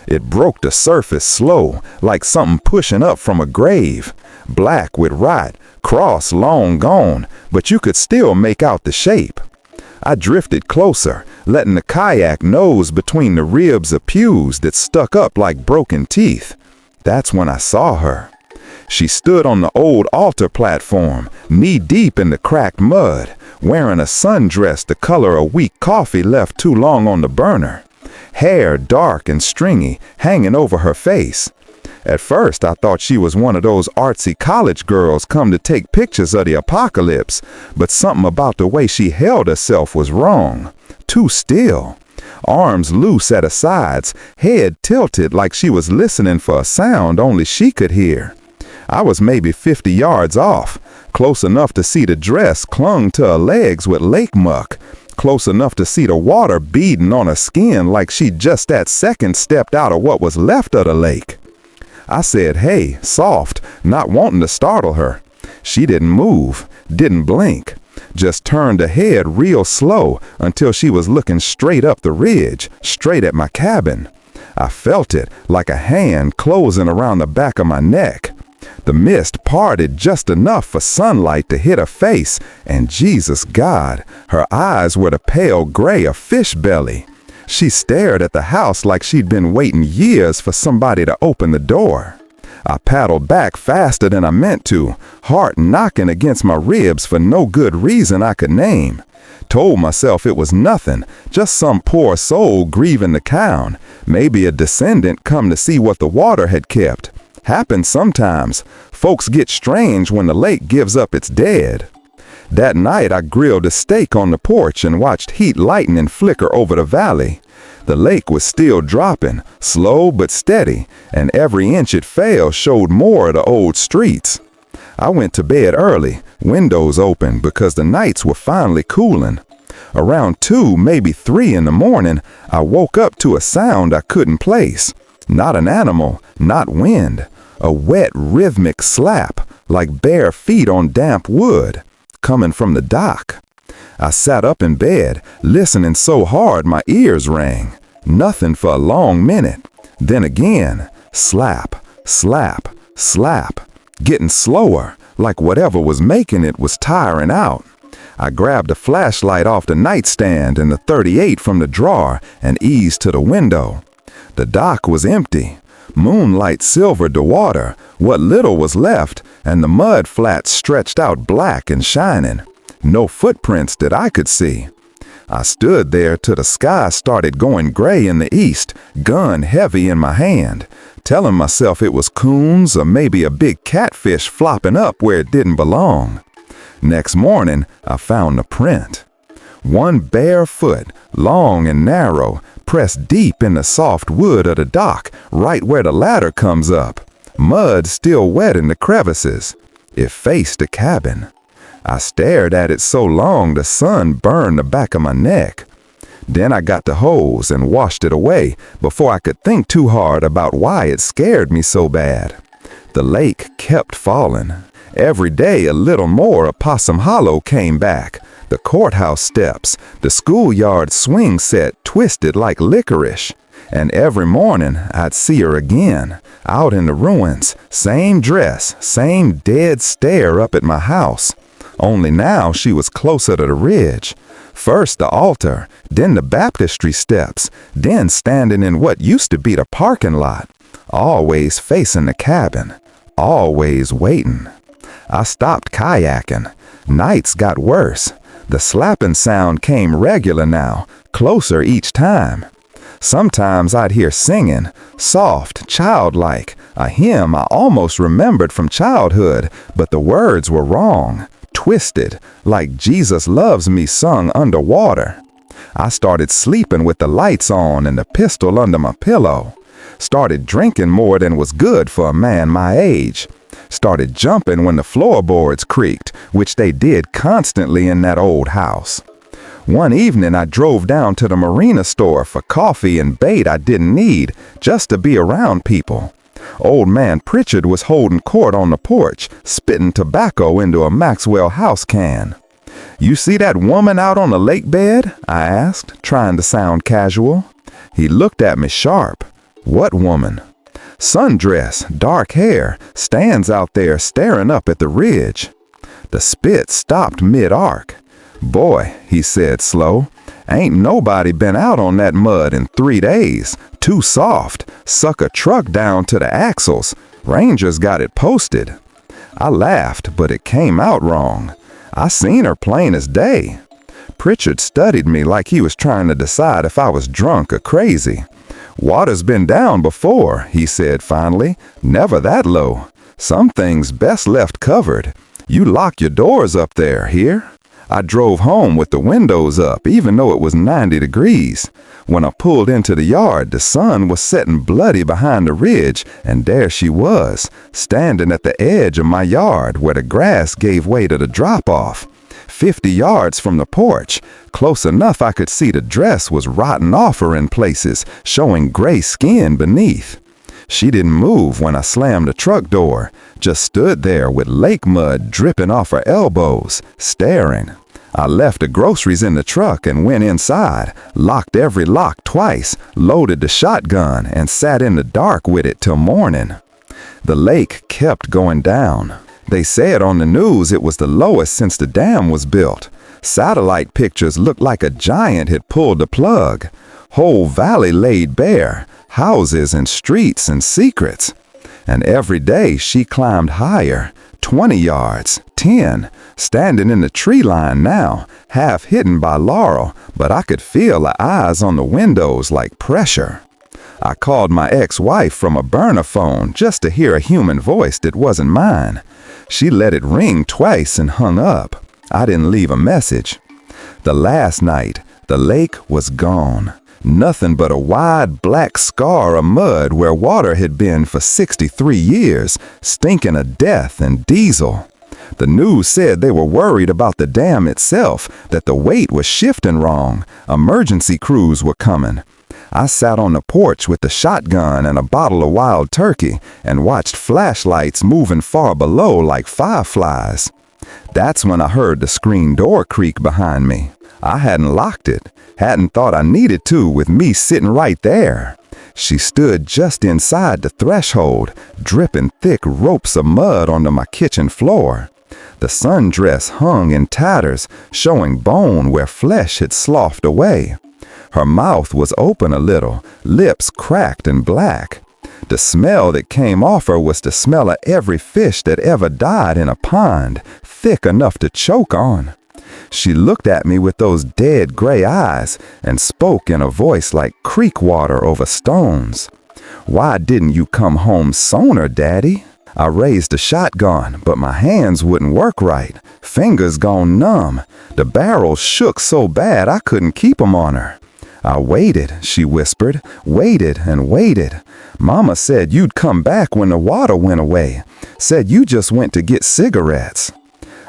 It broke the surface slow, like something pushing up from a grave. Black with rot, cross long gone, but you could still make out the shape. I drifted closer, letting the kayak nose between the ribs of pews that stuck up like broken teeth. That's when I saw her. She stood on the old altar platform, knee-deep in the cracked mud, wearing a sundress the color of weak coffee left too long on the burner. Hair dark and stringy, hanging over her face. At first, I thought she was one of those artsy college girls come to take pictures of the apocalypse, but something about the way she held herself was wrong. Too still. Arms loose at her sides, head tilted like she was listening for a sound only she could hear. I was maybe 50 yards off, close enough to see the dress clung to her legs with lake muck, close enough to see the water beading on her skin like she'd just that second stepped out of what was left of the lake. I said, "Hey," soft, not wanting to startle her. She didn't move, didn't blink, just turned her head real slow until she was looking straight up the ridge, straight at my cabin. I felt it like a hand closing around the back of my neck. The mist parted just enough for sunlight to hit her face, and Jesus God, her eyes were the pale gray of fish belly. She stared at the house like she'd been waiting years for somebody to open the door. I paddled back faster than I meant to, heart knocking against my ribs for no good reason I could name. Told myself it was nothing, just some poor soul grieving the town, maybe a descendant come to see what the water had kept. Happens sometimes. Folks get strange when the lake gives up its dead. That night I grilled a steak on the porch and watched heat lightning flicker over the valley. The lake was still dropping, slow but steady, and every inch it fell showed more of the old streets. I went to bed early, windows open, because the nights were finally cooling. Around 2, maybe 3 in the morning, I woke up to a sound I couldn't place. Not an animal, not wind. A wet, rhythmic slap, like bare feet on damp wood, coming from the dock. I sat up in bed, listening so hard my ears rang. Nothing for a long minute. Then again, slap, slap, slap. Getting slower, like whatever was making it was tiring out. I grabbed a flashlight off the nightstand and the .38 from the drawer and eased to the window. The dock was empty. Moonlight silvered the water, what little was left, and the mud flats stretched out black and shining. No footprints that I could see. I stood there till the sky started going gray in the east, gun heavy in my hand, telling myself it was coons or maybe a big catfish flopping up where it didn't belong. Next morning, I found the print. One bare foot, long and narrow, pressed deep in the soft wood of the dock, right where the ladder comes up. Mud still wet in the crevices. It faced the cabin. I stared at it so long the sun burned the back of my neck. Then I got the hose and washed it away before I could think too hard about why it scared me so bad. The lake kept falling. Every day a little more of Possum Hollow came back. The courthouse steps, the schoolyard swing set twisted like licorice. And every morning I'd see her again, out in the ruins, same dress, same dead stare up at my house. Only now she was closer to the ridge. First the altar, then the baptistry steps, then standing in what used to be the parking lot. Always facing the cabin, always waiting. I stopped kayaking. Nights got worse. The slapping sound came regular now, closer each time. Sometimes I'd hear singing, soft, childlike, a hymn I almost remembered from childhood, but the words were wrong, twisted, like Jesus Loves Me sung underwater. I started sleeping with the lights on and the pistol under my pillow. Started drinking more than was good for a man my age. Started jumping when the floorboards creaked, which they did constantly in that old house. One evening I drove down to the marina store for coffee and bait I didn't need, just to be around people. Old man Pritchard was holding court on the porch, spitting tobacco into a Maxwell House can. "You see that woman out on the lake bed?" I asked, trying to sound casual. He looked at me sharp. "What woman?" "Sundress, dark hair, stands out there staring up at the ridge." The spit stopped mid-arc. "Boy," he said slow, "ain't nobody been out on that mud in 3 days. Too soft. Suck a truck down to the axles. Rangers got it posted." I laughed, but it came out wrong. I seen her plain as day. Pritchard studied me like he was trying to decide if I was drunk or crazy. "Water's been down before," he said finally. "Never that low. Some things best left covered. You lock your doors up there, here?" I drove home with the windows up, even though it was 90 degrees. When I pulled into the yard, the sun was setting bloody behind the ridge, and there she was, standing at the edge of my yard where the grass gave way to the drop-off. 50 yards from the porch, close enough I could see the dress was rotting off her in places, showing gray skin beneath. She didn't move when I slammed the truck door, just stood there with lake mud dripping off her elbows, staring. I left the groceries in the truck and went inside, locked every lock twice, loaded the shotgun, and sat in the dark with it till morning. The lake kept going down. They said on the news it was the lowest since the dam was built. Satellite pictures looked like a giant had pulled the plug. Whole valley laid bare, houses and streets and secrets. And every day she climbed higher, 20 yards, 10, standing in the tree line now, half hidden by laurel, but I could feel her eyes on the windows like pressure. I called my ex-wife from a burner phone just to hear a human voice that wasn't mine. She let it ring twice and hung up. I didn't leave a message. The last night, the lake was gone. Nothing but a wide black scar of mud where water had been for 63 years, stinking of death and diesel. The news said they were worried about the dam itself, that the weight was shifting wrong. Emergency crews were coming. I sat on the porch with the shotgun and a bottle of wild turkey and watched flashlights moving far below like fireflies. That's when I heard the screen door creak behind me. I hadn't locked it, hadn't thought I needed to with me sitting right there. She stood just inside the threshold, dripping thick ropes of mud onto my kitchen floor. The sundress hung in tatters, showing bone where flesh had sloughed away. Her mouth was open a little, lips cracked and black. The smell that came off her was the smell of every fish that ever died in a pond, thick enough to choke on. She looked at me with those dead gray eyes and spoke in a voice like creek water over stones. "Why didn't you come home sooner, Daddy?" I raised the shotgun, but my hands wouldn't work right. Fingers gone numb. The barrel shook so bad I couldn't keep 'em on her. "I waited," she whispered, "waited and waited. Mama said you'd come back when the water went away. Said you just went to get cigarettes."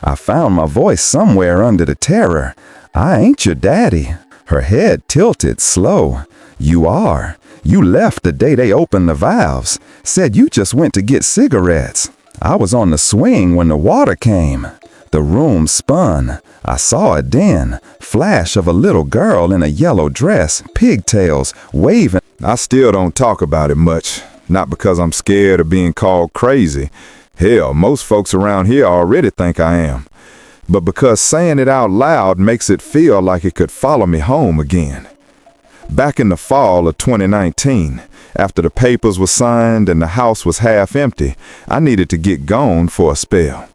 I found my voice somewhere under the terror. "I ain't your daddy." Her head tilted slow. "You are. You left the day they opened the valves. Said you just went to get cigarettes. I was on the swing when the water came." The room spun. I saw a den, flash of a little girl in a yellow dress, pigtails, waving. I still don't talk about it much, not because I'm scared of being called crazy. Hell, most folks around here already think I am. But because saying it out loud makes it feel like it could follow me home again. Back in the fall of 2019, after the papers were signed and the house was half empty, I needed to get gone for a spell.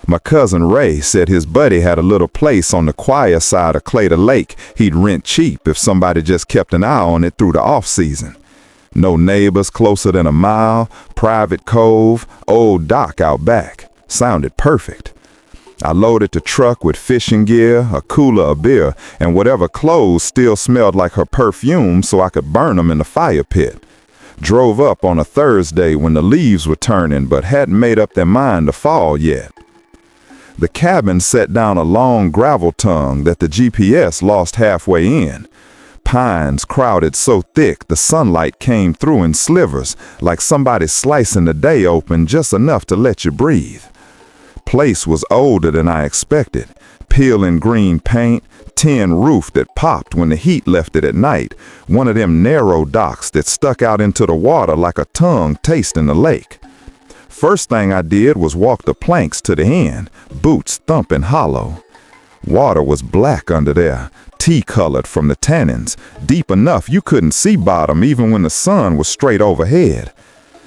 My cousin Ray said his buddy had a little place on the quiet side of Claytor Lake he'd rent cheap if somebody just kept an eye on it through the off-season. No neighbors closer than a mile, private cove, old dock out back. Sounded perfect. I loaded the truck with fishing gear, a cooler of beer, and whatever clothes still smelled like her perfume so I could burn them in the fire pit. Drove up on a Thursday when the leaves were turning but hadn't made up their mind to fall yet. The cabin set down a long gravel tongue that the GPS lost halfway in. Pines crowded so thick the sunlight came through in slivers, like somebody slicing the day open just enough to let you breathe. Place was older than I expected. Peeling green paint, tin roof that popped when the heat left it at night, one of them narrow docks that stuck out into the water like a tongue tasting the lake. First thing I did was walk the planks to the end, boots thumping hollow. Water was black under there, tea-colored from the tannins, deep enough you couldn't see bottom even when the sun was straight overhead.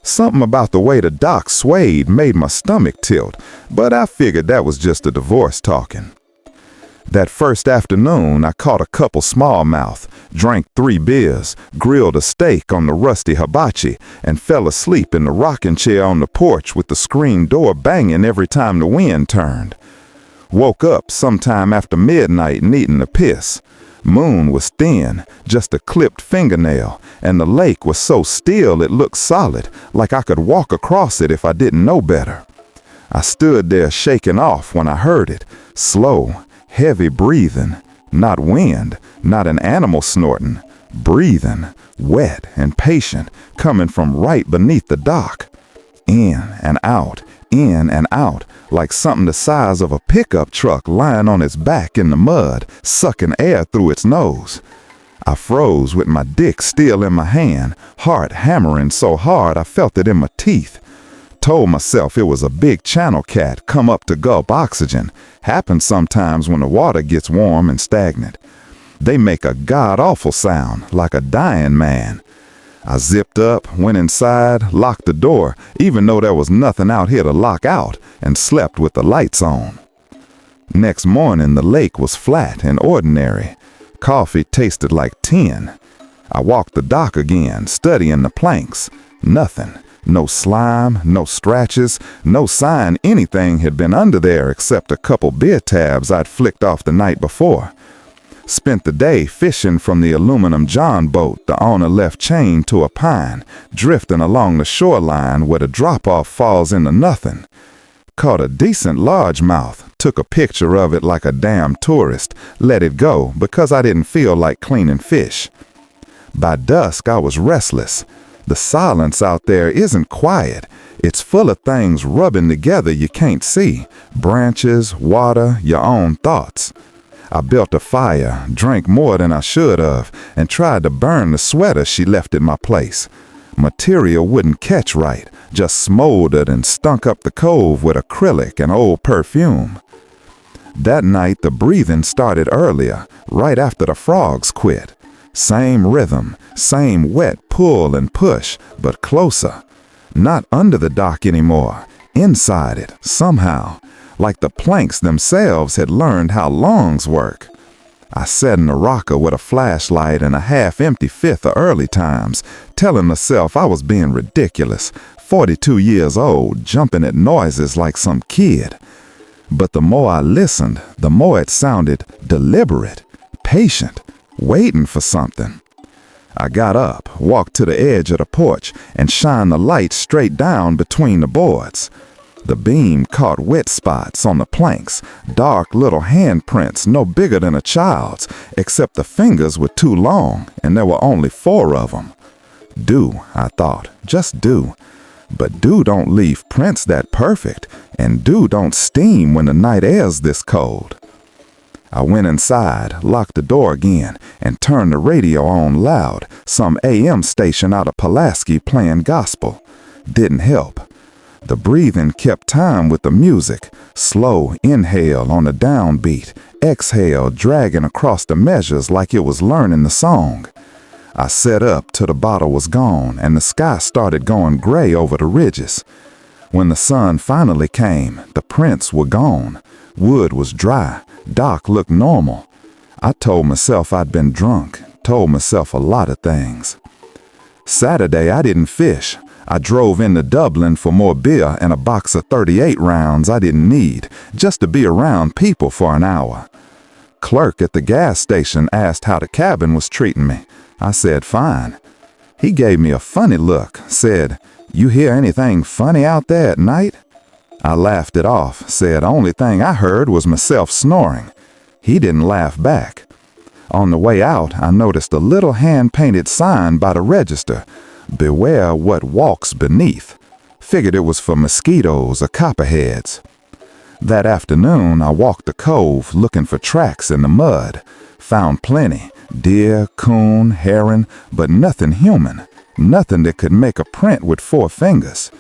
Something about the way the dock swayed made my stomach tilt, but I figured that was just the divorce talking. That first afternoon, I caught a couple smallmouth, drank 3 beers, grilled a steak on the rusty hibachi, and fell asleep in the rocking chair on the porch with the screen door banging every time the wind turned. Woke up sometime after midnight needing to piss. Moon was thin, just a clipped fingernail, and the lake was so still it looked solid, like I could walk across it if I didn't know better. I stood there shaking off when I heard it, slow, heavy breathing, not wind, not an animal snorting, breathing, wet and patient, coming from right beneath the dock. In and out, like something the size of a pickup truck lying on its back in the mud, sucking air through its nose. I froze with my dick still in my hand, heart hammering so hard I felt it in my teeth. Told myself it was a big channel cat come up to gulp oxygen. Happens sometimes when the water gets warm and stagnant. They make a god-awful sound, like a dying man. I zipped up, went inside, locked the door, even though there was nothing out here to lock out, and slept with the lights on. Next morning, the lake was flat and ordinary. Coffee tasted like tin. I walked the dock again, studying the planks. Nothing. No slime, no scratches, no sign anything had been under there except a couple beer tabs I'd flicked off the night before. Spent the day fishing from the aluminum john boat the owner left chained to a pine, drifting along the shoreline where the drop-off falls into nothing. Caught a decent largemouth, took a picture of it like a damn tourist, let it go because I didn't feel like cleaning fish. By dusk I was restless. The silence out there isn't quiet. It's full of things rubbing together you can't see. Branches, water, your own thoughts. I built a fire, drank more than I should have, and tried to burn the sweater she left at my place. Material wouldn't catch right, just smoldered and stunk up the cove with acrylic and old perfume. That night the breathing started earlier, right after the frogs quit. Same rhythm, same wet pull and push, but closer. Not under the dock anymore, inside it, somehow. Like the planks themselves had learned how lungs work. I sat in the rocker with a flashlight and a half-empty fifth of early times, telling myself I was being ridiculous, 42 years old, jumping at noises like some kid. But the more I listened, the more it sounded deliberate, patient, waiting for something. I got up, walked to the edge of the porch, and shined the light straight down between the boards. The beam caught wet spots on the planks, dark little handprints no bigger than a child's, except the fingers were too long, and there were only 4 of them. Dew, I thought, just dew. But dew don't leave prints that perfect, and dew don't steam when the night air's this cold. I went inside, locked the door again, and turned the radio on loud, some AM station out of Pulaski playing gospel. Didn't help. The breathing kept time with the music, slow inhale on the downbeat, exhale dragging across the measures like it was learning the song. I sat up till the bottle was gone and the sky started going gray over the ridges. When the sun finally came, the prints were gone. Wood was dry. Dock looked normal. I told myself I'd been drunk, told myself a lot of things. Saturday I didn't fish. I drove into Dublin for more beer and a box of 38 rounds I didn't need, just to be around people for an hour. Clerk at the gas station asked how the cabin was treating me. I said fine. He gave me a funny look, said, "You hear anything funny out there at night?" I laughed it off, said only thing I heard was myself snoring. He didn't laugh back. On the way out, I noticed a little hand-painted sign by the register, "Beware what walks beneath." Figured it was for mosquitoes or copperheads. That afternoon, I walked the cove looking for tracks in the mud. Found plenty, deer, coon, heron, but nothing human. Nothing that could make a print with 4 fingers.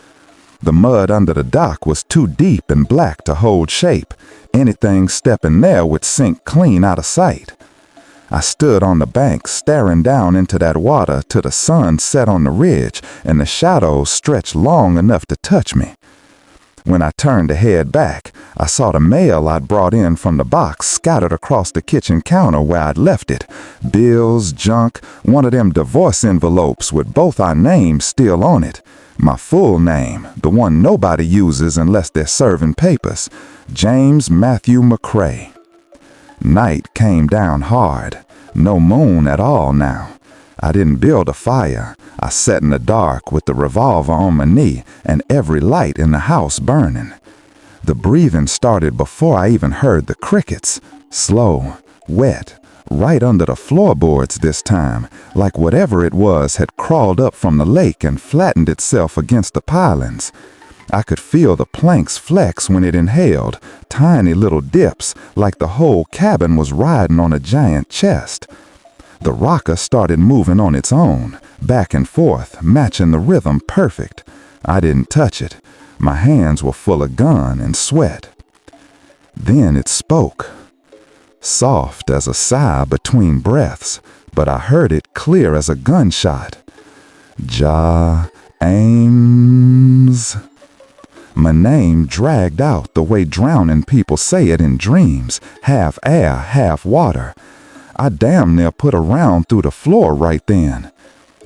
The mud under the dock was too deep and black to hold shape. Anything stepping there would sink clean out of sight. I stood on the bank staring down into that water till the sun set on the ridge and the shadows stretched long enough to touch me. When I turned to head back, I saw the mail I'd brought in from the box scattered across the kitchen counter where I'd left it. Bills, junk, one of them divorce envelopes with both our names still on it. My full name, the one nobody uses unless they're serving papers, James Matthew McCrae. Night came down hard. No moon at all now. I didn't build a fire. I sat in the dark with the revolver on my knee and every light in the house burning. The breathing started before I even heard the crickets. Slow, wet, right under the floorboards this time, like whatever it was had crawled up from the lake and flattened itself against the pilings. I could feel the planks flex when it inhaled, tiny little dips, like the whole cabin was riding on a giant chest. The rocker started moving on its own, back and forth, matching the rhythm perfect. I didn't touch it. My hands were full of gun and sweat. Then it spoke. Soft as a sigh between breaths, but I heard it clear as a gunshot. Ames. My name dragged out the way drowning people say it in dreams, half air, half water. I damn near put a round through the floor right then.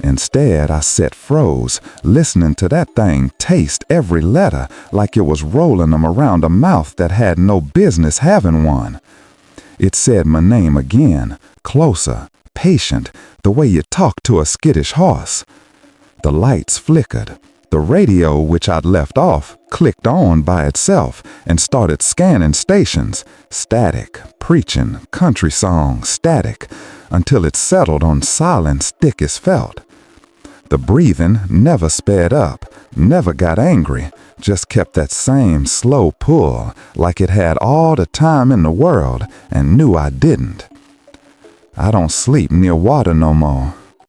Instead, I sat froze, listening to that thing taste every letter like it was rolling them around a mouth that had no business having one. It said my name again, closer, patient, the way you talk to a skittish horse. The lights flickered. The radio, which I'd left off, clicked on by itself and started scanning stations. Static, preaching, country song, static, until it settled on silence thick as felt. The breathing never sped up, never got angry, just kept that same slow pull, like it had all the time in the world and knew I didn't. I don't sleep near water no more.